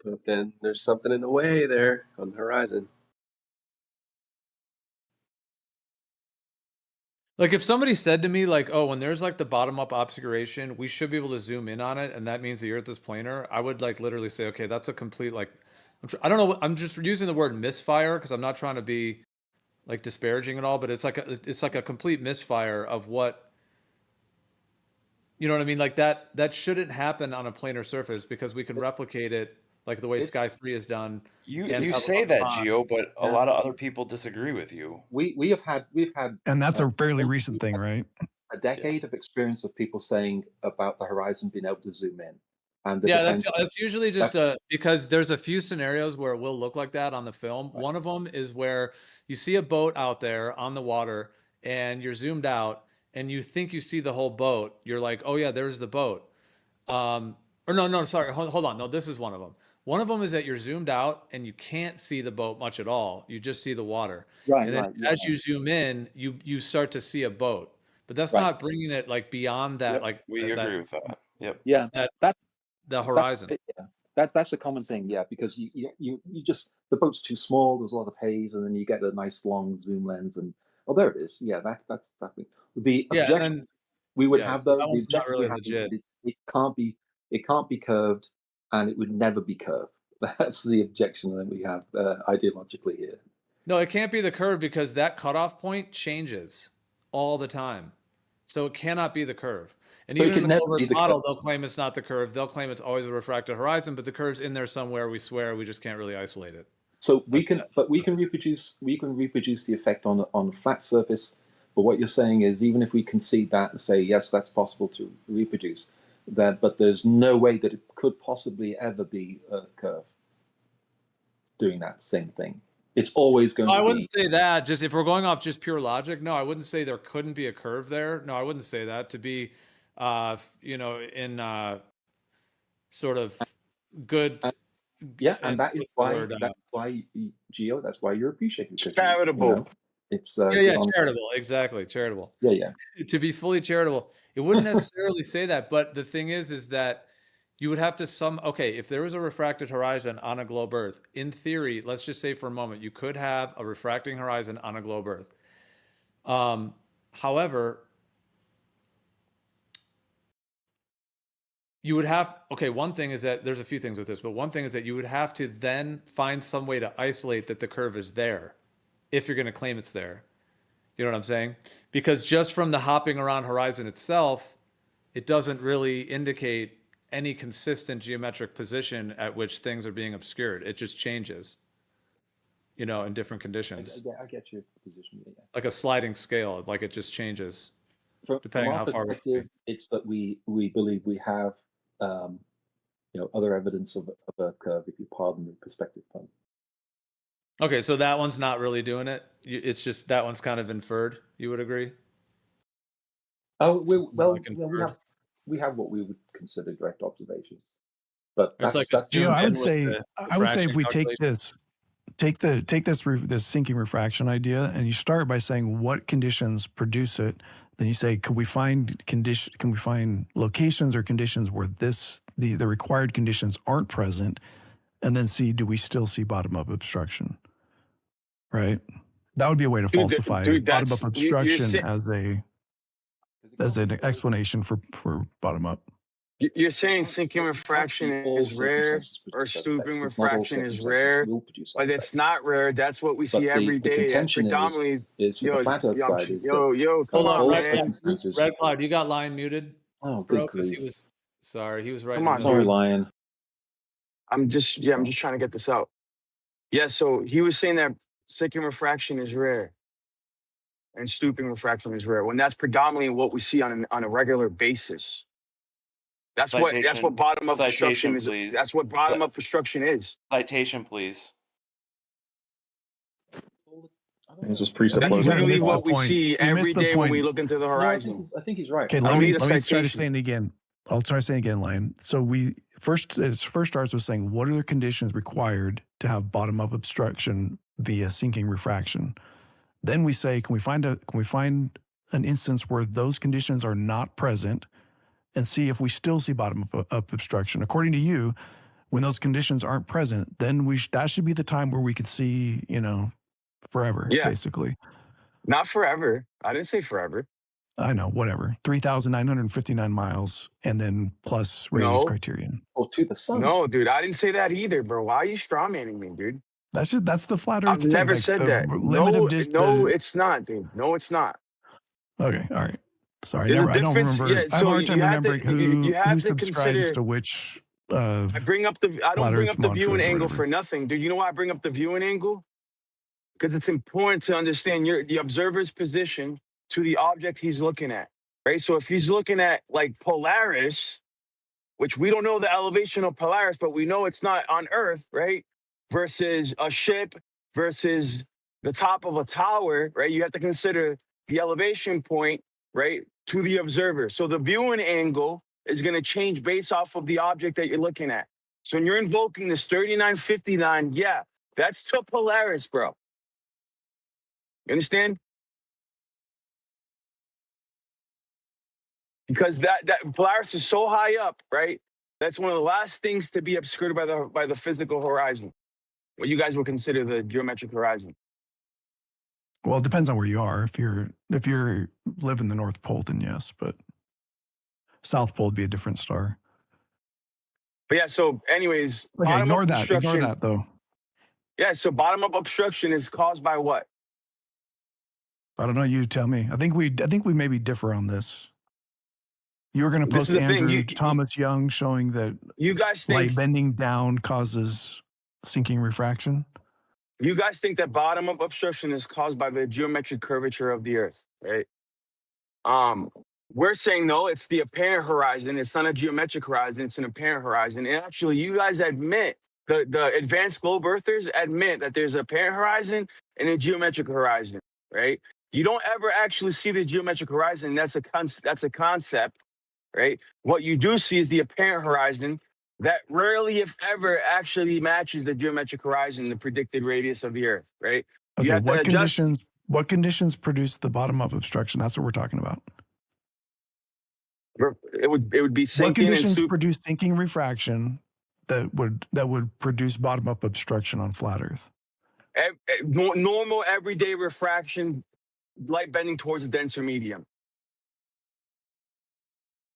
But then there's something in the way there on the horizon. Like if somebody said to me like, oh, when there's like the bottom up obscuration, we should be able to zoom in on it, and that means the Earth is planar, I would like literally say, okay, that's a complete like, I don't know, I'm just using the word misfire because I'm not trying to be like disparaging at all, but it's like a complete misfire of what, you know what I mean? Like that shouldn't happen on a planar surface because we can replicate it like the way Sky 3 is done. You say that, Gio, but a lot of other people disagree with you. We've had and that's a fairly recent thing, right? A decade of experience of people saying about the horizon being able to zoom in. And that's usually just because there's a few scenarios where it will look like that on the film. Right. One of them is where you see a boat out there on the water and you're zoomed out and you think you see the whole boat. You're like, oh yeah, there's the boat. Or no, sorry, hold on. No, this is one of them. One of them is that you're zoomed out and you can't see the boat much at all. You just see the water. Right. And then as you zoom in, you start to see a boat. But that's not bringing it like beyond that. Yep, like we agree with that. Yep. Yeah. The horizon. That's a common thing. Yeah, because you just the boat's too small. There's a lot of haze, and then you get a nice long zoom lens, and there it is. Yeah, that's the objection we would have though. The objection we have is that it can't be curved, and it would never be curved. That's the objection that we have ideologically here. No, it can't be the curve because that cutoff point changes all the time, so it cannot be the curve. And so even in the Goldberg model, they'll claim it's not the curve. They'll claim it's always a refracted horizon, but the curve's in there somewhere. We swear, we just can't really isolate it. So we can reproduce the effect on a flat surface. But what you're saying is, even if we concede that and say yes, that's possible to reproduce that, but there's no way that it could possibly ever be a curve doing that same thing. It's always going to be. I wouldn't say that. Just if we're going off just pure logic, no, I wouldn't say there couldn't be a curve there. No, I wouldn't say that. To be in sort of good. And that is why Gio. That's why you're appreciated. Charitable. It's charitable. Exactly, charitable. Yeah. To be fully charitable, it wouldn't necessarily say that, but the thing is that you would have to if there was a refracted horizon on a globe Earth, in theory, let's just say for a moment, you could have a refracting horizon on a globe Earth. However, you would have, one thing is that there's a few things with this, but one thing is that you would have to then find some way to isolate that the curve is there if you're going to claim it's there. You know what I'm saying? Because just from the hopping around horizon itself, it doesn't really indicate any consistent geometric position at which things are being obscured. It just changes, in different conditions. I get your position. Yeah. Like a sliding scale, like it just changes. Depending on how far it's that we believe we have other evidence of a curve, if you pardon the perspective pun. Okay, so that one's not really doing it. It's just that one's kind of inferred. You would agree? Oh, we have what we would consider direct observations, but that's I would say if we take this sinking refraction idea and you start by saying what conditions produce it, then you say, can we find locations or conditions where the required conditions aren't present, and then see, do we still see bottom up obstruction? Right? That would be a way to falsify bottom up obstruction as a as an explanation for bottom up. You're saying sinking refraction is rare or stooping refraction is rare, but it's not rare. That's what we see every day. contention Predominantly, is for the flat Earth side is that come Hold on, on, all man. circumstances. Red Cloud, you got Lion muted, Oh, bro, good because he grief. was sorry, he was right. Come in on, the middle. Sorry, dude. Lion. I'm just trying to get this out. Yeah, so he was saying that sinking refraction is rare and stooping refraction is rare when that's predominantly what we see on a regular basis. That's what bottom up obstruction is. Please. That's what bottom up obstruction is. Citation, please. It just That's presupposes. literally what we see You every missed the day when point. we look into the horizon. I think he's right. Okay, I let don't me need a try to citation. say it again. I'll try saying again, Lion. So we first starts with saying what are the conditions required to have bottom up obstruction via sinking refraction? Then we say, can we find an instance where those conditions are not present, and see if we still see bottom up obstruction? According to you, when those conditions aren't present, then that should be the time where we could see, forever, basically. Not forever. I didn't say forever. I know, whatever. 3,959 miles, and then plus radius criterion. Or to the sun. No, dude, I didn't say that either, bro. Why are you strawmanning me, dude? That's the flat Earth. I've never said that. No, it's not, dude. No, it's not. Okay, all right. Sorry, There's a I don't difference. remember. Yeah, I have a so hard time you have to- remembering you have who to subscribes consider- to which. I don't bring up the viewing mantras or angle whatever. for nothing, dude. You know why I bring up the viewing angle? Because it's important to understand the observer's position to the object he's looking at, right? So if he's looking at like Polaris, which we don't know the elevation of Polaris, but we know it's not on Earth, right? Versus a ship, versus the top of a tower, right? You have to consider the elevation point, right, to the observer. So the viewing angle is going to change based off of the object that you're looking at. So when you're invoking this 3959, yeah, that's to Polaris, bro. You understand? Because that Polaris is so high up, right? That's one of the last things to be obscured by the physical horizon. What you guys would consider the geometric horizon. Well, it depends on where you are. If you're live in the North Pole, then yes, but South Pole would be a different star. But yeah, so anyways, Okay, ignore that. obstruction. Ignore that though. Yeah, so bottom up obstruction is caused by what? I don't know. You tell me. I think we maybe differ on this. You were going to This post is the thing, Andrew Thomas Young showing that you guys think light bending down causes sinking refraction. You guys think that bottom up obstruction is caused by the geometric curvature of the Earth, right? We're saying no, it's the apparent horizon. It's not a geometric horizon, it's an apparent horizon. And actually, you guys admit, the advanced globe earthers admit that there's an apparent horizon and a geometric horizon, right? You don't ever actually see the geometric horizon. That's a concept, right? What you do see is the apparent horizon that rarely, if ever, actually matches the geometric horizon, the predicted radius of the Earth, right? You Okay, have to adjust. what conditions produce the bottom up obstruction? That's what we're talking about. It would be sinking. What conditions produce sinking refraction that would produce bottom up obstruction on flat Earth? Normal everyday refraction, light bending towards a denser medium.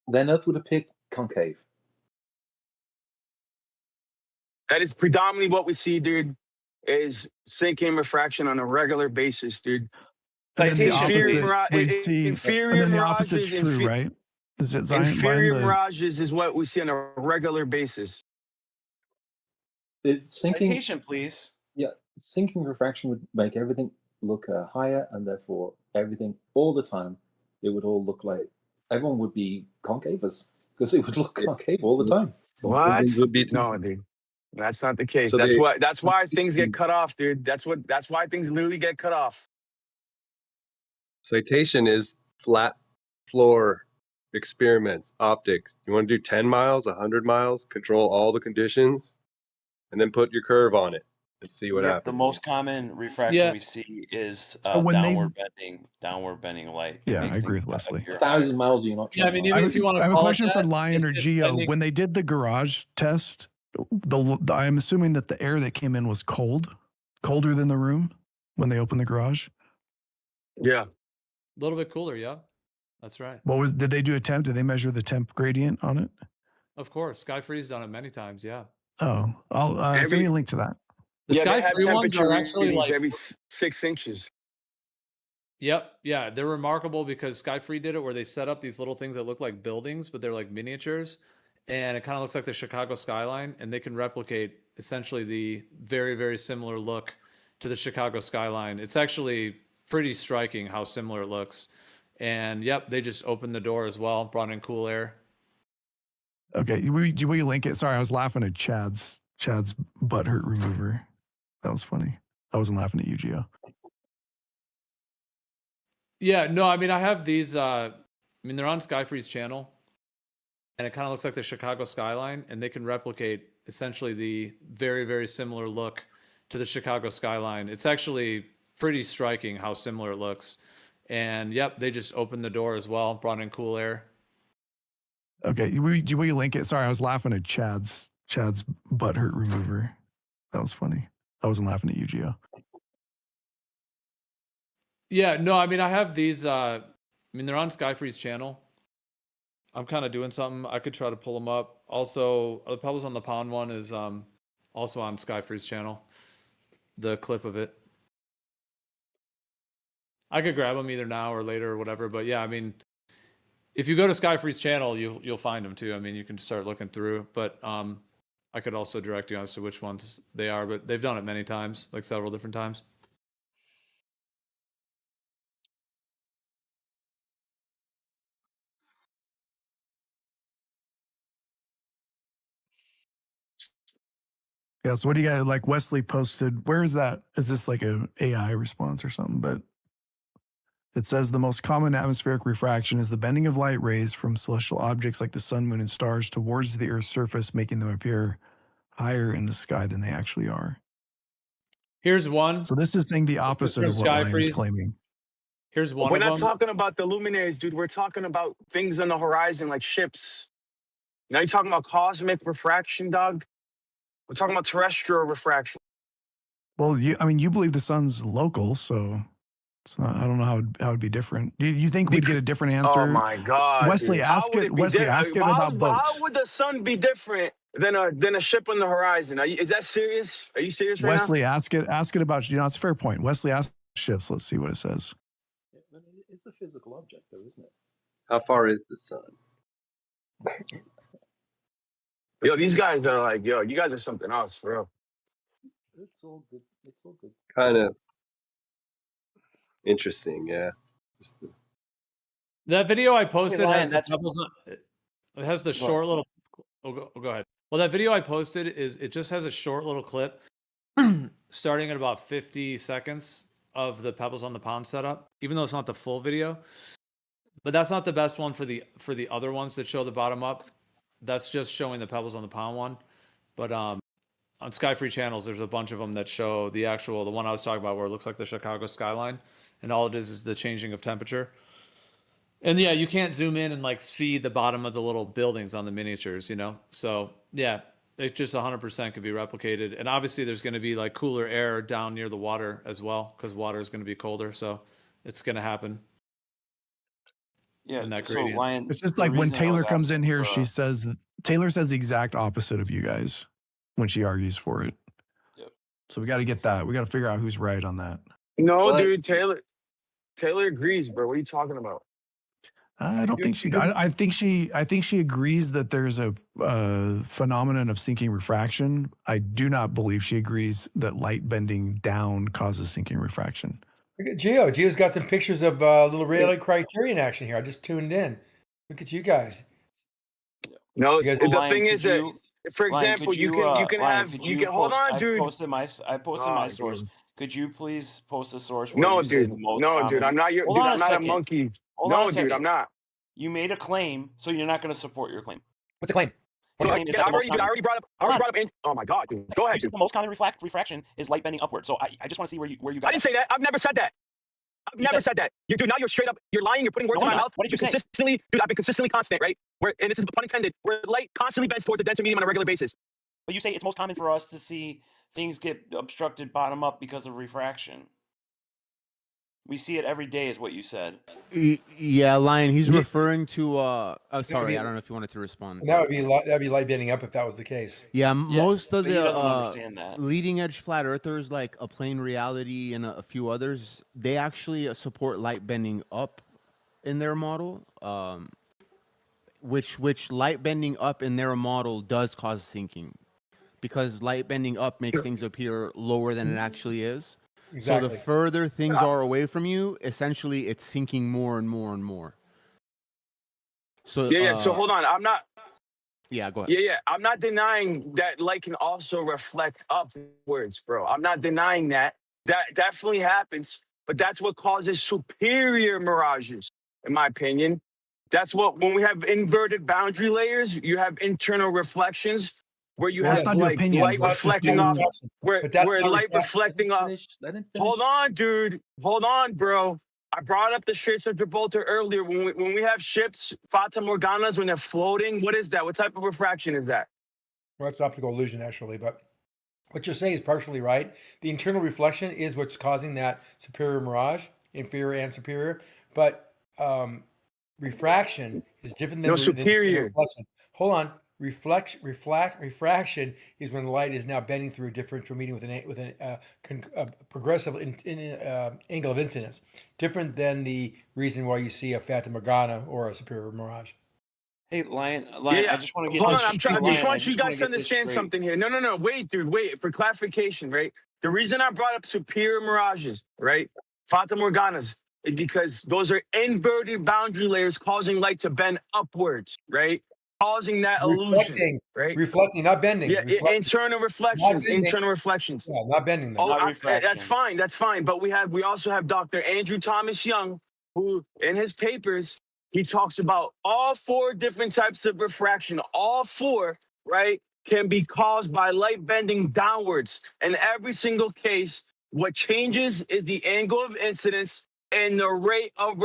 Then Earth would appear concave. That is predominantly what we see, dude, is sinking refraction on a regular basis, dude. Inferior mirages, true, right? Is it inferior mirages is what we see on a regular basis. It's sinking, Citation, please. Yeah, sinking refraction would make everything look higher, and therefore everything all the time, it would all look like everyone would be concavers because it would look concave all the time. What? No, dude. That's not the case. So that's why things get cut off, dude. That's why things literally get cut off. Citation is flat floor experiments, optics. You want to do 10 miles, 100 miles, control all the conditions, and then put your curve on it and see what happens. The most common refraction we see is downward bending light. Yeah, I agree with Wesley. 1,000 miles, you're not. Yeah, I mean, even if you want to I have a call question it for that, Lion or it's Geo. bending- When they did the garage test, I'm assuming that the air that came in was colder than the room when they opened the garage. Yeah. A little bit cooler, yeah. That's right. Did they do a temp? Did they measure the temp gradient on it? Of course, Sky Free's done it many times. Yeah. Oh, I'll send me a link to that. The Yeah, Sky they have Free ones temperature are actually readings like every 6 inches. Yep. Yeah. They're remarkable because Sky Free did it where they set up these little things that look like buildings, but they're like miniatures. And it kind of looks like the Chicago skyline. And they can replicate essentially the very, very similar look to the Chicago skyline. It's actually pretty striking how similar it looks. And yep, they just opened the door as well, brought in cool air. Okay. Will you link it? Sorry, I was laughing at Chad's butt hurt remover. That was funny. I wasn't laughing at you, Gio. Yeah, no, I mean, I have these, I mean, they're on Skyfree's channel, and it kind of looks like the Chicago skyline, and they can replicate essentially the very, very similar look to the Chicago skyline. It's actually pretty striking how similar it looks. And yep, they just opened the door as well, brought in cool air. Okay. Will you link it? Sorry, I was laughing at Chad's butt hurt remover. That was funny. I wasn't laughing at you, Gio. Yeah, no, I mean, I have these, I mean, they're on Skyfree's channel. I'm kind of doing something. I could try to pull them up. Also, the Pebbles on the Pond one is also on Skyfree's channel. The clip of it. I could grab them either now or later or whatever. But yeah, I mean, if you go to Skyfree's channel, you'll find them too. I mean, you can start looking through. But I could also direct you as to which ones they are. But they've done it many times, like several different times. Yeah, so what do you got? Like Wesley posted, where is that? Is this like a AI response or something? But it says the most common atmospheric refraction is the bending of light rays from celestial objects like the sun, moon, and stars towards the Earth's surface, making them appear higher in the sky than they actually are. Here's one. So this is saying the This is opposite from of what Ryan's Skyfreeze. claiming. Here's one We're of not them. talking about the luminaries, dude. We're talking about things on the horizon like ships. Now you're talking about cosmic refraction, dog. We're talking about terrestrial refraction. Well, you believe the sun's local, so it's not. I don't know how it'd be different. Do you think we'd get a different answer? Oh my God, Wesley, dude. ask How would it. be Wesley, different? ask it about boats. How would the sun be different than a ship on the horizon? Is that serious? Are you serious right Wesley, now? ask it about. It's a fair point. Wesley, ask ships. Let's see what it says. It's a physical object, though, isn't it? How far is the sun? Yo, these guys are like, yo, you guys are something else, for real. It's all good. It's all good. Kind of interesting, yeah. That video I posted Ryan, has the pebbles on, it has the short little. Go ahead. Well, that video I posted it just has a short little clip starting at about 50 seconds of the Pebbles on the Pond setup, even though it's not the full video. But that's not the best one for the other ones that show the bottom up. That's just showing the Pebbles on the Pond one. But on Sky Free channels, there's a bunch of them that show the one I was talking about where it looks like the Chicago skyline, and all it is the changing of temperature. And yeah, you can't zoom in and like see the bottom of the little buildings on the miniatures, So yeah, it just 100% could be replicated. And obviously there's going to be like cooler air down near the water as well, because water is going to be colder. So it's going to happen. Yeah. In that So gradient. Ryan, It's just the like when reason I Taylor was comes in asking here, for, Taylor says the exact opposite of you guys when she argues for it. Yep. So we got to get that. We got to figure out who's right on that. No, But- dude, Taylor agrees, bro. What are you talking about? I don't think she. I think she agrees that there's a phenomenon of sinking refraction. I do not believe she agrees that light bending down causes sinking refraction. Look at Gio. Gio's got some pictures of little Rayleigh criterion action here. I just tuned in. Look at you guys. No, You guys- the Ryan, thing could is that, you- for Ryan, example, could you can Ryan, have could you can hold post- on, dude. I posted my source. Dude. Could you please post a source? Where No, you say dude. the most No, common... dude. I'm not your. Hold Dude, on I'm not second. a monkey. Hold on No, a dude, second. I'm not. You made a claim, so you're not going to support your claim. What's the claim? So Claim I is that the most already common- brought up. Oh my God, dude. Go ahead, You said dude. the most common refraction is light bending upward. So I just want to see where you got. I didn't say that. I've never said that. I've never said that. Dude, now you're straight up. You're lying. You're putting words No, in I'm my not. mouth. What did you say? Consistently, dude, I've been consistently constant, right? And this is pun intended. Where light constantly bends towards the denser medium on a regular basis. But you say it's most common for us to see things get obstructed bottom up because of refraction. We see it every day, is what you said. Yeah, Lion. He's Yeah. referring to. Oh, would sorry. be- I don't know if you wanted to respond. And that'd be light bending up if that was the case. Yeah, Yes, most of but he doesn't the understand that. leading edge flat earthers, like A Plane Reality and a few others, they actually support light bending up in their model. Which light bending up in their model does cause sinking, because light bending up makes things appear lower than it actually is. Exactly. So the further things are away from you, essentially it's sinking more and more and more. So Yeah. So hold on. I'm not. Yeah, go ahead. Yeah. I'm not denying that light can also reflect upwards, bro. I'm not denying that. That definitely happens, but that's what causes superior mirages, in my opinion. That's what, when we have inverted boundary layers, you have internal reflections where you Well, it's have not your like opinion. light That's just reflecting your- off, where light reflecting off. Let him finish. Hold on, dude. Hold on, bro. I brought up the Straits of Gibraltar earlier. When we have ships, Fata Morganas, when they're floating, what is that? What type of refraction is that? Well, that's optical illusion, actually. But what you're saying is partially right. The internal reflection is what's causing that superior mirage, inferior and superior. But refraction is different than No, than superior. reflection. Hold on. Refraction is when light is now bending through a differential medium with a progressive angle of incidence, different than the reason why you see a Fata Morgana or a superior mirage. Hey, Lion, Yeah. I just want to get Hold this. on, I just Lion, want you guys to get this understand straight. something here. No. Wait, dude. Wait, for clarification, right? The reason I brought up superior mirages, right? Fata Morganas, is because those are inverted boundary layers causing light to bend upwards, right? Causing that illusion, right? Reflecting, not bending. Yeah, internal reflections, bending. internal reflections. Yeah, not bending them. Oh, that's fine. That's fine. But we also have Dr. Andrew Thomas Young, who in his papers, he talks about all four different types of refraction. All four, right, can be caused by light bending downwards. In every single case, what changes is the angle of incidence and the rate of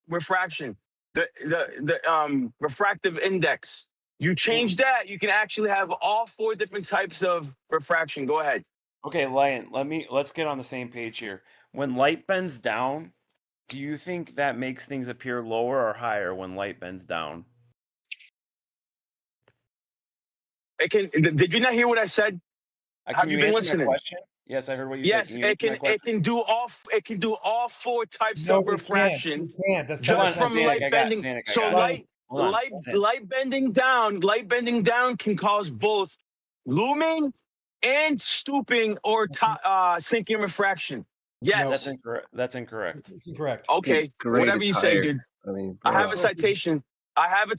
refraction, the refractive index. You change that, you can actually have all four different types of refraction. Go ahead. Okay, Lion, let's get on the same page here. When light bends down, do you think that makes things appear lower or higher when light bends down? It can. Did you not hear what I said? Have you been listening? My question? Yes, I heard what you yes, said. Can you it can do all four types No, of refraction. You can't. That's Just from Zanick, light bending. Zanick, So light bending down can cause both looming and stooping or sinking refraction. Yes. That's incorrect. That's incorrect. It's incorrect. Okay, whatever you say, dude. I mean, I have a citation. I have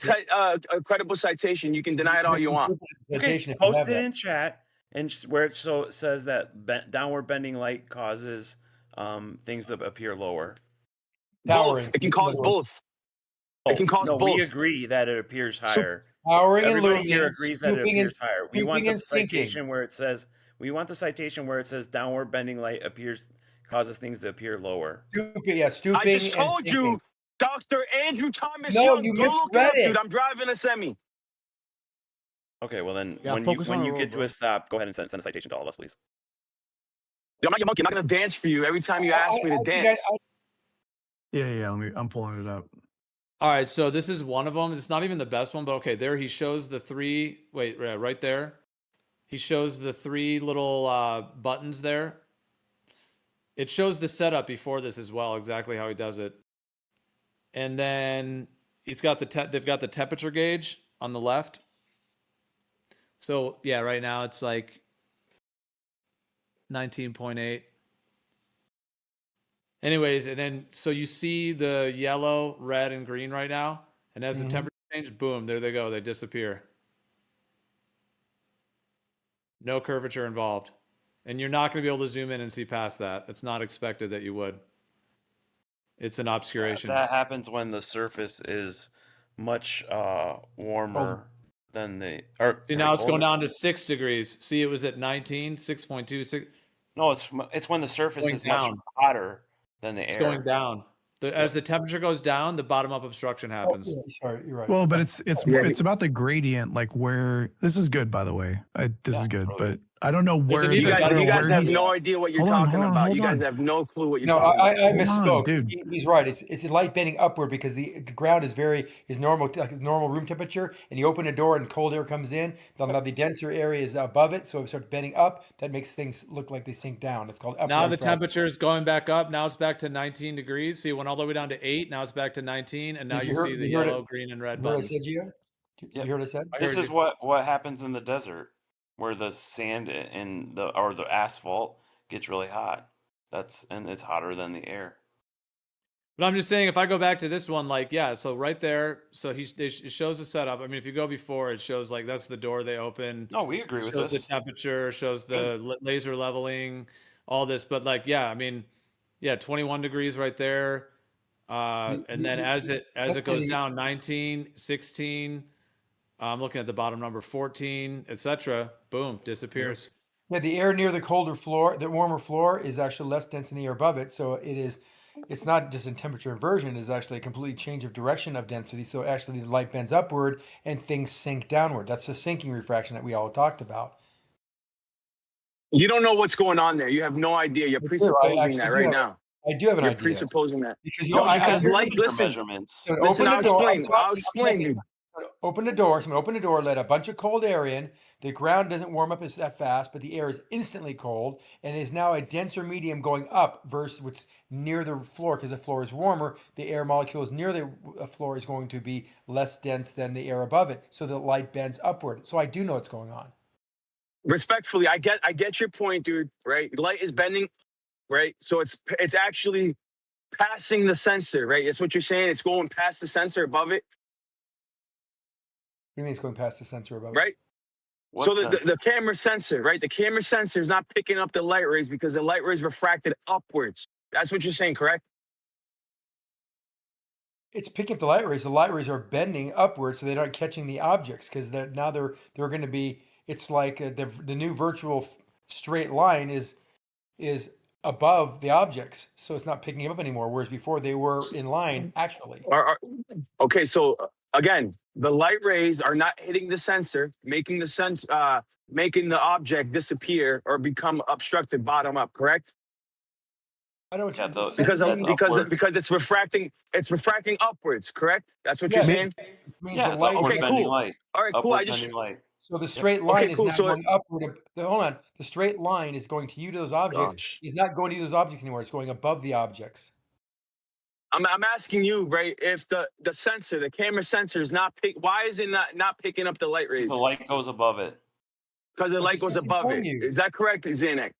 a credible citation. You can deny it all you want. Okay, post it in chat, and where it says that downward bending light causes things to appear lower. Both. It can cause both. It can cause both. We agree that it appears higher. Powering and Everybody looming, here agrees that it appears higher. We want the sinking. citation where it says downward bending light causes things to appear lower. Stooping. I just told you, Dr. Andrew Thomas No, Young. you Go look misread it up, it. dude. I'm driving a semi. Okay, well then, Yeah, when focus on the you road, get to bro. a stop, go ahead and send a citation to all of us, please. I'm not your monkey. I'm not gonna dance for you every time you ask me to dance. Yeah. I'm pulling it up. All right, so this is one of them. It's not even the best one, but okay, there he shows the three. Wait, right there. He shows the three little buttons there. It shows the setup before this as well, exactly how he does it. And then he's got they've got the temperature gauge on the left. So yeah, right now it's like 19.8. Anyways, and then so you see the yellow, red, and green right now, and as the temperature changes, boom, there they go, they disappear. No curvature involved, and you're not going to be able to zoom in and see past that. It's not expected that you would. It's an obscuration. That happens when the surface is much warmer than the. See, now it's going down to 6 degrees. See, it was at 19, 6.2, 6. No, it's when the surface Going is much down. hotter than the air. It's going down. As the temperature goes down, the bottom up obstruction happens. Sorry, you're right. Well, but it's about the gradient, like where this is good, by the way. This is good, but I don't know where You guys have he's. no idea what you're Hold on, talking hold on, about. hold You guys on. have no clue what you're No, talking about. I Hold on, misspoke. dude. He's right. It's light bending upward because the ground is normal, like normal room temperature, and you open a door and cold air comes in. Now the denser area is above it, so it starts bending up. That makes things look like they sink down. It's called upward. Now the refraction. temperature is going back up. Now it's back to 19 degrees. So you went all the way down to 8. Now it's back to 19, and now you see the yellow, green, and red buttons. You heard what I said, Gio? You heard what I said? This is what happens in the desert, where the sand and the asphalt gets really hot. And it's hotter than the air. But I'm just saying, if I go back to this one, like, yeah, so right there, so it shows the setup. I mean, if you go before, it shows like that's the door they open. No, we agree with this. Shows the temperature, shows the laser leveling, all this. But like, yeah, I mean, yeah, 21 degrees right there. And then as it goes down, 19, 16. I'm looking at the bottom number, 14, etc. Boom, disappears. Yeah, the air near the colder floor, the warmer floor, is actually less dense than the air above it. So it's not just in temperature inversion, it's actually a complete change of direction of density. So actually the light bends upward and things sink downward. That's the sinking refraction that we all talked about. You don't know what's going on there. You have no idea. You're presupposing that right now. I do have an idea. You're presupposing that. Because light, listen, I'll explain you. Open the door. Someone open the door, let a bunch of cold air in. The ground doesn't warm up that fast, but the air is instantly cold and is now a denser medium going up versus what's near the floor, because the floor is warmer. The air molecules near the floor is going to be less dense than the air above it. So the light bends upward. So I do know what's going on. Respectfully, I get your point, dude, right? Light is bending, right? So it's actually passing the sensor, right? That's what you're saying. It's going past the sensor above it. What do you mean it's going past the sensor above it? Right? So the camera sensor, right? The camera sensor is not picking up the light rays because the light rays refracted upwards. That's what you're saying, correct? It's picking up the light rays. The light rays are bending upwards, so they're not catching the objects because they're going to be. It's like the new virtual straight line is above the objects, so it's not picking them up anymore. Whereas before they were in line actually. Okay, so again, the light rays are not hitting the sensor, making the object disappear or become obstructed bottom up. Correct? I don't. Because it's refracting upwards. Correct? That's what you're saying. Yeah, it's upward bending light. All right, cool. So the straight line is now going upward. Hold on. The straight line is going to you to those objects. It's not going to those objects anymore. It's going above the objects. I'm asking you, right? If the sensor, the camera sensor is why is it not picking up the light rays? The light goes above it. Because the light goes above it. Is that correct, Zanick?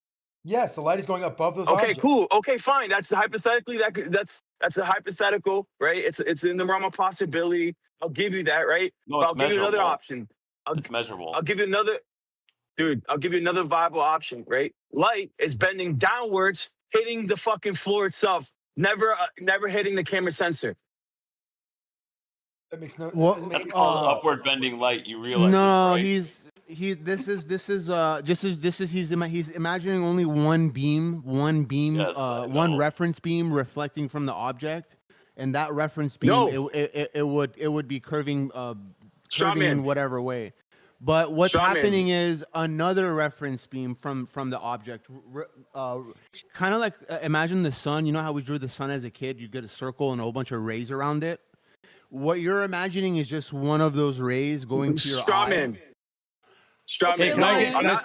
Yes, the light is going above those objects. Okay, cool. Okay, fine. That's hypothetically that's a hypothetical, right? It's in the realm of possibility. I'll give you that, right? No, it's I'll give you another option. It's measurable. I'll give you another viable option, right? Light is bending downwards, hitting the fucking floor itself, never hitting the camera sensor. That makes no. That's called upward bending light. You realize? No, this, right? He's imagining only one beam, one reference beam reflecting from the object, and that reference beam it would be curving in whatever way. But what's happening is another reference beam from the object, kind of like imagine the sun. You know how we drew the sun as a kid? You get a circle and a whole bunch of rays around it. What you're imagining is just one of those rays going to your eye. I'm not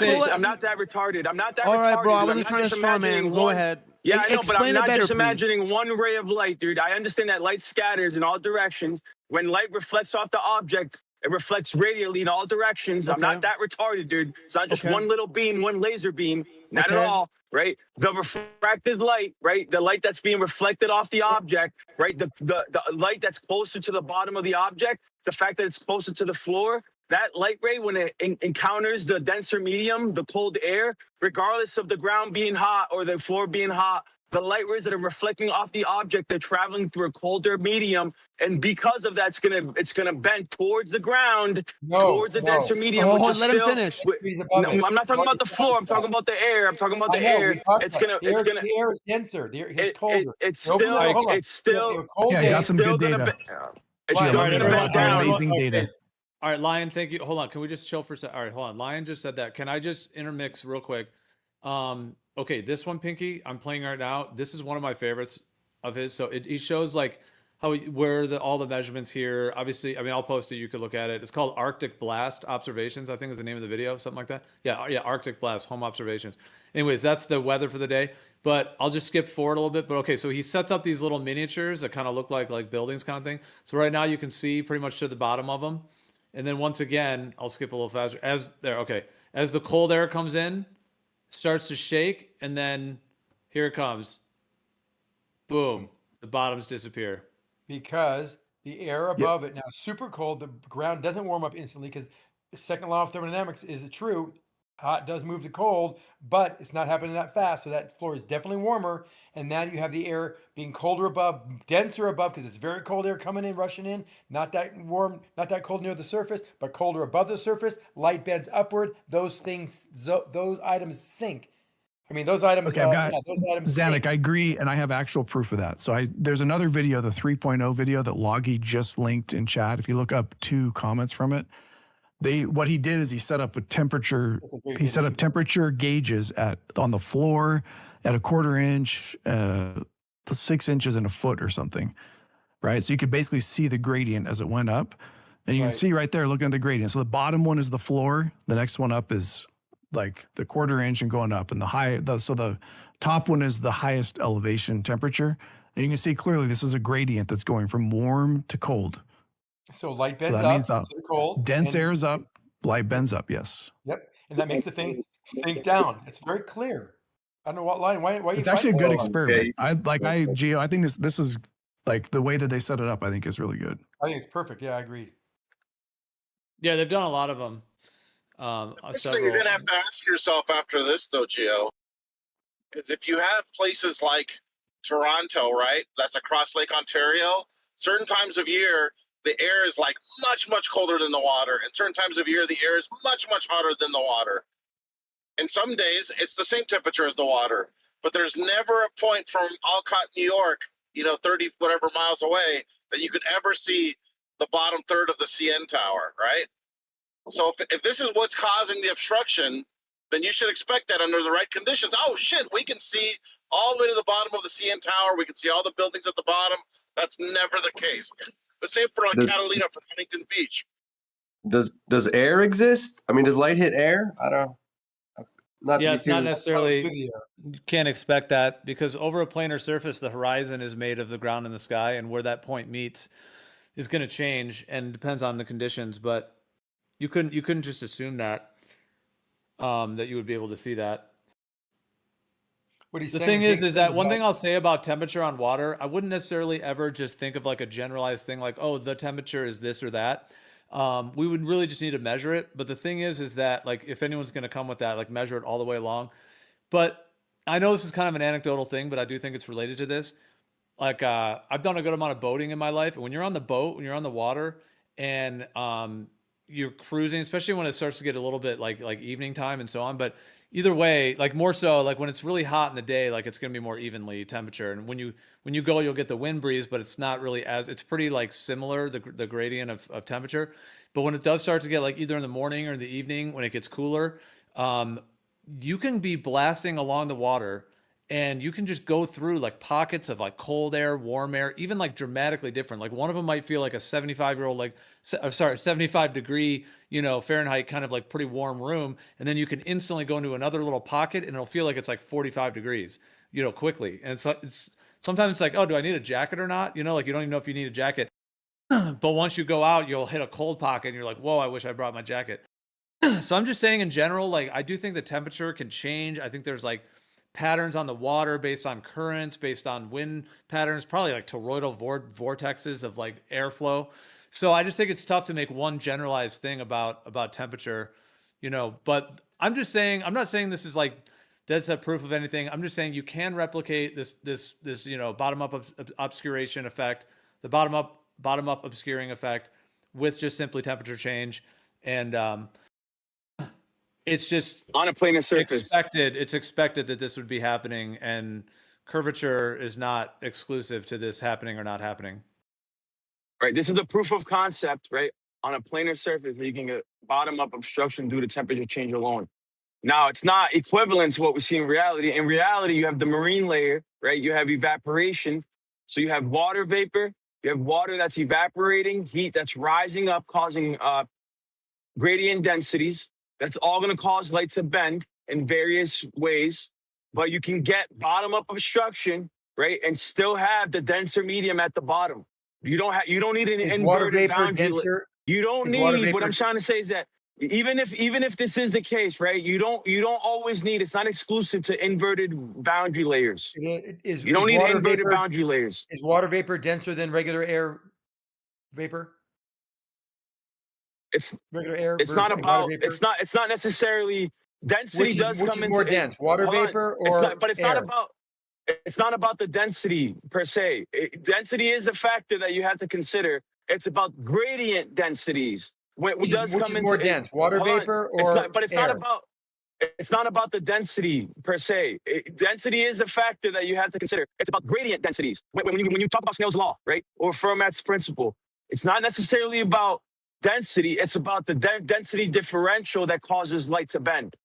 that retarded. I'm not that retarded. All right, bro. I wasn't trying to straw man. Go ahead. Yeah, I know, but I'm not just please. imagining one ray of light, dude. I understand that light scatters in all directions. When light reflects off the object, it reflects radially in all directions. I'm not that retarded, dude. It's not just one little beam, one laser beam. Not at all, right? The refracted light, right? The light that's being reflected off the object, right? The light that's closer to the bottom of the object, the fact that it's closer to the floor, that light ray, when it encounters the denser medium, the cold air, regardless of the ground being hot or the floor being hot, the light rays that are reflecting off the object, they're traveling through a colder medium, and because of that, it's gonna bend towards the ground, towards the denser medium. Let him finish. I'm not talking about the floor. I'm talking about the air. I'm talking about the air. The air is denser. It's colder. It's still. Yeah, I got some good data. It's still gonna bend down. Amazing data. All right, Lion, thank you. Hold on. Can we just chill for a second? All right, hold on. Lion just said that. Can I just intermix real quick? Okay, this one, Pfinky, I'm playing right now. This is one of my favorites of his. So he shows like where all the measurements here. Obviously, I mean, I'll post it. You could look at it. It's called Arctic Blast Observations, I think is the name of the video, something like that. Yeah, Arctic Blast Home Observations. Anyways, that's the weather for the day. But I'll just skip forward a little bit. But okay, so he sets up these little miniatures that kind of look like buildings kind of thing. So right now you can see pretty much to the bottom of them. And then once again, I'll skip a little faster. As the cold air comes in, starts to shake, and then here it comes. Boom. The bottoms disappear. Because the air above it now is super cold. The ground doesn't warm up instantly because the second law of thermodynamics is true. Hot does move to cold, but it's not happening that fast. So that floor is definitely warmer. And now you have the air being colder above, denser above, because it's very cold air coming in, rushing in. Not that warm, not that cold near the surface, but colder above the surface. Light bends upward. Those things, those items sink. I mean, those items. Okay, I've got those items. Zanick. Sink. I agree, and I have actual proof of that. So there's another video, the 3.0 video that Loggy just linked in chat. If you look up 2 comments from it, what he did is he set up a temperature. He set up temperature gauges on the floor at 1/4 inch, 6 inches, and a foot or something, right? So you could basically see the gradient as it went up, and you can see right there looking at the gradient. So the bottom one is the floor. The next one up is like the 1/4 inch and going up, and so the top one is the highest elevation temperature, and you can see clearly this is a gradient that's going from warm to cold. So light bends so that up means to the cold. Dense air is up, light bends up. Yes. Yep, and that makes the thing sink down. It's very clear. I don't know what line. Why It's actually a good experiment. Gio, I think this is like the way that they set it up. I think is really good. I think it's perfect. Yeah, I agree. Yeah, they've done a lot of them. Something you're gonna have to ask yourself after this, though, Gio, is if you have places like Toronto, right? That's across Lake Ontario. Certain times of year, the air is like much colder than the water, and certain times of year, the air is much hotter than the water. And some days, it's the same temperature as the water, but there's never a point from Alcott, New York, 30 whatever miles away, that you could ever see the bottom third of the CN Tower, right? So if this is what's causing the obstruction, then you should expect that under the right conditions. Oh shit, we can see all the way to the bottom of the CN Tower. We can see all the buildings at the bottom. That's never the case. The same for Catalina from Huntington Beach. Does air exist? I mean, does light hit air? I don't. It's not necessarily. You can't expect that because over a planar surface, the horizon is made of the ground and the sky, and where that point meets is going to change and depends on the conditions. But you couldn't just assume that you would be able to see that. What he's the saying thing is that one thing I'll say about temperature on water, I wouldn't necessarily ever just think of like a generalized thing like, oh, the temperature is this or that. We would really just need to measure it. But the thing is that like if anyone's going to come with that, like measure it all the way along. But I know this is kind of an anecdotal thing, but I do think it's related to this. Like I've done a good amount of boating in my life. And when you're on the boat, when you're on the water and you're cruising, especially when it starts to get a little bit like evening time and so on. But either way, like more so like when it's really hot in the day, like it's going to be more evenly temperature. And when you go, you'll get the wind breeze, but it's not really it's pretty like similar, the gradient of temperature. But when it does start to get like either in the morning or in the evening, when it gets cooler, you can be blasting along the water and you can just go through like pockets of like cold air, warm air, even like dramatically different. Like one of them might feel like a 75 degree, Fahrenheit kind of like pretty warm room. And then you can instantly go into another little pocket and it'll feel like it's like 45 degrees, quickly. And it's sometimes it's like, oh, do I need a jacket or not? Like you don't even know if you need a jacket. But once you go out, you'll hit a cold pocket and you're like, whoa, I wish I brought my jacket. So I'm just saying in general, like I do think the temperature can change. I think there's like patterns on the water based on currents, based on wind patterns, probably like toroidal vortexes of like airflow. So I just think it's tough to make one generalized thing about temperature, but I'm just saying, I'm not saying this is like dead set proof of anything. I'm just saying you can replicate this bottom up obscuration effect, the bottom up obscuring effect with just simply temperature change. And it's just on a planar surface. It's expected that this would be happening, and curvature is not exclusive to this happening or not happening. Right. This is the proof of concept, right? on a planar surface that you can get bottom-up obstruction due to temperature change alone. Now, it's not equivalent to what we see in reality. In reality, you have the marine layer, right? You have evaporation. So you have water vapor. You have water that's evaporating, heat that's rising up, causing gradient densities. That's all going to cause light to bend in various ways. But you can get bottom-up obstruction, right, and still have the denser medium at the bottom. You don't need an inverted boundary. You don't need. What I'm trying to say is that even if this is the case, right, you don't always need. It's not exclusive to inverted boundary layers. You don't need inverted boundary layers. Is water vapor denser than regular air vapor? It's regular air. It's not versus about. water vapor? It's not necessarily density. Which Does is come into more dense, water vapor or but it's air? not about. It's not about the density per se. Density is a factor that you have to consider. It's about gradient densities. Which is more dense, water vapor or but it's air? not about. It's not about the density per se. Density is a factor that you have to consider. It's about gradient densities. When you talk about Snell's law, right, or Fermat's principle, it's not necessarily about density. It's about the density differential that causes light to bend.